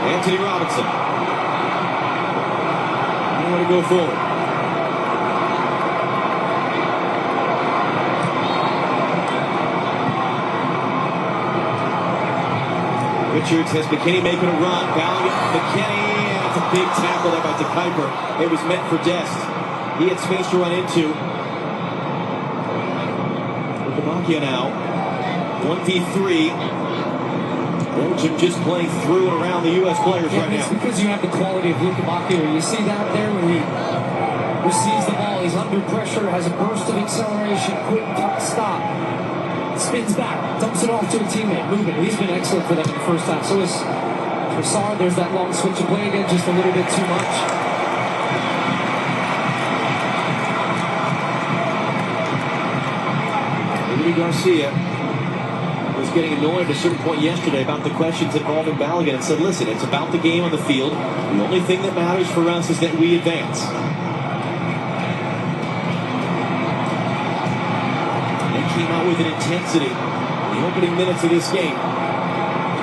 Anthony Robinson. Nowhere to go forward. Richards has McKinney making a run. Balogun, McKinney, and it's a big tackle there by De Kuiper. It was meant for Dest. He had space to run into. Macchia now. 1v3. Belgium just playing through and around the U.S. players right now. It's because you have the quality of Luka Macchia. You see that there when he receives the ball. He's under pressure, has a burst of acceleration, quick stop. Spins back, dumps it off to a teammate, moving. He's been excellent for them in the first half. So is Trossard. There's that long switch of play again, just a little bit too much. Rudy Garcia was getting annoyed at a certain point yesterday about the questions involving Balogun and said, listen, it's about the game on the field. The only thing that matters for us is that we advance. Came out with an intensity in the opening minutes of this game.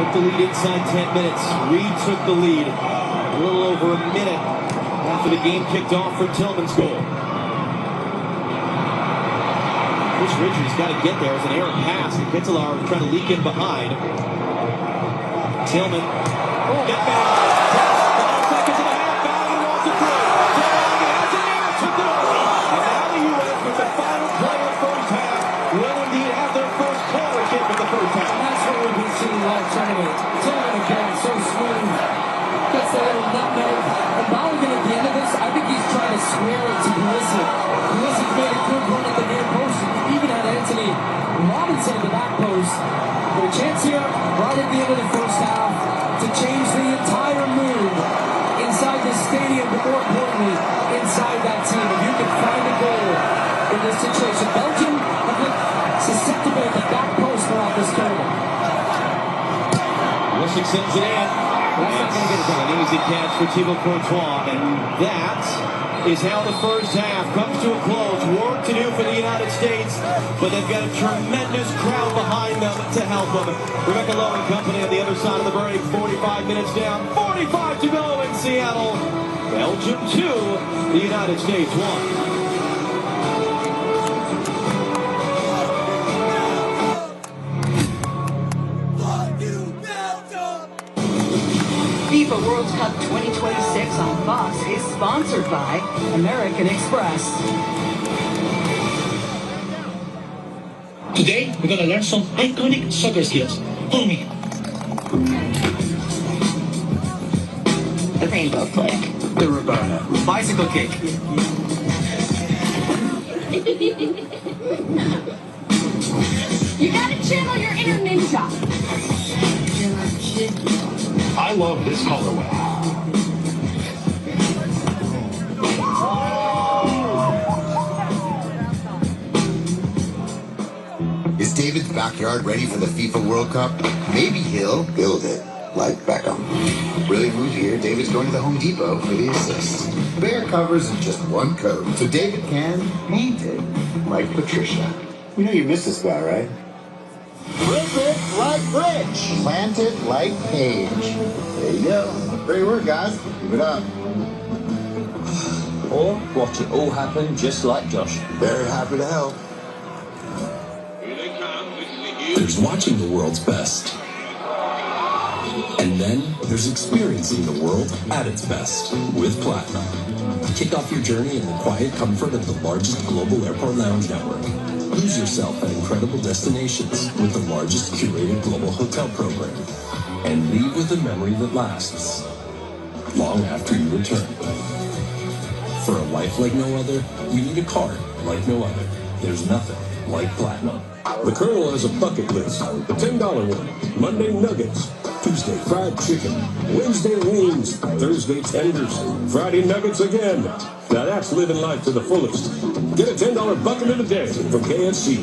Took the lead inside 10 minutes. Reed took the lead a little over a minute after the game kicked off for Tillman's goal. Chris Richards got to get there as an errant pass. And Kittelar trying to leak in behind. Tillman. Get back. 5 seconds and a half. Balogun wants it through. Balogun has an error. Took it over. And now the U.S. with the final play of the first half will indeed have their first corner kick of the first half. And that's what we've been seeing all tournament. Tillman again, so smooth. Gets the little nutmeg. And Balogun at the end of this, I think he's trying to square it to Pulisic. Pulisic made a good run at the near post. Even had Anthony Robinson at the back post. But a chance here, right at the end of the first half, to change the entire mood inside the stadium, but more importantly, inside that team. If you can find a goal in this situation, Belgium have looked susceptible at the back post throughout this tournament. Pulisic sends it in. That's not going to get it done. An easy catch for Thibaut Courtois. And that is how the first half comes to a close. Work to do for the United States, but they've got a tremendous crowd behind them to help them. Rebecca Lowe and company on the other side of the break. 45 minutes down, 45 to go in Seattle. Belgium 2, the United States 1. FIFA World Cup 2026 on Fox is sponsored by American Express. Today, we're going to learn some iconic soccer skills. Follow me. The rainbow flick. The Roberta. Bicycle kick. You gotta channel your inner ninja. I love this colorway. Is David's backyard ready for the FIFA World Cup? Maybe he'll build it, like Beckham. Brilliant move here. David's going to the Home Depot for the assist. Bare covers in just one coat, so David can paint it like Patricia. You know you missed this guy, right? Rip it like Rich. Plant it like Paige. There you go. Great work, guys. Keep it up. Or watch it all happen just like Josh. Very happy to help. There's watching the world's best And then there's experiencing the world at its best with Platinum. Kick off your journey in the quiet comfort of the largest global airport lounge network. Lose yourself at incredible destinations with the largest curated global hotel program. And leave with a memory that lasts long after you return. For a life like no other, you need a card like no other. There's nothing like Platinum. The Colonel has a bucket list. The $10 one. Monday nuggets. Tuesday fried chicken. Wednesday wings. Thursday tenders. Friday nuggets again. Now that's living life to the fullest. Get a $10 bucket of the day from KFC.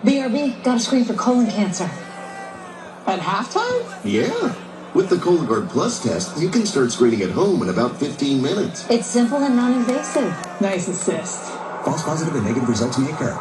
BRB, got a screen for colon cancer. At halftime? Yeah. With the Cologuard Plus test, you can start screening at home in about 15 minutes. It's simple and non-invasive. Nice assist. False positive and negative results may occur.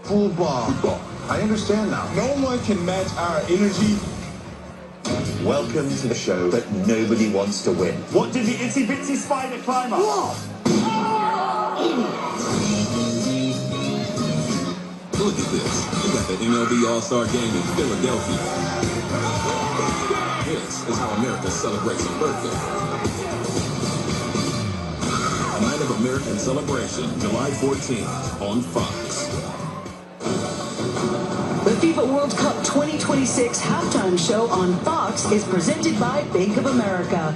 Football. I understand now. No one can match our energy. Welcome to the show that nobody wants to win. What did the itsy bitsy spider climb up? What? Look at this. We got the MLB All-Star Game in Philadelphia. This is how America celebrates a birthday. Night of American Celebration, July 14th on Fox. The FIFA World Cup 2026 halftime show on Fox is presented by Bank of America.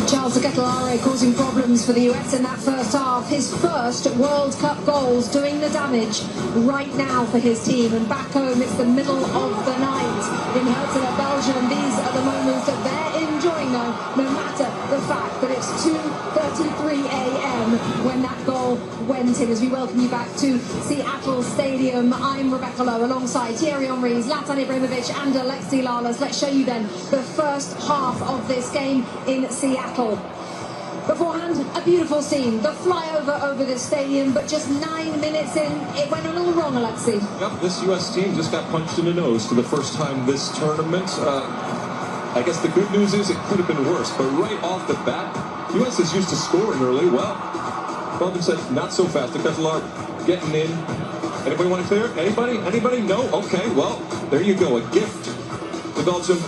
Charles Kettelare causing problems for the US in that first half. His first World Cup goals doing the damage right now for his team. And back home, it's the middle of the night in Hertha, Belgium. These are the moments that they're enjoying, though, no matter the fact that it's 2:33 a.m. when that goal went in. As we welcome you back to Seattle Stadium, I'm Rebecca Lowe alongside Thierry Henry, Zlatan Ibrahimovic and Alexi Lalas. Let's show you then the first half of this game in Seattle. Beforehand, a beautiful scene, the flyover over the stadium, but just 9 minutes in, it went a little wrong, Alexi. Yep, this U.S. team just got punched in the nose for the first time this tournament. I guess the good news is it could have been worse, but right off the bat, U.S. is used to scoring early. Well, Belgium said, not so fast. The Kettelare getting in. Anybody want to clear? Anybody? Anybody? No? Okay, well, there you go. A gift to Belgium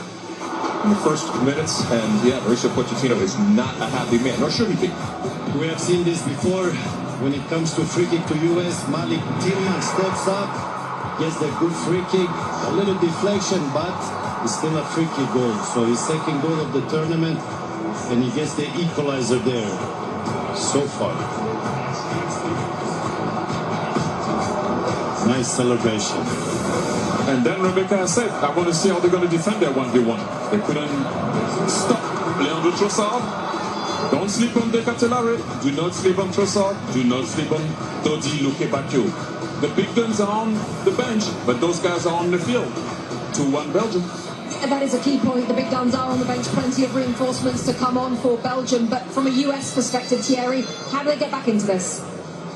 in the first minutes. And yeah, Mauricio Pochettino is not a happy man, nor should he be. We have seen this before. When it comes to free kick to U.S., Malik Tillman steps up, gets the good free kick, a little deflection, but it's still a free kick goal. So his second goal of the tournament, and he gets the equalizer there so far. Nice celebration. And then Rebecca said, I want to see how they're going to defend their 1v1. They couldn't stop Leandro Trossard. Don't sleep on the Kettelare. Do not sleep on Trossard. Do not sleep on Dodi Lukebakio. The big guns are on the bench, but those guys are on the field. 2-1 Belgium. And that is a key point. The big guns are on the bench. Plenty of reinforcements to come on for Belgium. But from a US perspective, Thierry, how do they get back into this?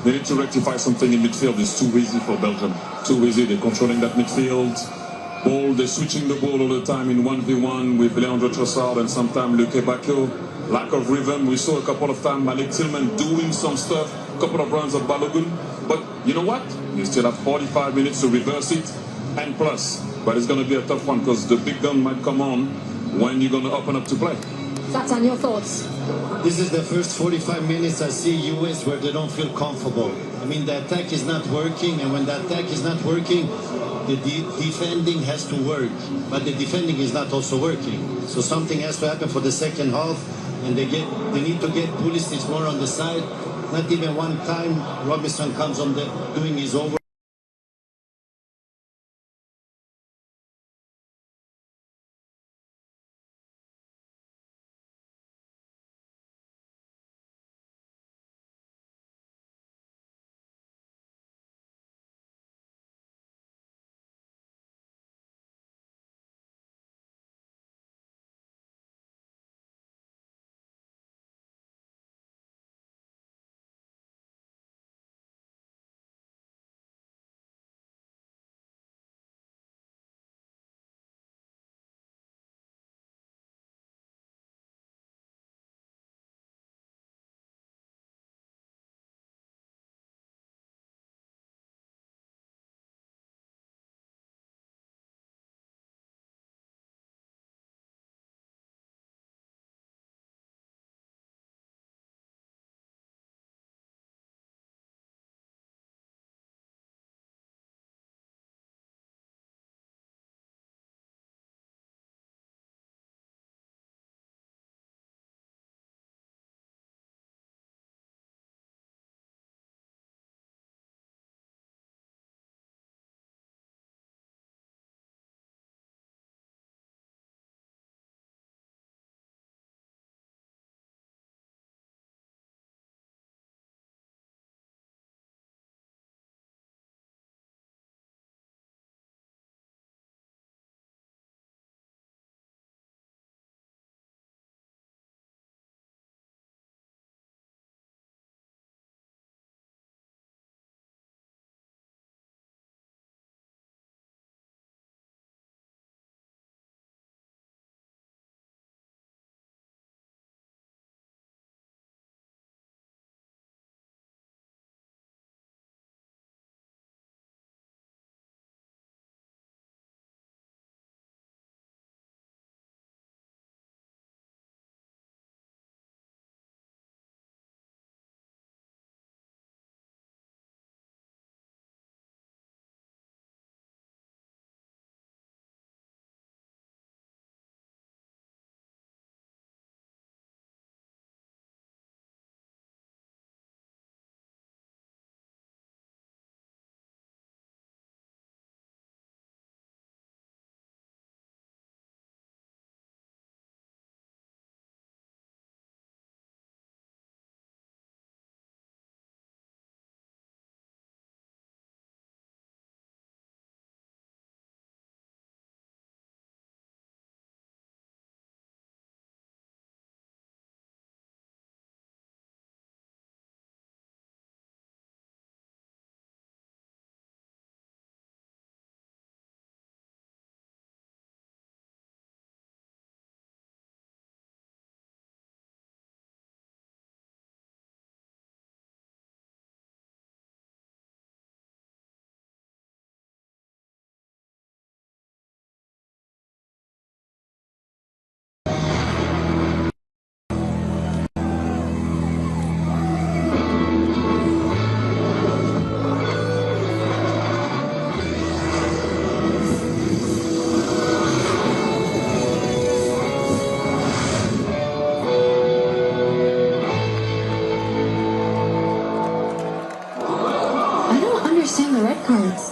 They need to rectify something in midfield. It's too easy for Belgium. Too easy. They're controlling that midfield. Ball, they're switching the ball all the time in 1v1 with Leandro Trossard and sometimes Lukebakio. Lack of rhythm. We saw a couple of times Malik Tillman doing some stuff. A couple of runs of Balogun. But you know what? You still have 45 minutes to reverse it and plus. But it's going to be a tough one because the big gun might come on when you're going to open up to play. Zlatan, your thoughts? This is the first 45 minutes I see US where they don't feel comfortable. I mean, the attack is not working, and when the attack is not working, the defending has to work. But the defending is not also working. So something has to happen for the second half, and they need to get Pulisic more on the side. Not even one time Robinson comes on doing his over.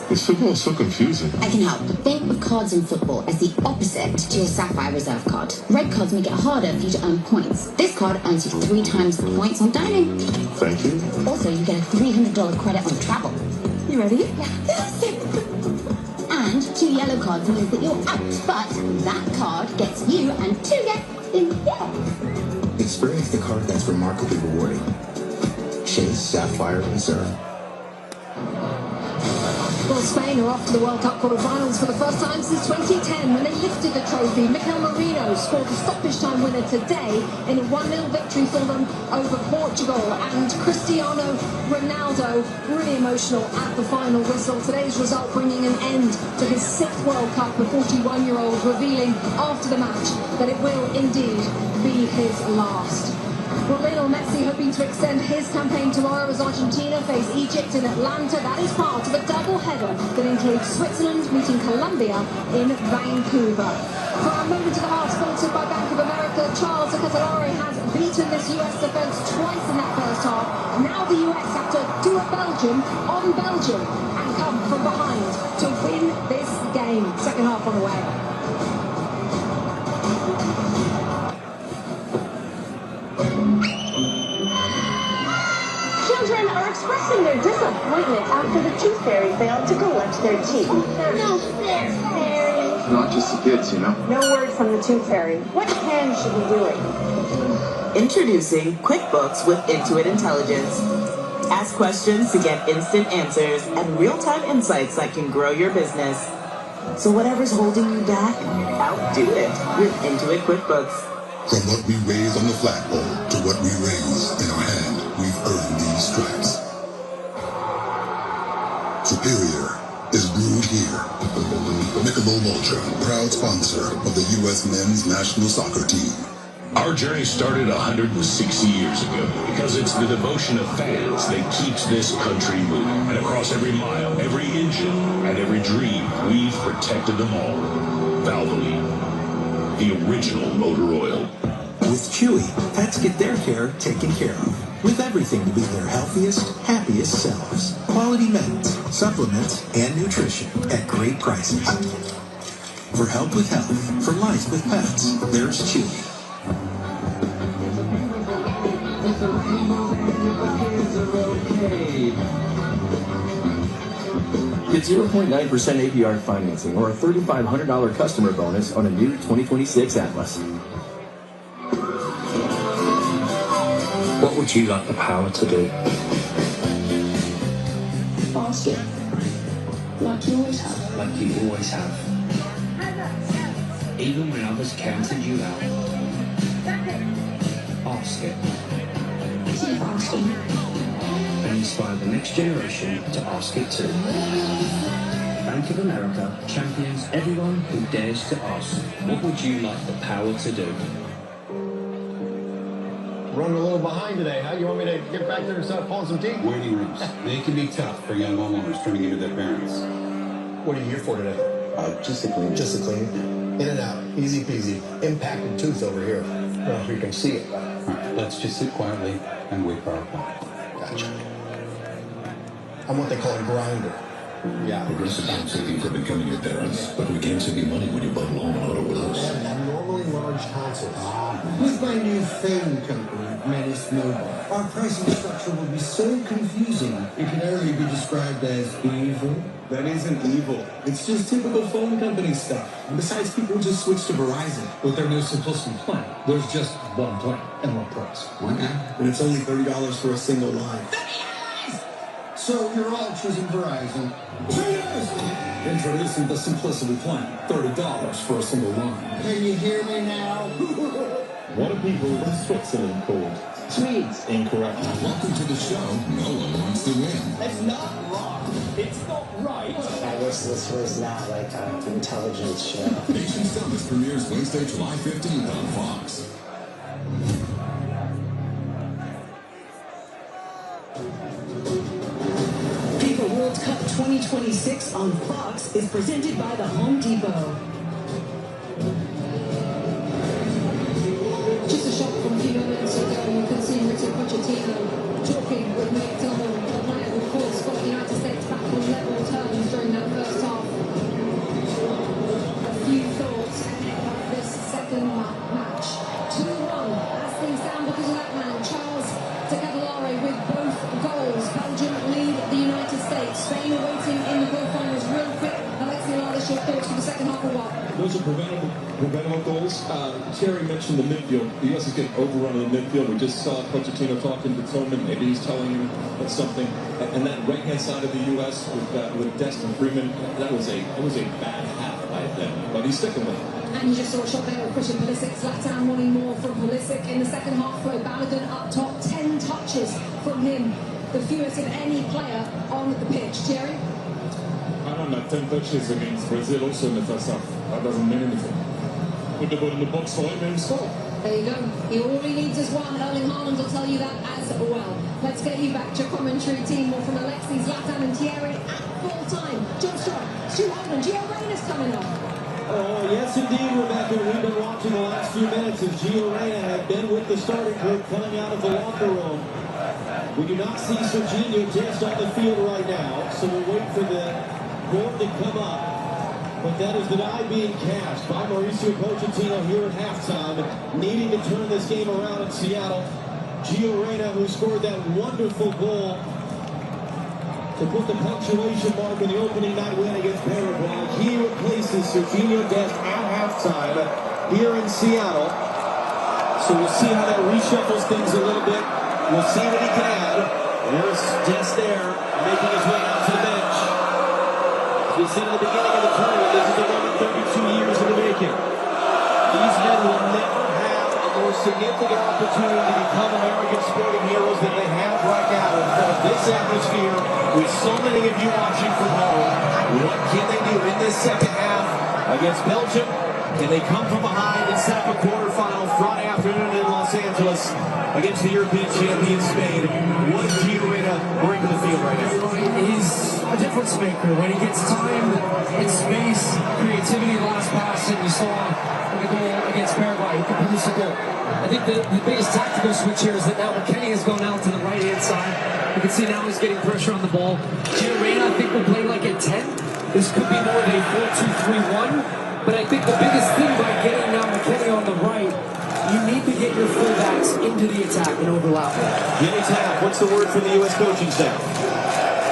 This football's so confusing. I can help. Think of cards in football as the opposite to your Sapphire Reserve card. Red cards make it harder for you to earn points. This card earns you 3 times the points on dining. Thank you. Also, you get a $300 credit on travel. You ready? Yeah. And 2 yellow cards means that you're out, but that card gets you and 2 get in. Yeah. Experience the card that's remarkably rewarding. Chase Sapphire Reserve. Well, Spain are off to the World Cup quarter-finals for the first time since 2010 when they lifted the trophy. Mikel Merino scored the stoppage time winner today in a 1-0 victory for them over Portugal. And Cristiano Ronaldo, really emotional at the final whistle. Today's result bringing an end to his 6th World Cup, the 41-year-old revealing after the match that it will indeed be his last. Well, Lionel Messi hoping to extend his campaign tomorrow as Argentina face Egypt in Atlanta. That is part of a double-header that includes Switzerland meeting Colombia in Vancouver. For our moment to the heart, sponsored by Bank of America, Charles Acatalari has beaten this US defence twice in that first half. Now the US have to do a Belgium on Belgium and come from behind to win this game. Second half on the way. Children are expressing their disappointment after the tooth fairy failed to collect their teeth. No fair, fairy. Not just the kids, you know. No word from the tooth fairy. What can she be doing? Introducing QuickBooks with Intuit Intelligence. Ask questions to get instant answers and real-time insights that can grow your business. So whatever's holding you back, outdo it with Intuit QuickBooks. From what we raise on the flagpole to what we raise in our hand, we've earned these stripes. Superior is brewed here. Michelob Ultra, proud sponsor of the U.S. men's national soccer team. Our journey started 160 years ago because it's the devotion of fans that keeps this country moving. And across every mile, every engine, and every dream, we've protected them all. Valvoline, the original motor oil. With Chewy, pets get their care taken care of. With everything to be their healthiest, happiest selves. Quality meds, supplements, and nutrition at great prices. For help with health, for life with pets, there's Chewy. Get 0.9% APR financing or a $3,500 customer bonus on a new 2026 Atlas. What would you like the power to do? Ask it. Like you always have. Like you always have. Even when others counted you out. Ask it. Keep asking. And inspire the next generation to ask it too. Bank of America champions everyone who dares to ask. What would you like the power to do? Running a little behind today, huh? You want me to get back there and start pulling some teeth? Waiting rooms. They can be tough for young homeowners turning into their parents. What are you here for today? Just a cleaning. Just a cleaning. In and out. Easy peasy. Impacted tooth over here. I don't know if you can see it. All right, let's just sit quietly and wait for our call. Gotcha. I'm what they call a grinder. Yeah. Progressive Bank savings have been coming your parents, but we can't save you money when you bundle home and auto with us. They have abnormally large tonsils. With my new phone company, Menace Mobile, our pricing structure will be so confusing it can only be described as evil. That isn't evil. It's just typical phone company stuff. And besides, people just switch to Verizon with their new Simplicity plan. There's just one plan and one price. And it's only $30 for a single line. So you're all choosing Verizon. Introducing the Simplicity plan. $30 for a single line. Can you hear me now? What are people in Switzerland called? Swedes. Incorrect. Welcome to the show. No one wants to win. It's not wrong. It's not right. I wish this was not like an intelligence show. Nation's Dumbest premieres Wednesday, July 15th on Fox. FIFA World Cup 2026 on Fox is presented by the Home Depot. Just a shot from a few moments ago, you can see Richard Pochettino talking with Nick Tillman, the player who caused the United States back on level terms during that tonight. Spain are waiting in the quarterfinals real quick. Alexi Lawless, your thoughts for the second half of what? Those are preventable goals. Thierry mentioned the midfield. The U.S. is getting overrun in the midfield. We just saw Pochettino talking to Tillman. Maybe he's telling him that's something. And that right-hand side of the U.S. with Destin Freeman, that was a bad half by them. But he's sticking with it. And you just saw a shot there with Christian Pulisic. Zlatan wanting more from Pulisic in the second half. For Balogun up top, 10 touches from him, the fewest of any player on the pitch. Thierry? I don't know, 10 touches against Brazil also in the first half. That doesn't mean anything. Put the ball in the box for him and score. There you go. All he needs is one. Erling Haaland will tell you that as well. Let's get you back to your commentary team. More from Alexi, Zlatan and Thierry at full time. John Strong, Stu Holman, Gio Reyna's coming up. Oh, yes, indeed, Rebecca. We've been watching the last few minutes as Gio Reyna had been with the starting group coming out of the locker room. We do not see Serginho just on the field right now, so we'll wait for the board to come up. But that is the die being cast by Mauricio Pochettino here at halftime, needing to turn this game around in Seattle. Gio Reyna, who scored that wonderful goal to put the punctuation mark in the opening night win against Paraguay. He replaces Serginho Dest at halftime here in Seattle. So we'll see how that reshuffles things a little bit. We'll see what he can add. There's Dest there, making his way out to the bench. As we said at the beginning of the tournament, this is a moment 32 years in the making. These men will never have a more significant opportunity to become American sporting heroes than they have right now in front of this atmosphere, with so many of you watching from home. What can they do in this second half against Belgium? Can they come from behind and set up a quarterfinal Friday afternoon in Los Angeles against the European champion Spain? What does Gio Reyna bring to the field right now? He's a difference maker. When he gets time and space, creativity, last pass, and you saw the goal against Paraguay, he can produce a goal. I think the biggest tactical switch here is that now McKennie has gone out to the right-hand side. You can see now he's getting pressure on the ball. Gio Reyna, I think, will play like a 10. This could be more of a 4-2-3-1. But I think the biggest thing by getting now McKennie on the right, you need to get your fullbacks into the attack and overlap. Jimmy Tapp, what's the word from the U.S. coaching staff?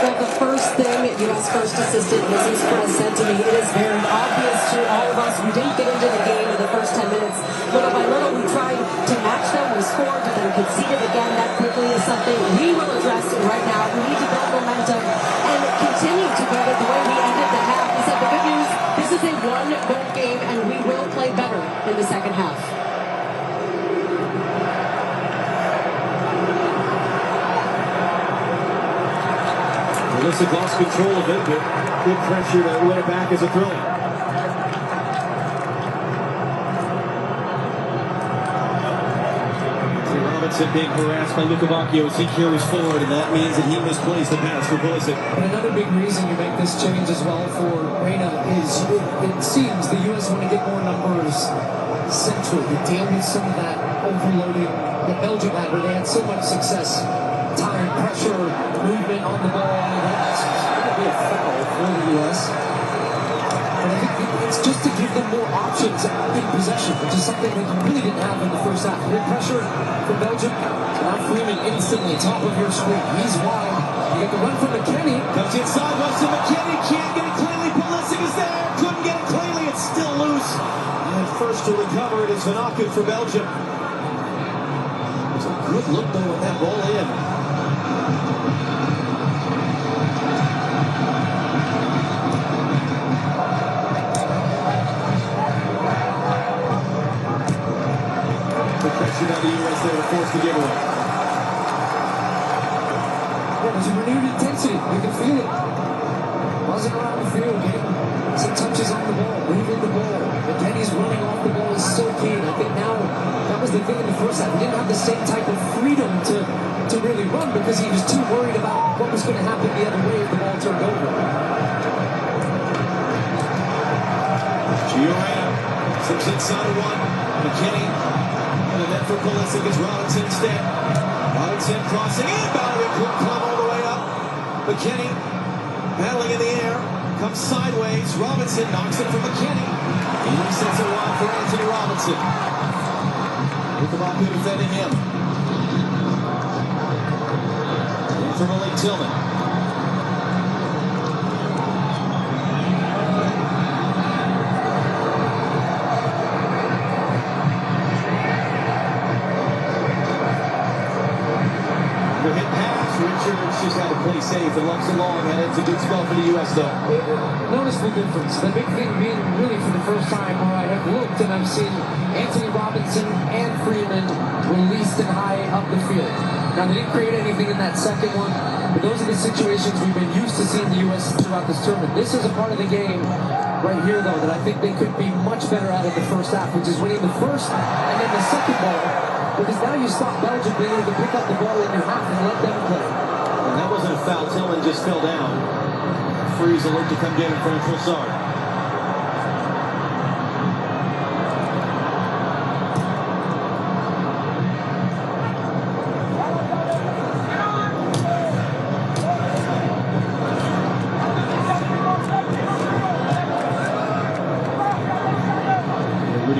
Well, the first thing U.S. First Assistant Mrs. Press said to me, it is very obvious to all of us, we didn't get into the game in the first 10 minutes. Little by little, we tried to match them, we scored, but then conceded again. That quickly is something we will address right now. We need to build momentum and continue to build it the way we ended the half. He said the good news, this is a one-goal game, and we will play better in the second half. Pulisic lost control of it, but good pressure to win it back as a throw. Robinson being harassed by Lukavakio as he carries forward, and that means that he misplays the pass for Pulisic. And another big reason you make this change as well for Reyna is it seems the U.S. want to get more numbers central to deal with some of that overloading that Belgium had, where they had so much success. Time, pressure, movement on the ball, and that's going to be a foul for the U.S. And I think it's just to give them more options in possession, which is something that you really didn't have in the first half. Good pressure from Belgium. Now Freeman instantly, top of your screen. He's wide. You get the run from McKennie. Comes inside, Weston McKennie can't get it cleanly. Pulisic is there. Couldn't get it cleanly. It's still loose. And first to recover it is Vanaku for Belgium. It's a good look though with that ball in. Pressure by the U.S. there to force the giveaway. Yeah, there's a renewed intensity. You can feel it. Buzzing around the field, getting some touches on the ball, moving the ball. McKennie's running off the ball is so keen. I think now that was the thing in the first half. He didn't have the same type of freedom to really run because he was too worried about what was going to happen the other way if the ball turned over. Gio Reyna slips inside of one. McKennie. And the net for Pulisic is Robinson instead. Robinson crossing in. Balogun couldn't climb all the way up. McKennie battling in the air. Comes sideways. Robinson knocks it from McKennie. He resets it wide for Anthony Robinson. Lukavakio defending him. In from Malik Tillman. Another hit pass. Richards just had to play safe and left it long, and it's a good spell for the U.S. though. Noticeable difference. The big thing being really for the first time where I have looked and I've seen Anthony Robinson and Freeman released and high up the field. Now they didn't create anything in that second one, but those are the situations we've been used to seeing the U.S. throughout this tournament. This is a part of the game right here though that I think they could be much better at in the first half, which is winning the first and then the second ball. Because now you stop Belgium being able to pick up the ball in your half and let them play. And that wasn't a foul. Tillman just fell down. Freeze alert to come get in front of Trossard.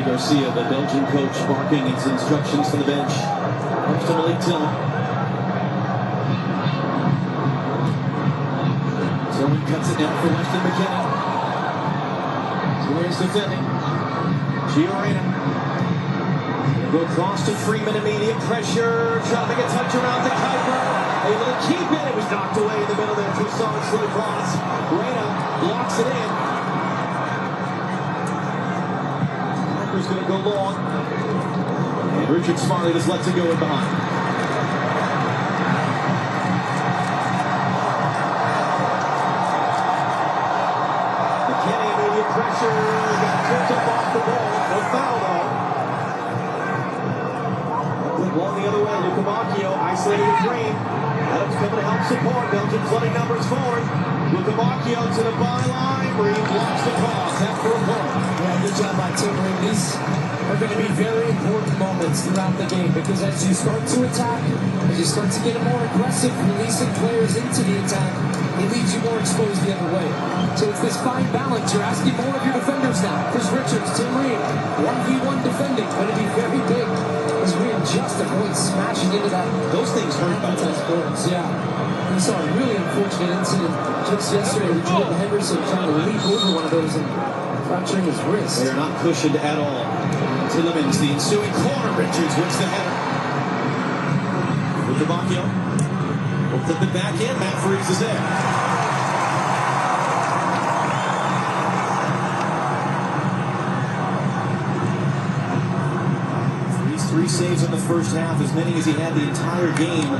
Garcia, the Belgian coach, barking his instructions from the bench. Comes to Malik Tillman. Tillman cuts it down for Weston McKennie. Where's defending? Giorena. Go across to Freeman, immediate pressure. Trying to make a touch around the Kuiper. Able to keep it. It was knocked away in the middle there. Trossard slid across. Reyna blocks it in. Is going to go long, and Richard Smalley just lets it go in behind. McKennie, immediate pressure, got tripped up off the ball, no foul though. Quick ball the other way, Luca Macchio isolating the green. Adams coming to help support, Belgium flooding numbers forward. Luca Macchio to the byline, Reed blocks the cross after a ball. Yeah, good job by Tim Reed. These are going to be very important moments throughout the game because as you start to attack, as you start to get more aggressive, releasing players into the attack, it leaves you more exposed the other way. So it's this fine balance. You're asking more of your defenders now. Chris Richards, Tim Reed, 1v1 defending, going to be very big as we just avoid smashing into that. Those things hurt by those boards, yeah. We saw a really unfortunate incident just yesterday with Jordan Henderson trying to leap over one of those and fracturing his wrist. They are not cushioned at all. Tillemans, the ensuing corner. Richards wins the header. Luca Macchio will flip it back in. Matt Freeze is there. 3 saves in the first half, as many as he had the entire game.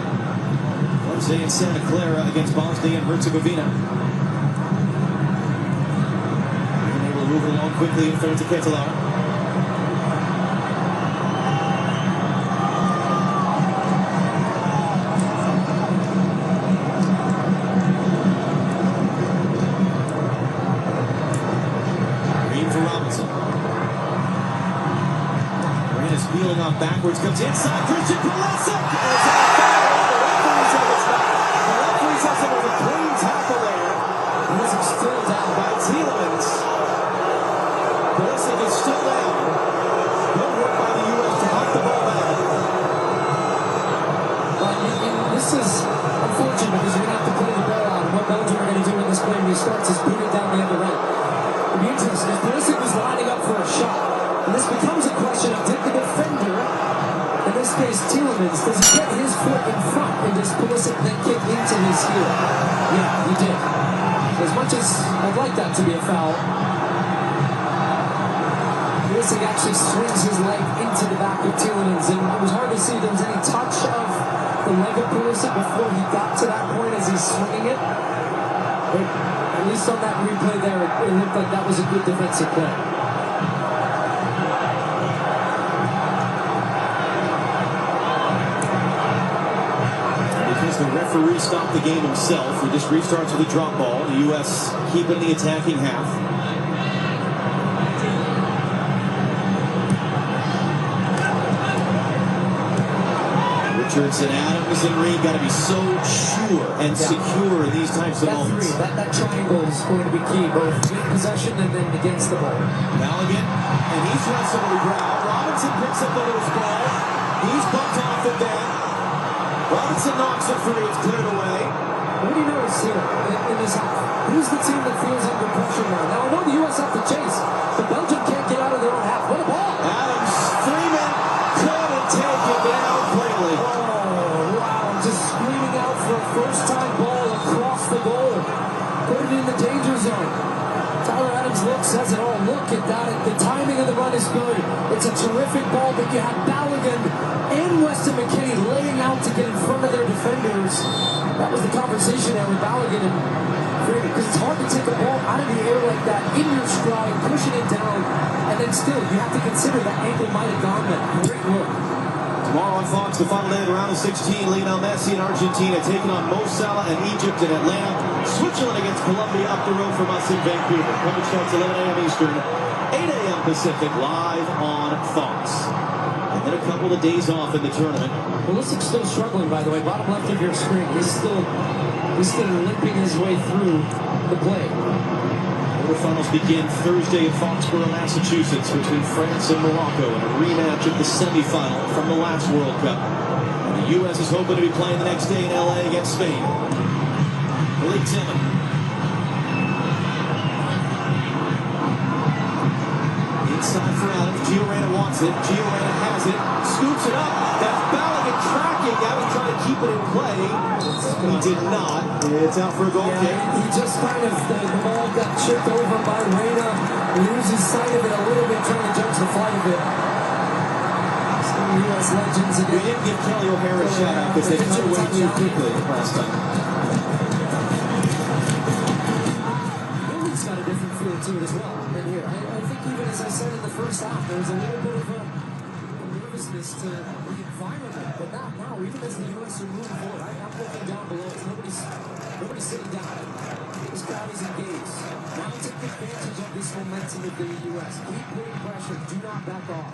Wednesday in Santa Clara against Bosnia and Herzegovina. And able to move it along quickly in front of Ketelar. Peeling off backwards, comes inside, Christian Pulisic! The referees have some of a clean tackle there. Pulisic still down by Tillemans. Pulisic is still down. Good work by the U.S. to knock the ball back. This is unfortunate because you're going to have to play the ball out. And what Belgium are going to do in this play when he starts is boot it down the other end. It'll be interesting. If Pulisic was lining up for a shot, and this becomes a question of did the defender, in this case Tillemans, does he get his foot in front and does Pulisic then kick into his heel? Yeah, he did. As much as I'd like that to be a foul, Pulisic actually swings his leg into the back of Tillemans, and it was hard to see if there was any touch of the leg of Pulisic before he got to that point as he's swinging it. But at least on that replay there, it looked like that was a good defensive play. The referee stopped the game himself. He just restarts with a drop ball. The U.S. keeping the attacking half. Richards and Adams and Reed got to be so sure and secure in these types of moments. That triangle is going to be key, both in possession and then against the ball. Balogun, and he's wrestled to the ground. Robinson picks up the loose ball. He's bumped off it then. Robinson knocks it free, it's cleared away. What do you notice here in this half? Who's the team that feels under pressure now? Now I know the U.S. have to chase, but Belgium can't get out of their own half. What a ball! Adams, Freeman, couldn't take it down quickly. Oh, wow, just screaming good. It's a terrific ball, but you have Balogun and Weston McKennie laying out to get in front of their defenders. That was the conversation there with Balogun and because it's hard to take a ball out of the air like that in your stride, pushing it down, and then still you have to consider that ankle might have gone there. Great look. Tomorrow on Fox, the final day of the round of 16, Lionel Messi and Argentina taking on Mo Salah and Egypt in Atlanta. Switzerland against Colombia up the road from us in Vancouver. Coverage starts 11 a.m. Eastern, 8 a.m. Pacific, live on Fox. And then a couple of days off in the tournament. Pulisic's still struggling, by the way. Bottom left of your screen. He's still limping his way through the play. Quarterfinals begin Thursday in Foxborough, Massachusetts, between France and Morocco in a rematch of the semifinal from the last World Cup. And the U.S. is hoping to be playing the next day in L.A. against Spain. Blake Tillman. Inside for Adams. Gio Reyna wants it. Gio Reyna has it. Scoops it up. That's Balogun tracking. Adams trying to keep it in play. He did not. It's out for a goal kick. He just kind of, the ball got chipped over by Reyna. He loses sight of it a little bit, trying to judge the flight of it. Some U.S. legends again. We didn't give Kelly O'Hara a shout out because they cut away too quickly last time. Billy's got a different feel to it as well in here. I think even as I said in the first half, there was a little bit of a nervousness to the environment, but not now. Even as the U.S. are moving forward, I'm looking down below. Nobody's sitting down. This crowd is engaged. Now take advantage of this momentum of the U.S. Keep putting pressure. Do not back off.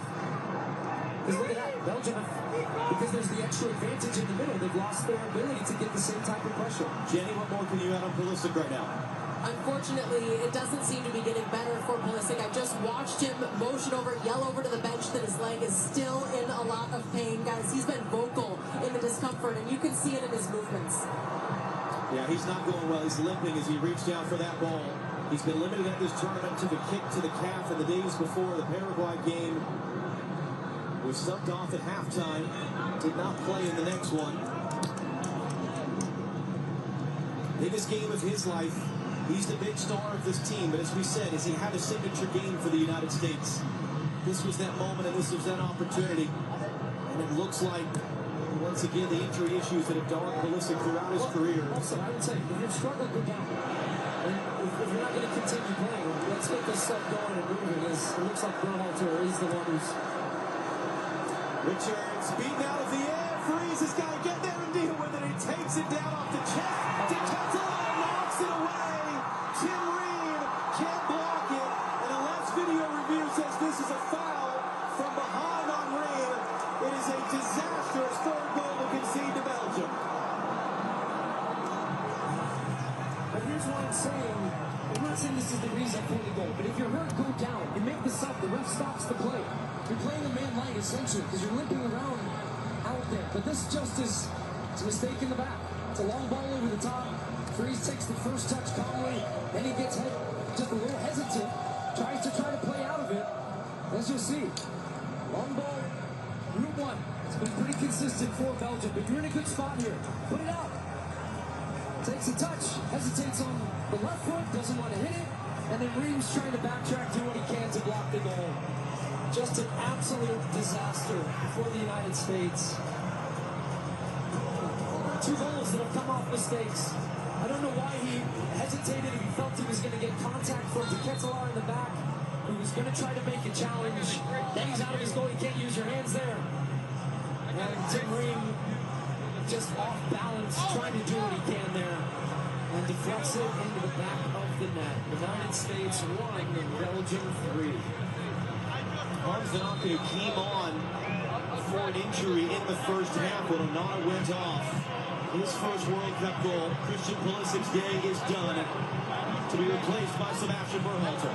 Because look at that. Belgium, because there's the extra advantage in the middle, they've lost their ability to get the same type of pressure. Jenny, what more can you add on Pulisic right now? Unfortunately, it doesn't seem to be getting better for Pulisic. I just watched him motion over, yell over to the bench that his leg is still in a lot of pain. Guys, he's been vocal in the discomfort, and you can see it in his movements. Yeah, he's not going well. He's limping as he reached out for that ball. He's been limited at this tournament to the kick to the calf in the days before the Paraguay game. Was subbed off at halftime. Did not play in the next one. Biggest game of his life. He's the big star of this team, but as we said, as he had a signature game for the United States. This was that moment and this was that opportunity. And it looks like, once again, the injury issues that have dogged Pulisic throughout his career. Also, I would say, if you're struggling, go down. And if you're not going to continue playing, let's get this stuff going and moving. It looks like Berhalter is the one who's... Richards beaten out of the air. Freeze has got to get there and deal with it. He takes it down off the chest. Decathlon knocks it away. Tim Reed can't block it. And the last video review says this is a foul from behind on Reed. It is a disastrous third goal to concede to Belgium. But here's what I'm saying. I'm not saying this is the reason for the goal, but if you're hurt, go down. You make the sub, the ref stops the play. You're playing a man line essentially because you're limping around out there. But this just is a mistake in the back. It's a long ball over the top. Freeze takes the first touch calmly, then he gets hit just a little hesitant, tries to play out of it. Let's just see. Long ball, group one. It's been pretty consistent for Belgium, but you're in a good spot here. Put it out. Takes a touch, hesitates on the left foot, doesn't want to hit it, and then Reeves trying to backtrack, do what he can to block the goal. Just an absolute disaster for the United States. Two goals that have come off mistakes. I don't know why he hesitated. He felt he was going to get contact from Decathlon in the back. He was going to try to make a challenge. Then he's out of his goal. You can't use your hands there. And Tim Ream just off balance, trying to do what he can there. And deflects it into the back of the net. United States 1 and Belgium 3. Marzanako came on for an injury in the first half when Onana went off. His first World Cup goal. Christian Pulisic's day is done to be replaced by Sebastian Berhalter.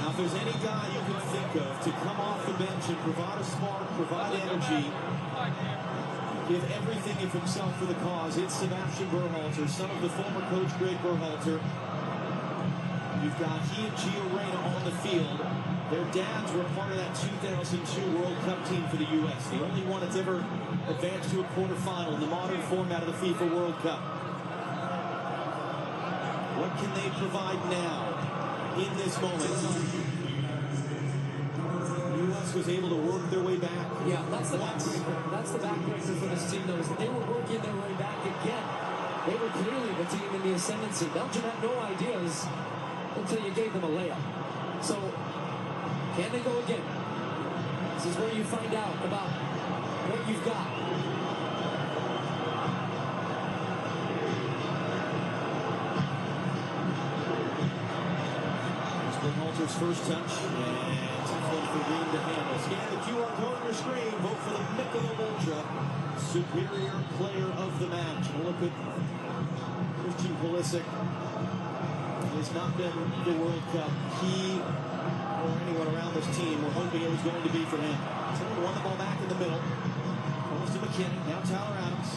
Now, if there's any guy you can think of to come off the bench and provide a spark, provide energy, give everything of himself for the cause, it's Sebastian Berhalter, son of the former coach Greg Berhalter. You've got he and Gio Reyna on the field. Their dads were part of that 2002 World Cup team for the U.S. The only one that's ever advanced to a quarterfinal in the modern format of the FIFA World Cup. What can they provide now in this moment? The U.S. was able to work their way back. Yeah, that's the backbreaker. That's the backbreaker for this team, though, is that they were working their way back again. They were clearly the team in the ascendancy. Belgium had no ideas until you gave them a layup. So, can they go again? This is where you find out about what you've got. Halter's first touch, and tough one for Green to handle. Scan the QR code on your screen. Vote for the Michelob Ultra Superior Player of the Match. And look at Christian Pulisic. Has not been the World Cup. He or anyone around this team were hoping it was going to be for him. Someone won the ball back in the middle. Goes to McKinney. Now Tyler Adams.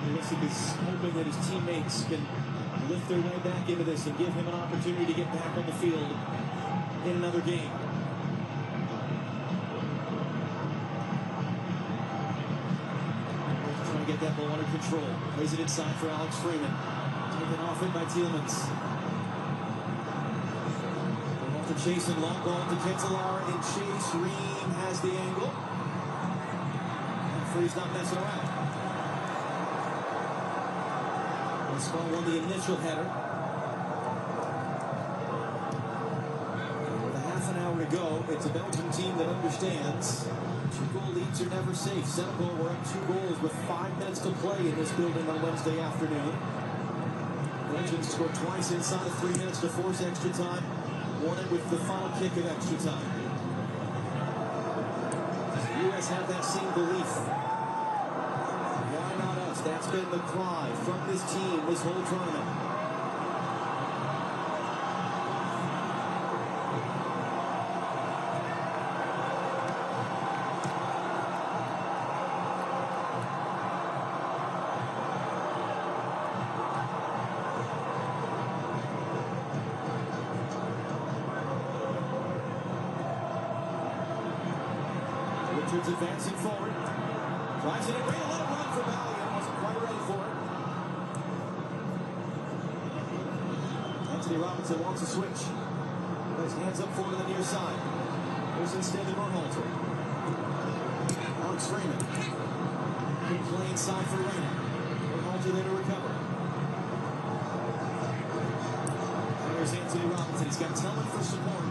Pulisic is hoping that his teammates can lift their way back into this and give him an opportunity to get back on the field in another game. Trying to get that ball under control. Plays it inside for Alex Freeman. Taken off it by Tielemans. Walter chasing, long ball to Ketelaar, and Chase Ream has the angle. Free's not messing around. Spawn won the initial header. With a half an hour to go, it's a Belgian team that understands 2-goal leads are never safe. Senegal were up 2 goals with 5 minutes to play in this building on Wednesday afternoon. Belgians scored twice inside of 3 minutes to force extra time. Won it with the final kick of extra time. The U.S. have that same belief. That's been the cry from this team this whole tournament. Richards advancing forward. Drives it in, great little run for Balogun. Quite ready for it. Anthony Robinson wants to switch. His hands up forward to the near side. There's instead the Berhalter. Alex Freeman. Good play inside for Reina. Berhalter there to recover. There's Anthony Robinson. He's got Tillman for support.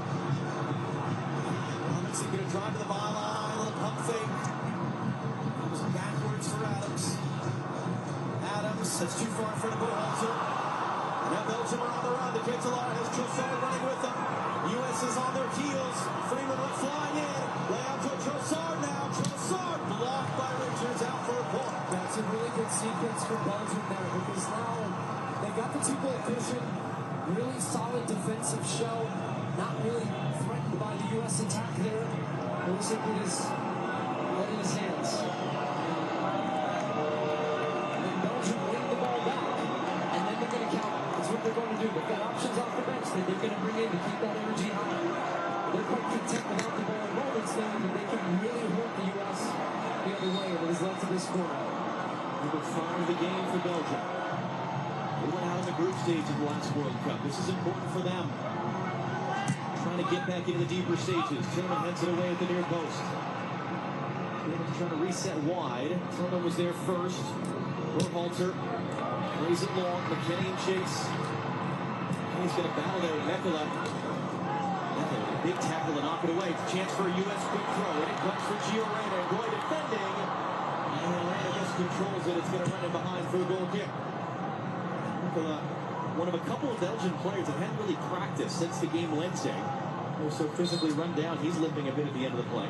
Robinson going to drive to the byline. A little pump fake. Goes backwards for Adams. That's too far in front of Berhalter. Now Belgium are on the run. The Ketelaar has Trossard running with them. U.S. is on their heels. Freeman went flying in. Lay out to Trossard now. Trossard blocked by Richards, out for a point. That's a really good sequence for Belgium there, because now they got the 2-goal cushion. Really solid defensive show. Not really threatened by the U.S. attack there. Pulisic with his head in his hands. They're going to do. They've got options off the bench that they're going to bring in to keep that energy high. They're quite content without the ball in moments, knowing that they can really hurt the U.S. the other way in what is left of this quarter. Number 5 of the game for Belgium. They went out in the group stage of the last World Cup. This is important for them. Trying to get back into the deeper stages. Tillman heads it away at the near post. Tillman's trying to reset wide. Tillman was there first. Berhalter plays it long. McKinney and Chase. He's going to battle there with Mekala. Mekala, big tackle to knock it away. Chance for a U.S. quick throw. And it comes for Gio Reyna. Goy defending. And Reyna just controls it. It's going to run in behind for a goal kick. Mekala, one of a couple of Belgian players that hadn't really practiced since the game Wednesday. They were so physically run down. He's limping a bit at the end of the play.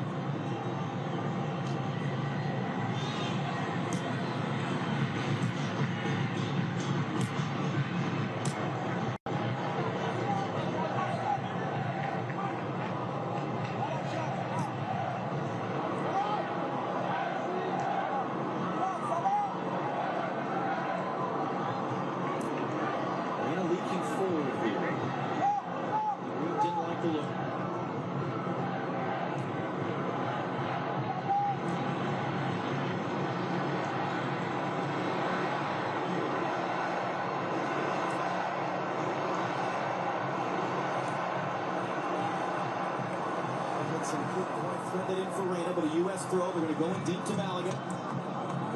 Some good point threaded in for Reina, but a U.S. throw. They're going to go in deep to Balogun.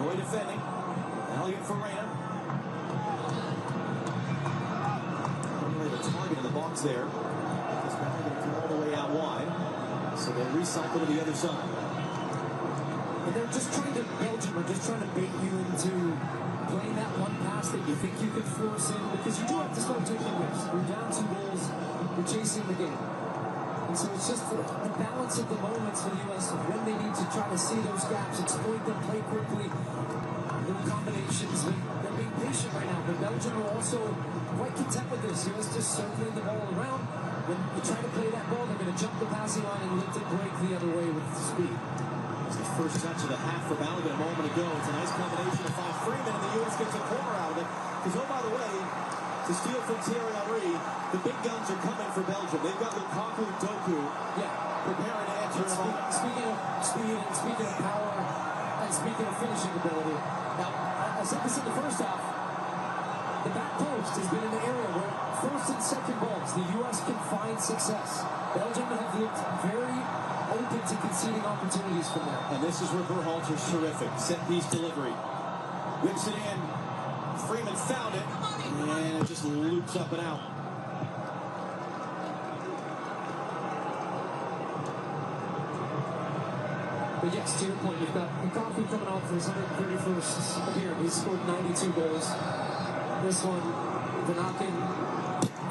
Roy defending. Balogun for Reina. Really the target in the box there. Because Balogun come all the way out wide. So they recycle to the other side. And they're just trying to, Belgium are just trying to bait you into playing that one pass that you think you could force in, because you do have to start taking risks. You're down 2 goals, you're chasing the game. And so it's just the balance of the moments for the U.S. of when they need to try to see those gaps, exploit them, play quickly, little combinations. They're being patient right now, but Belgium are also quite content with this. U.S. just circling the ball around. When you try to play that ball, they're going to jump the passing line and lift it break the other way with speed. It's the first touch of the half for Balogun a moment ago. It's a nice combination to find Freeman, and the U.S. gets a corner out of it. Because, oh, by the way, to steal from Thierry Henry, the big guns are coming for Belgium. They've got Lukaku and Doku preparing to enter. Speaking of speed and speaking of power and speaking of finishing ability, now, I said this in the first half, the back post has been an area where first and second balls, the U.S. can find success. Belgium have looked very open to conceding opportunities from there. And this is where Berhalter's terrific. Set-piece delivery. Whips it in. Freeman found it. And it just loops up and out. But yes, to your point, you've got Lukaku coming off for his 131st appearance. He's scored 92 goals. This one, Vanaken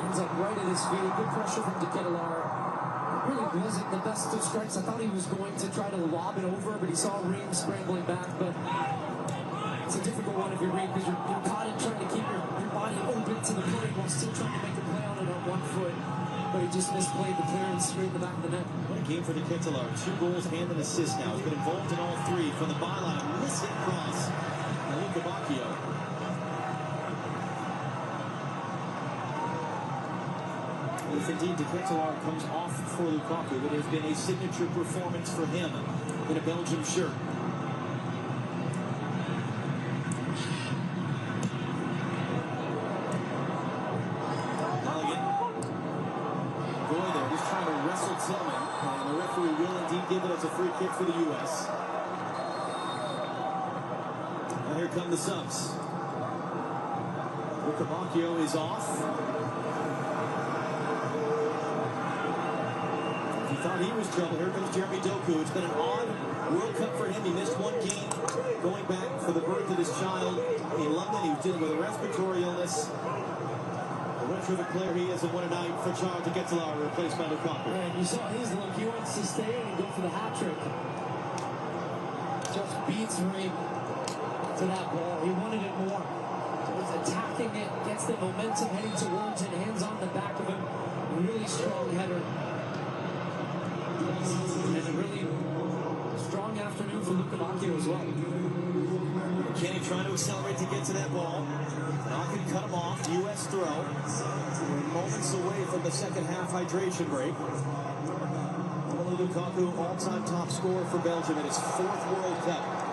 ends up right at his feet. Good pressure from De Ketelaere. Really wasn't the best of strikes. I thought he was going to try to lob it over, but he saw Ream scrambling back. But it's a difficult one if you're Ream, because you're caught in trying to keep your body open to the play while still trying to make a play on it on one foot. But he just misplayed the clearance straight in the back of the net. What a game for De Ketelaere. 2 goals and an assist now. He's been involved in all 3 from the byline. Missing cross. And Luca Bacchio. If indeed De Ketelaere comes off for Lukaku, it has been a signature performance for him in a Belgium shirt. Balogun. Boy there, just trying to wrestle Tillman, and the referee will indeed give it as a free kick for the U.S. Now here come the subs. Luca Bacchio is off. Thought he was trouble. Here comes Jeremy Doku. It's been an odd World Cup for him. He missed 1 game going back for the birth of his child in London. He was dealing with a respiratory illness. A retrofit player he is, and what a night for Charles De Ketelaere, replaced by Lukaku. And you saw his look. He wants to stay and go for the hat trick. Just beats Ream to that ball. He wanted it more. He's attacking it, gets the momentum heading towards it, hands on the back of him. Really strong header. And a really strong afternoon for Luca Bacchio as well. Kenny trying to accelerate to get to that ball. Bacchio cut him off. U.S. throw. We're moments away from the second half hydration break. Lukaku, all-time top scorer for Belgium in his 4th World Cup.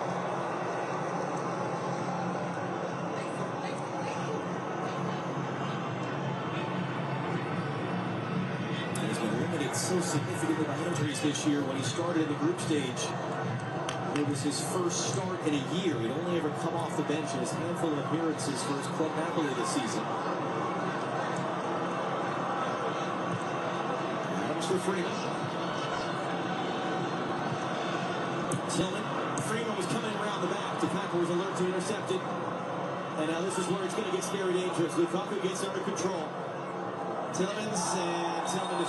So significantly by injuries this year. When he started in the group stage, it was his first start in a year. He'd only ever come off the bench in his handful of appearances for his club Napoli this season. Adams for Freeman. Tillman. Freeman was coming around the back. Lukaku was alert to intercept it. And now this is where it's going to get very dangerous. Lukaku gets under control. Tillman just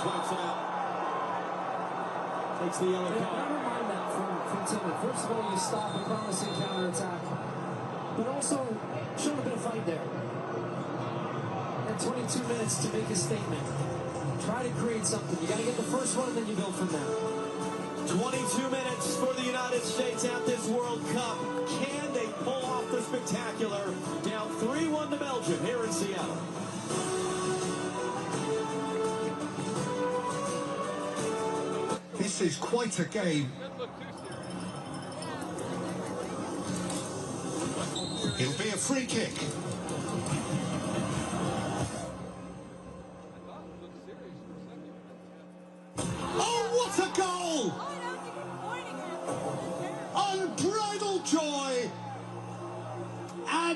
wipes it out. Takes the yellow card. Never mind that from Tillman. First of all, you stop a promising counterattack, but also show a bit of fight there. And 22 minutes to make a statement. Try to create something. You got to get the first one, and then you build from there. 22 minutes for the United States at this World Cup. Can they pull off the spectacular? Down 3-1 to Belgium here in Seattle. This is quite a game. It'll be a free kick. Oh, what a goal!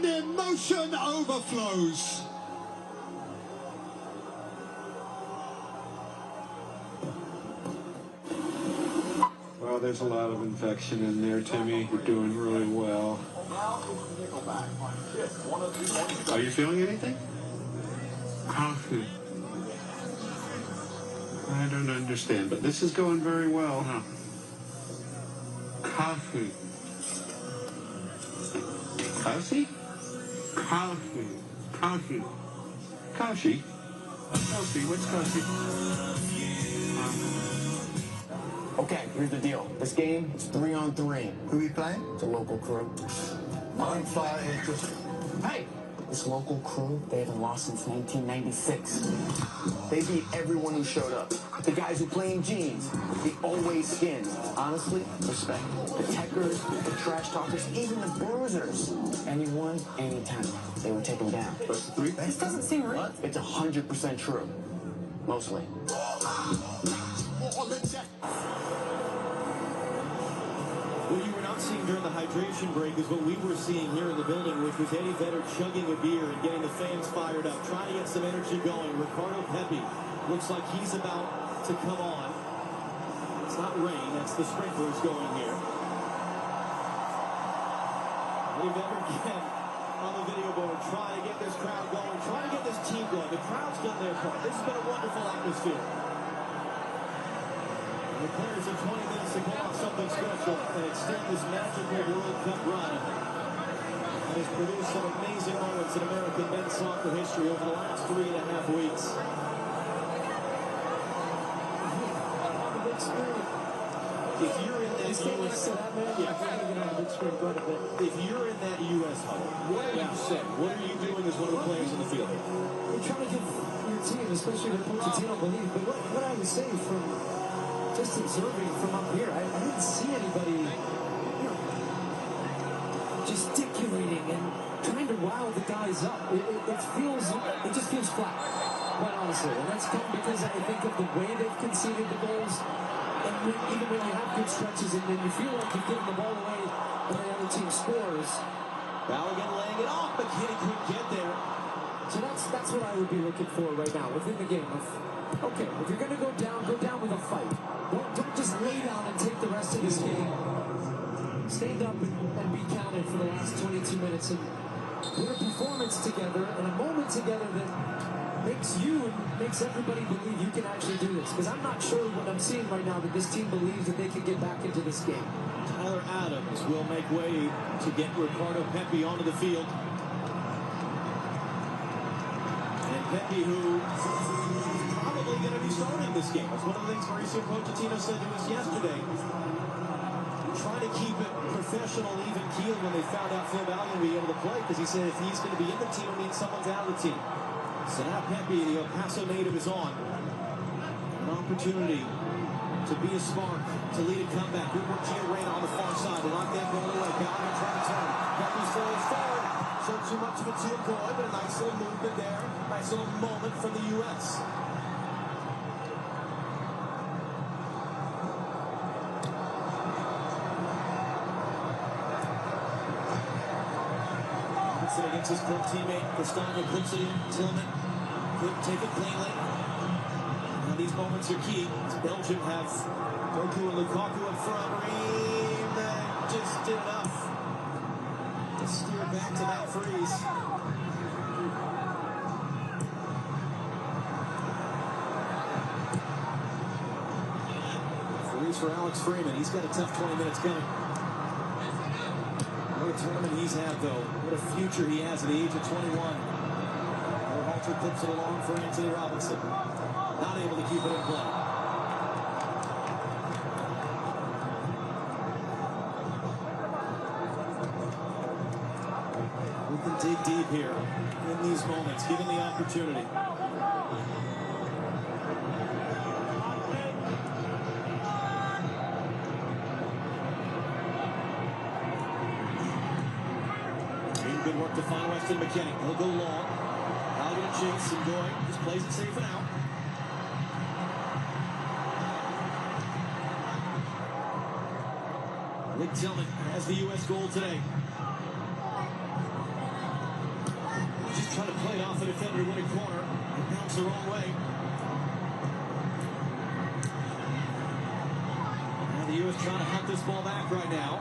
And the emotion overflows. Well, there's a lot of infection in there, Timmy. You're doing really well. Are you feeling anything? Coffee. I don't understand, but this is going very well, huh? Coffee. Coffee? Coffee. Coffee. Coffee? Coffee? What's coffee? Okay, here's the deal. This game is 3-on-3. Who are you playing? It's a local crew. I'm far interested. Hey! This local crew, they haven't lost since 1996. They beat everyone who showed up. The guys who play in jeans, the always skins. Honestly, respect. The techers, the trash talkers, even the bruisers. Anyone, anytime. They would take them down. What's the 3? This doesn't seem right. It's 100% true. Mostly. What you were not seeing during the hydration break is what we were seeing here in the building, which was Eddie Vedder chugging a beer and getting the fans fired up, trying to get some energy going. Ricardo Pepi looks like he's about to come on. It's not rain, that's the sprinklers going here. Eddie Vedder again on the video board, trying to get this crowd going, trying to get this team going. The crowd's done their part. This has been a wonderful atmosphere. The players have 20 minutes to pull off something special and extend this magical World Cup run. And has produced some amazing moments in American men's soccer history over the last 3.5 weeks. If you're in that US, if you're in that US huddle, what are you saying? What are you doing as one of the players in the field? You're trying to give your team, especially the Pochettino, believe. But what I was saying from just observing from up here, I didn't see anybody, gesticulating and trying to wow the guys up. It just feels flat, quite honestly. And that's come because I think of the way they've conceded the goals. And even when you have good stretches and then you feel like you've given the ball away and the other team scores. Balogun laying it off, but he couldn't get there. So that's what I would be looking for right now within the game. Okay, if you're going to go down with a fight. Don't just lay down and take the rest of this game. Stand up and be counted for the last 22 minutes and put a performance together and a moment together that makes you and makes everybody believe you can actually do this. Because I'm not sure what I'm seeing right now that this team believes that they can get back into this game. Tyler Adams will make way to get Ricardo Pepi onto the field. And Pepi, who's probably going to be starting this game. That's one of the things Mauricio Pochettino said to us yesterday. Trying to keep it professional, even keel when they found out Folarin would be able to play, because he said if he's going to be in the team, it means someone's out of the team. So now Pepi, the El Paso native, is on. An opportunity to be a spark, to lead a comeback. Good work, Gio Reyna on the far side to knock that goal away. Balogun trying to turn. Pepi falls forward. So too much of it too good, but a nice little movement there. Nice little moment from the U.S. Against his club teammate, Gustavo clips it in. Tillman couldn't take it cleanly. And these moments are key. Belgium have Doku and Lukaku up front. Reem just did enough to steer back to that freeze. Freeze for Alex Freeman. He's got a tough 20 minutes coming. What a tournament he's had, though. What a future he has at the age of 21. Halter clips it along for Anthony Robinson. Not able to keep it in play. We can dig deep here in these moments, given the opportunity. Good work to find Weston McKennie. He'll go long. Balogun chase and going. Just plays it safe and out. Nick Tillman has the U.S. goal today. defender winning corner. It bounces the wrong way. And the U.S. trying to hunt this ball back right now.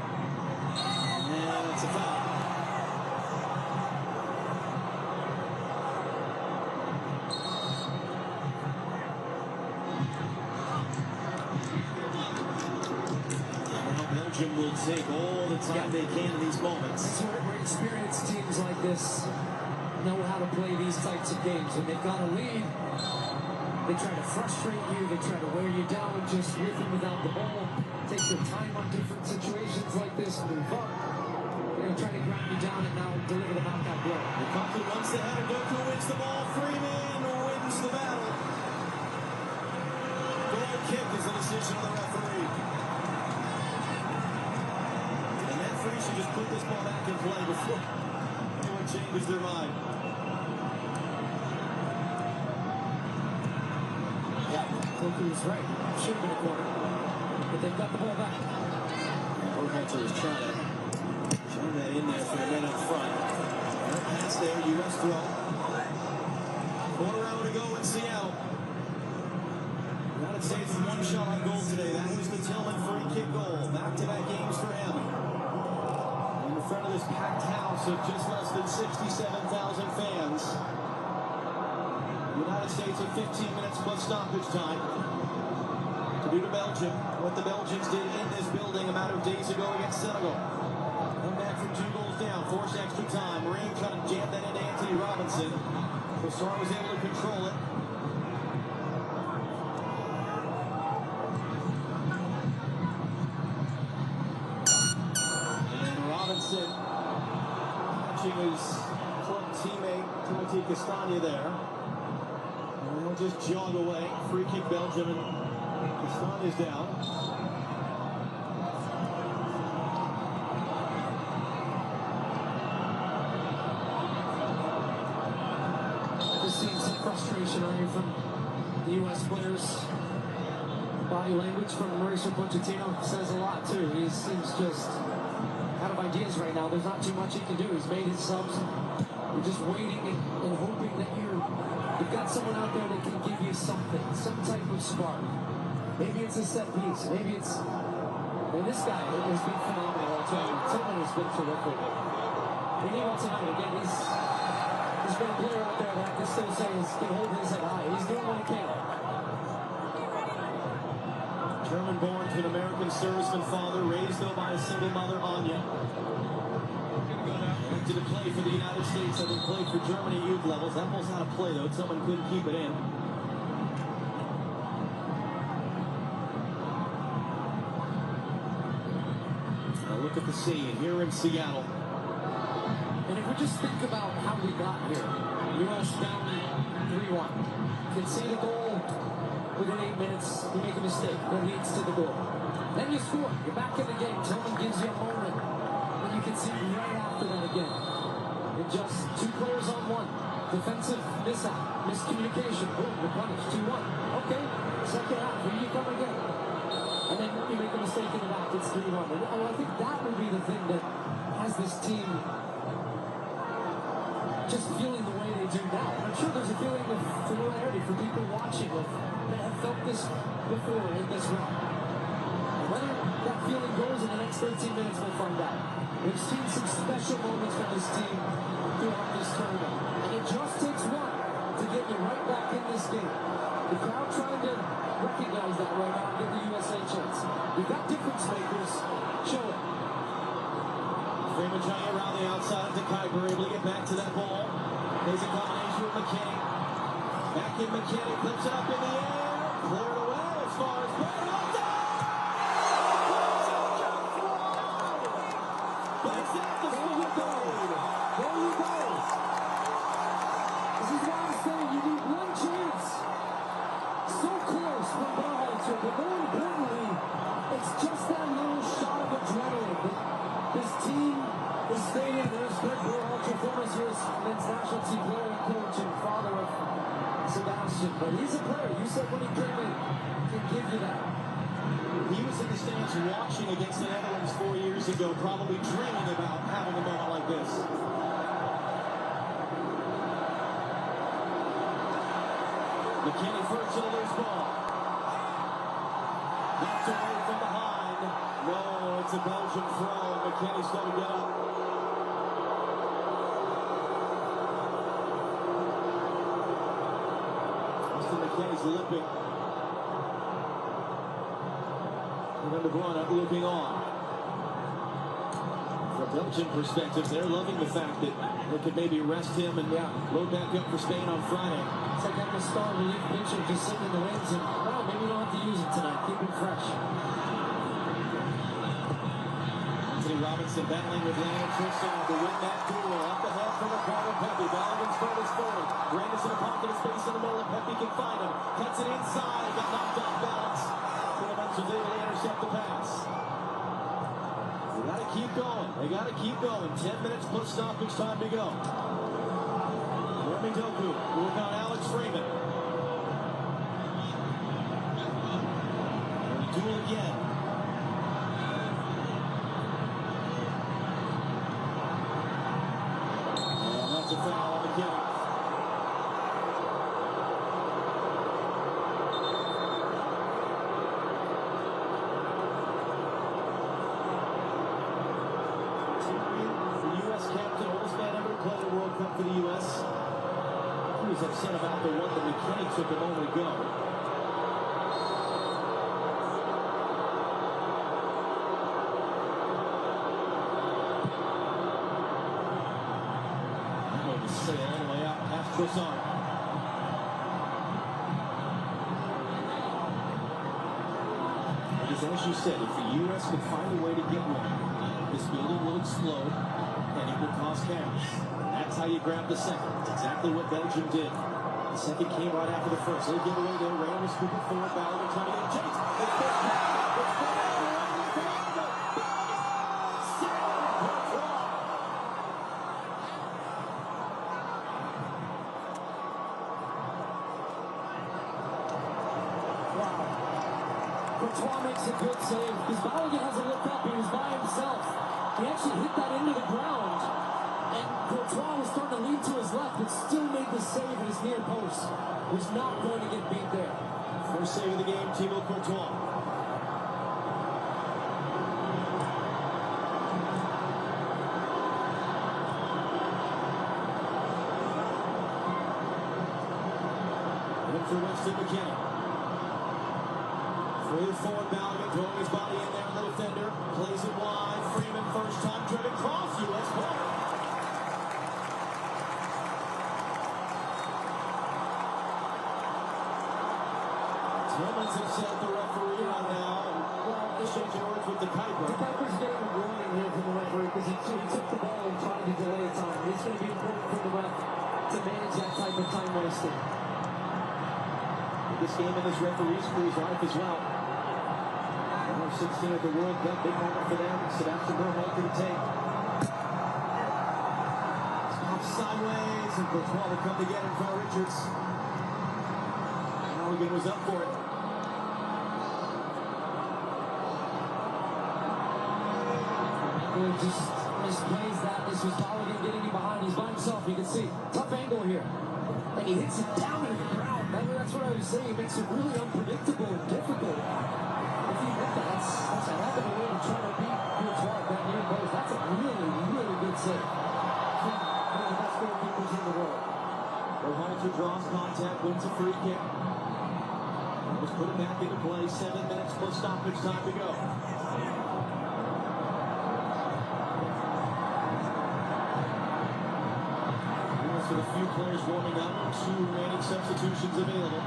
And it's a foul. Belgium will take all the time they can in these moments. This is where experienced teams like this know how to play these types of games. When they've got a lead, they try to frustrate you, they try to wear you down just with and without the ball. Take their time on different situations like this, move up. They're going to try to grind you down and now deliver the knockout blow. Lukaku wants the header, Goku wins the ball, Freeman wins the battle. Goal kick is the decision of the referee. Should just put this ball back in play before anyone changes their mind. Yeah, Goku is right. Should have been a corner. But they've got the ball back. Hunter is trying to shove that in there for the men up front. Right pass there, U.S. throw. Quarter hour to go in Seattle. United States with one shot on goal today. That was the Tillman free kick goal. Back-to-back games for him. In front of this packed house of just less than 67,000 fans. The United States with 15 minutes plus stoppage time to do to Belgium what the Belgians did in this building a matter of days ago against Senegal. Come back from 2 goals down, forced extra time. Marine trying to jam that into Anthony Robinson. Brassard was able to control it. Catching his club teammate Timothy Castagna there. And he'll just jog away. Free kick Belgium and Castagna's down. Just seeing some frustration on you from the U.S. players. Body language from Mauricio Pochettino says a lot too. He seems just out of ideas right now. There's not too much he can do. He's made his subs. You're just waiting and hoping that you've got someone out there that can give you something, some type of spark. Maybe it's a set piece. Maybe it's... And this guy has been phenomenal all time. Tillman has been terrific. And even tonight, again, he's been a player out there that I can still say can hold his head high. He's doing what he can. German-born to an American serviceman father, raised though by a single mother, Anya. Elected to play for the United States, having played for Germany youth levels. That ball's out of play though. Someone couldn't keep it in. Now look at the scene here in Seattle. And if we just think about how we got here, U.S. down 3-1. Concede a goal. Within 8 minutes, you make a mistake that leads to the goal. Then you score. You're back in the game. Tillman gives you a moment. And you can see right after that again. And just 2 players on 1. Defensive mishap. Miscommunication. Boom, you're punished. 2-1. Okay. Second half. Here you come again. And then you make a mistake in the back. It's 3-1. And I think that would be the thing that has this team just feeling the way they do now. I'm sure there's a feeling of familiarity for people watching that have felt this before in this run. And whether that feeling goes in the next 13 minutes, we'll find out. We've seen some special moments from this team throughout this tournament. And it just takes one to get you right back in this game. The crowd trying to recognize that right now and give the USA a chance. We've got difference makers. Show it. Freeman trying around the outside to Kuiper, able to get back to that ball. There's a combination with McKinney. Back in McKinney, flips it up in the air. Cleared away as far as Balogun. That's it, the score goal. There you go. This is why I'm saying you need one chance. So close from Berhalter, but more importantly, it's just that little shot of adrenaline. This team is staying. There's Greg Berhalter, former U.S. men's national team player and coach and father of Sebastian. But he's a player. You said when he came in, can give you that. He was in the stands watching against the Netherlands 4 years ago, probably dreaming about having a moment like this. McKinney first to the loose ball. Knocked away from behind. No, it's a Belgian throw. McKinney's going to get up. McKinney's limping. And De Bruyne looking on. From Belgian perspective, they're loving the fact that they could maybe rest him and load back up for Spain on Friday. It's like having a star relief pitcher just sitting in the wings and, well, maybe we don't have to use it tonight. Keep him fresh. Anthony Robinson battling with Leandro Trossard to win that duel. Up ahead from Ricardo Pepi. Balogun furthest forward. Randers in a pocket of space in the middle, and Pepi can find him. Cuts it inside. Got knocked off balance. Phillips was able to intercept the pass. They got to keep going. They got to keep going. 10 minutes plus stoppage time to go. Jeremy Doku work on Alex Freeman. Duel again. And that's a foul on the kick. Played a World Cup for the U.S. He was upset about the one that McKinney took a moment ago. I'm going to say all the way out past Trossard. Because as you said, if the U.S. could find a way to get one, this building will explode and it will cause chaos. That's how you grab the second. It's exactly what Belgium did. The second came right after the first. Little giveaway there. Randall scooping forward. Balogun trying to get chased. It's Wow. Courtois makes a good save. Because Balogun hasn't looked up. He was by himself. He actually hit that into the ground. And Courtois was starting to lean to his left, but still made the save at his near post. Was not going to get beat there. First save of the game, Thibaut Courtois. In for Winston McKinney. Through forward, Balogun throwing his body in there. The defender plays it wide. Freeman first time driven cross. U.S. corner. Tillman's himself the referee right now, and exchanging words with the Kuiper. The Kuiper's getting a warning here from the referee because he took the ball and tried to delay time. It's going to be important for the ref to manage that type of time wasting. This game in this referee's crew's life as well. Number 16 at the World Cup, big moment for them. Sebastian Berhalter to take. Off sideways, and Courtois will come to get him from Richards. Balogun was up for it. Just misplays that. This was Balogun getting him behind. He's by himself. You can see tough angle here, and he hits it down in the ground. That's what I was saying. It makes it really unpredictable and difficult. If you hit that, that's a heck of a way to try to beat Courtois that near post. That's a really good save from one of the best goalkeepers in the world. Berhalter draws contact, wins a free kick. Let's put it back into play. 7 minutes plus stoppage time to go. With a few players warming up, 2 remaining substitutions available.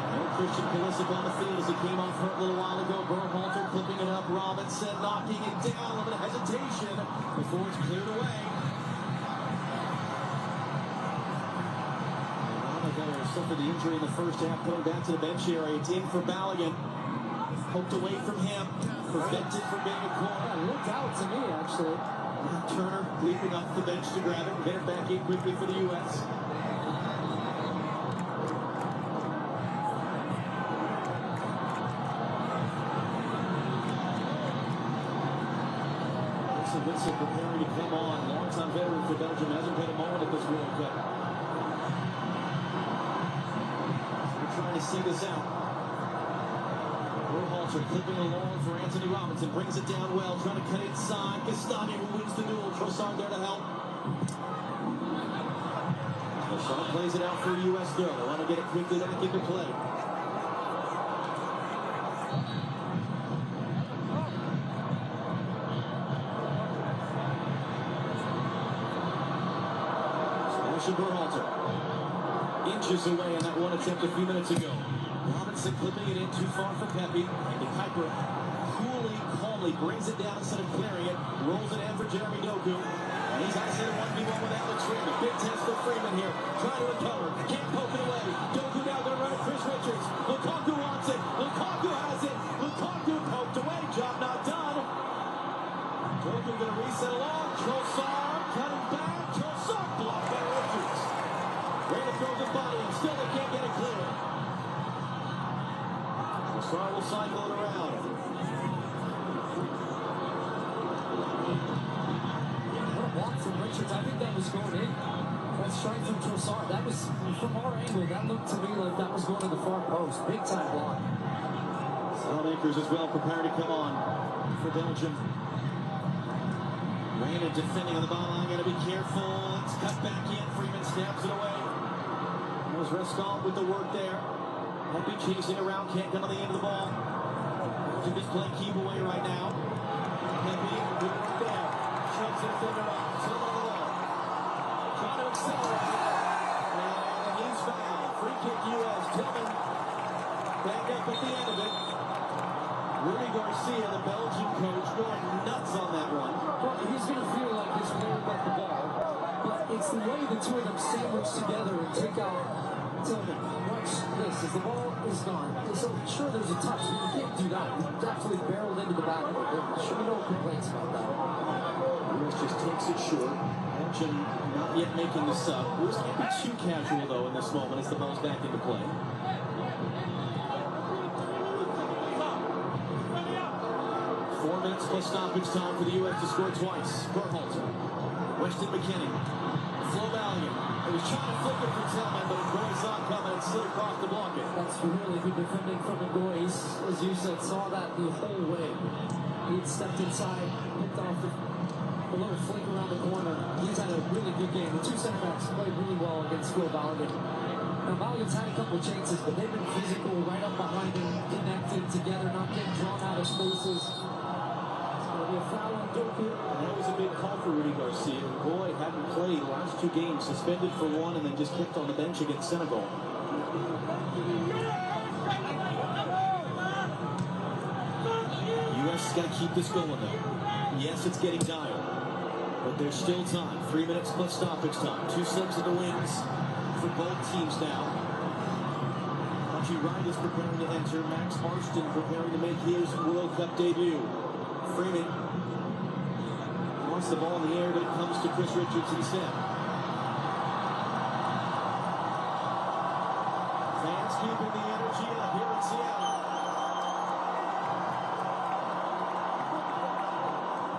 No Christian Pulisic on the field as he came off hurt a little while ago. Berhalter clipping it up. Robinson knocking it down. A little hesitation before it's cleared away. Robinson suffered the injury in the first half, coming back to the bench area. It's in for Balogun. Poked away from him. Prevented from being a corner. Yeah, looked out to me, actually. Turner leaping off the bench to grab it, get it back in quickly for the U.S. Winston preparing to come on. Long-time veteran for Belgium, hasn't played a moment at this World Cup. see this out. Berhalter clipping along for Anthony Robinson. Brings it down well. Trying to cut inside. Castani who wins the duel. Trossard there to help. Trossard plays it out for a U.S. throw. They want to get it quickly back into play. Berhalter inches away on that one attempt a few minutes ago. Robinson clipping it in too far for Pepe. And Kuiper coolly, calmly brings it down instead of clearing it. Rolls it in for Jeremy Doku. And he's outside 1v1 with Alex Freeman. Big test for Freeman here. Trying to recover. Can't poke it away. Doku now going to run at Chris Richards. Lukaku wants it. Lukaku has it. Lukaku poked away. Job not done. Doku going to reset along. Trossard cutting back. Trossard blocked by Richards. Ready to throw the body and still they can't get it clear. Trossard will cycle it around. What a block from Richards. I think that was going in. That's straight from Trossard. That was, from our angle, that looked to me like that was going to the far post. Big time block. Salmakers as well prepared to come on for Belgium. Reina defending on the ball line, gotta be careful. It's cut back in, Freeman stabs it away. There's Rescott with the work there. Pepe chasing around, can't get on the end of the ball. Belgium just playing keep away right now. Pepe, good work there. Shoves the defender off, still on the wall. Trying to accelerate it. And he's fouled. Free kick US. Tillman back up at the end of it. Rudy Garcia, the Belgian coach, going nuts on that one. Well, he's going to feel like he's playing about the ball, but it's the way the two of them sandwich together and take out Tillman. Watch this, as the ball is gone. So sure, there's a touch, but you can't do that. He definitely barreled into the back of it. There should be no complaints about that. Lewis just takes it short. Belgium not yet making the sub. Lewis can't be too casual, though, in this moment as the ball's back into play. 4 minutes plus stoppage time for the U.S. to score twice. Berhalter, Weston McKennie, Flo Balogun. He was trying to flip it for Tillman, but Ngoy saw it coming and slid across to block it. That's really good defending from Ngoy. As you said, saw that the whole way. He'd stepped inside, picked off a little flick around the corner. He's had a really good game. The two center backs played really well against Flo Balogun. Now, Balogun's had a couple of chances, but they've been physical, right up behind him, connected together, not getting drawn out of spaces. A foul on Doku. That was a big call for Rudy Garcia. Boy hadn't played the last 2 games, suspended for 1 and then just kicked on the bench against Senegal. U.S. got to keep this going though. Yes, it's getting dire, but there's still time. 3 minutes plus stoppage time. 2 subs in the wings for both teams now. Archie Wright is preparing to enter. Max Marston preparing to make his World Cup debut. Freeman wants the ball in the air, but it comes to Chris Richards instead. Fans keeping the energy up here in Seattle.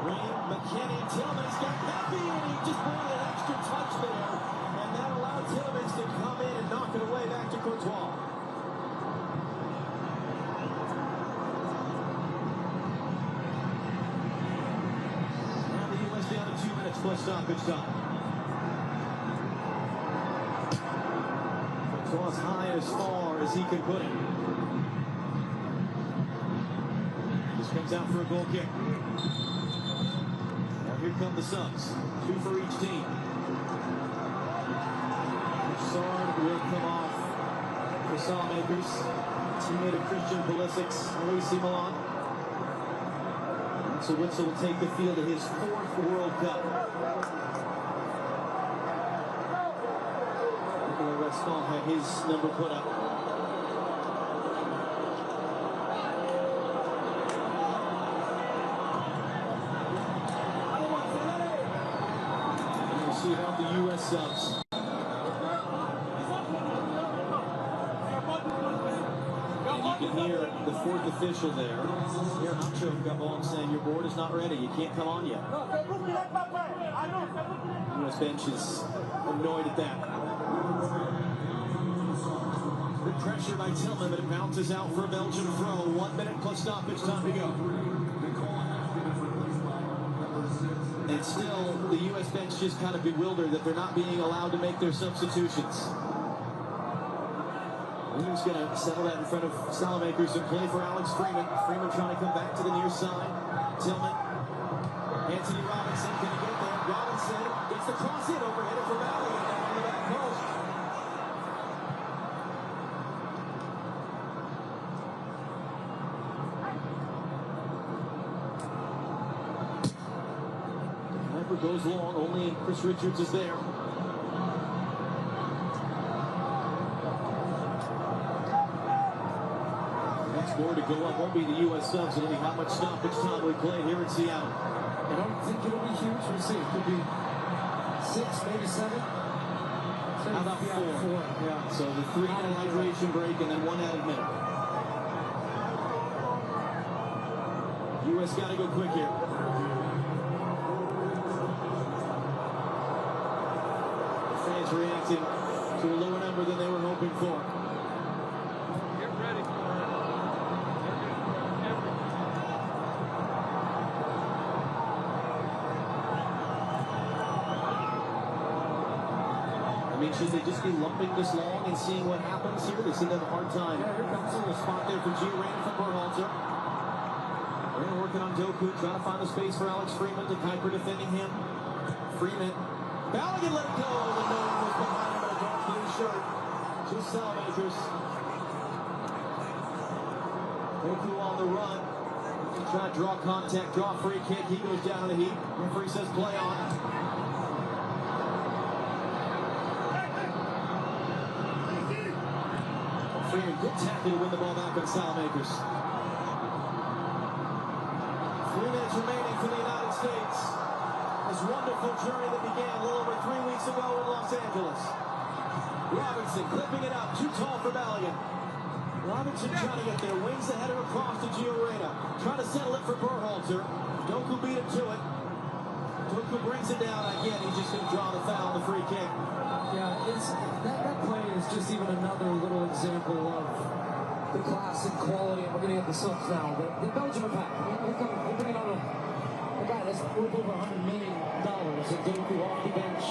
Green, McKennie, Tillman's got Pepe, and he just brought an extra touch there, and that allowed Tillman to come in and knock it away back to Courtois. Down to 2 minutes plus stoppage time. Courtois high as far as he can put it. This comes out for a goal kick. Now here come the subs. 2 for each team. Trossard will come off for Salmakers. Teammate of Christian Pulisic's AC Milan. So Witzel will take the field of his 4th World Cup. Nicolas Rescott had his number put up. And we'll see about the U.S. subs. You can hear the 4th official there. Here, Nacho got on saying your board is not ready. You can't come on yet. U.S. bench is annoyed at that. Good pressure by Tillman, but it bounces out for a Belgian throw. 1 minute plus stoppage time to go. And still, the U.S. bench just kind of bewildered that they're not being allowed to make their substitutions. Williams going to settle that in front of Salamakers and play for Alex Freeman. Freeman trying to come back to the near side. Tillman. Anthony Robinson, can he get there? Robinson gets the cross in, overheaded for Balogun on the back post. Sniper goes long, only Chris Richards is there. Next board to go up won't be the U.S. subs, it'll be how much stoppage time we play here in Seattle. I don't think it'll be huge. We'll see. It could be 6, maybe 7. How about 4? Yeah. So the 3-minute hydration break and then 1 added minute. U.S. got to go quick here. The fans reacting to a lower number than they were hoping for. Get ready for it. I mean, should they just be lumping this long and seeing what happens here? They seem to have a hard time. Yeah, here comes a little spot there for Gio from Berhalter. They're working on Doku, trying to find the space for Alex Freeman. To Kuiper defending him. Freeman. Balogun let it go. The nose was behind him in a dark blue shirt. Just Salamakers. Doku on the run. Trying to draw contact, draw free kick. He goes down to the heat. Referee says play on. Freeman, good tackle to win the ball back on Salamakers. 3 minutes remaining for the United States. This wonderful journey that began a little over 3 weeks ago in Los Angeles. Robinson clipping it up, too tall for Balogun. Robinson trying to get there, wings the header across to Gio Reyna. Trying to settle it for Berhalter. Doku beat him to it. Doku brings it down again. He's just going to draw the foul on the free kick. Yeah, that play is just even another little example of the class and quality. And we're going to get the subs now. The Belgium attack. We're bringing on a guy that's worth over $100 million. And Doku off the bench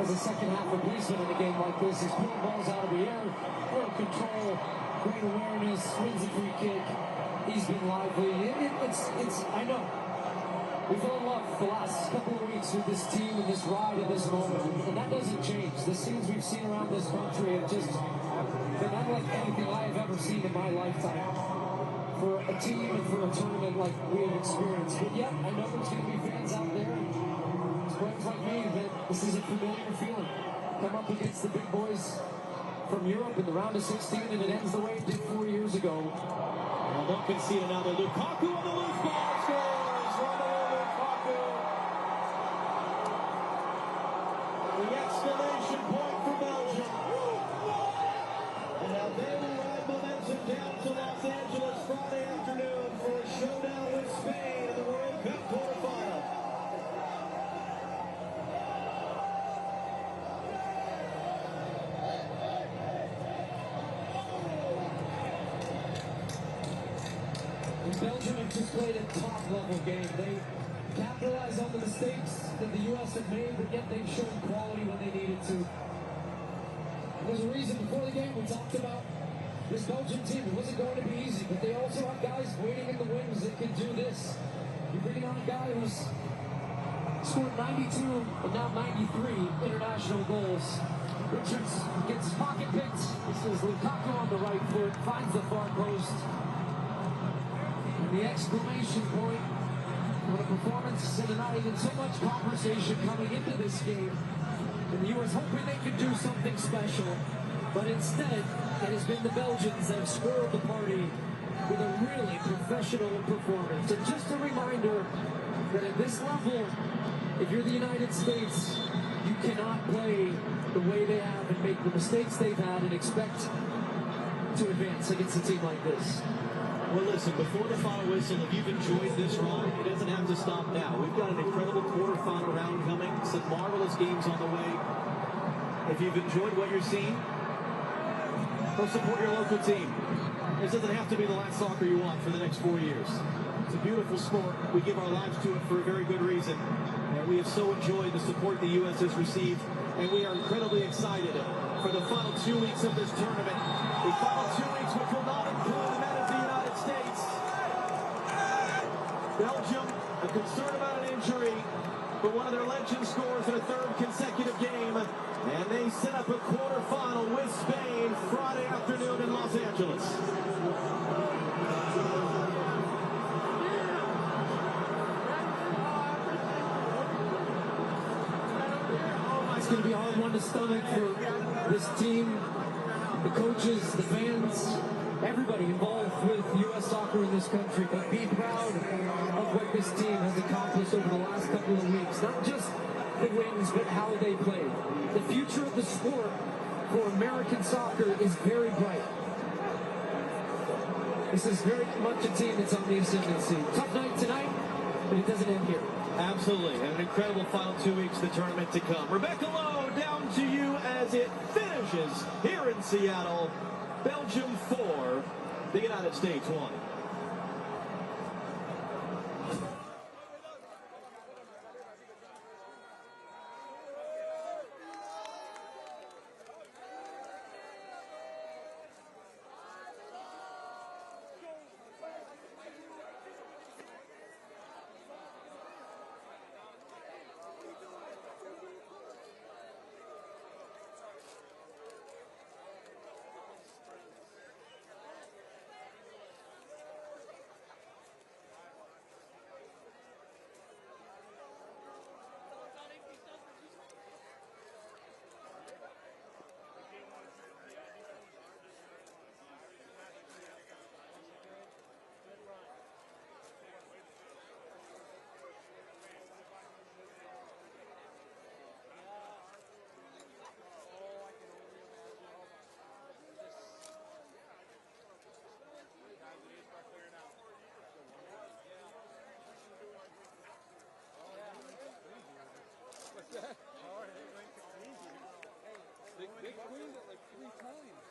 as a second half replacement in a game like this. He's pulling balls out of the air, full control, great awareness, wins a free kick. He's been lively. I know. We fell in love the last couple of weeks with this team and this ride and this moment, and that doesn't change. The scenes we've seen around this country have just been unlike anything I have ever seen in my lifetime for a team and for a tournament like we have experienced. But yeah, I know there's going to be fans out there, and friends like me, that this is a familiar feeling. Come up against the big boys from Europe in the round of 16, and it ends the way it did 4 years ago. Well, don't concede another. Lukaku on the loose ball scores. The exclamation point for Belgium. And now they will ride momentum down to Los Angeles Friday afternoon for a showdown with Spain in the World Cup quarterfinal. And Belgium have just played a top-level game. They capitalize on the mistakes that the U.S. have made, but yet they've shown quality when they needed to. There's a reason before the game we talked about this Belgian team. It wasn't going to be easy, but they also have guys waiting in the wings that can do this. You're bringing on a guy who's scored 92 and now 93 international goals. Richards gets his pocket picked. This is Lukaku on the right foot, finds the far post. And the exclamation point. What a performance and not even so much conversation coming into this game. And the U.S. hoping they could do something special. But instead, it has been the Belgians that have spoiled the party with a really professional performance. And just a reminder that at this level, if you're the United States, you cannot play the way they have and make the mistakes they've had and expect to advance against a team like this. Well, listen, before the final whistle, if you've enjoyed this run, it doesn't have to stop now. We've got an incredible quarterfinal round coming, some marvelous games on the way. If you've enjoyed what you're seeing, Go support your local team. This doesn't have to be the last soccer you want for the next 4 years. It's a beautiful sport. We give our lives to it for a very good reason. And we have so enjoyed the support the U.S. has received. And we are incredibly excited for the final 2 weeks of this tournament. The final 2 weeks, which will not include the men of the United States. Belgium, a concern about an injury, but one of their legends scores in a third consecutive game. And they set up a quarterfinal with Spain Friday afternoon in Los Angeles. It's going to be a hard one to stomach for this team, the coaches, the fans, everybody involved with U.S. soccer in this country. But be proud of what this team has accomplished over the last couple of weeks. Not just the wins, but how they played. The future of the sport for American soccer is very bright. This is very much a team that's on the ascendancy. Tough night tonight, but it doesn't end here. Absolutely, and an incredible final 2 weeks of the tournament to come. Rebecca Lowe, down to you as it finishes here in Seattle. Belgium 4, the United States 1. What's that? Big squeeze it like 3 times.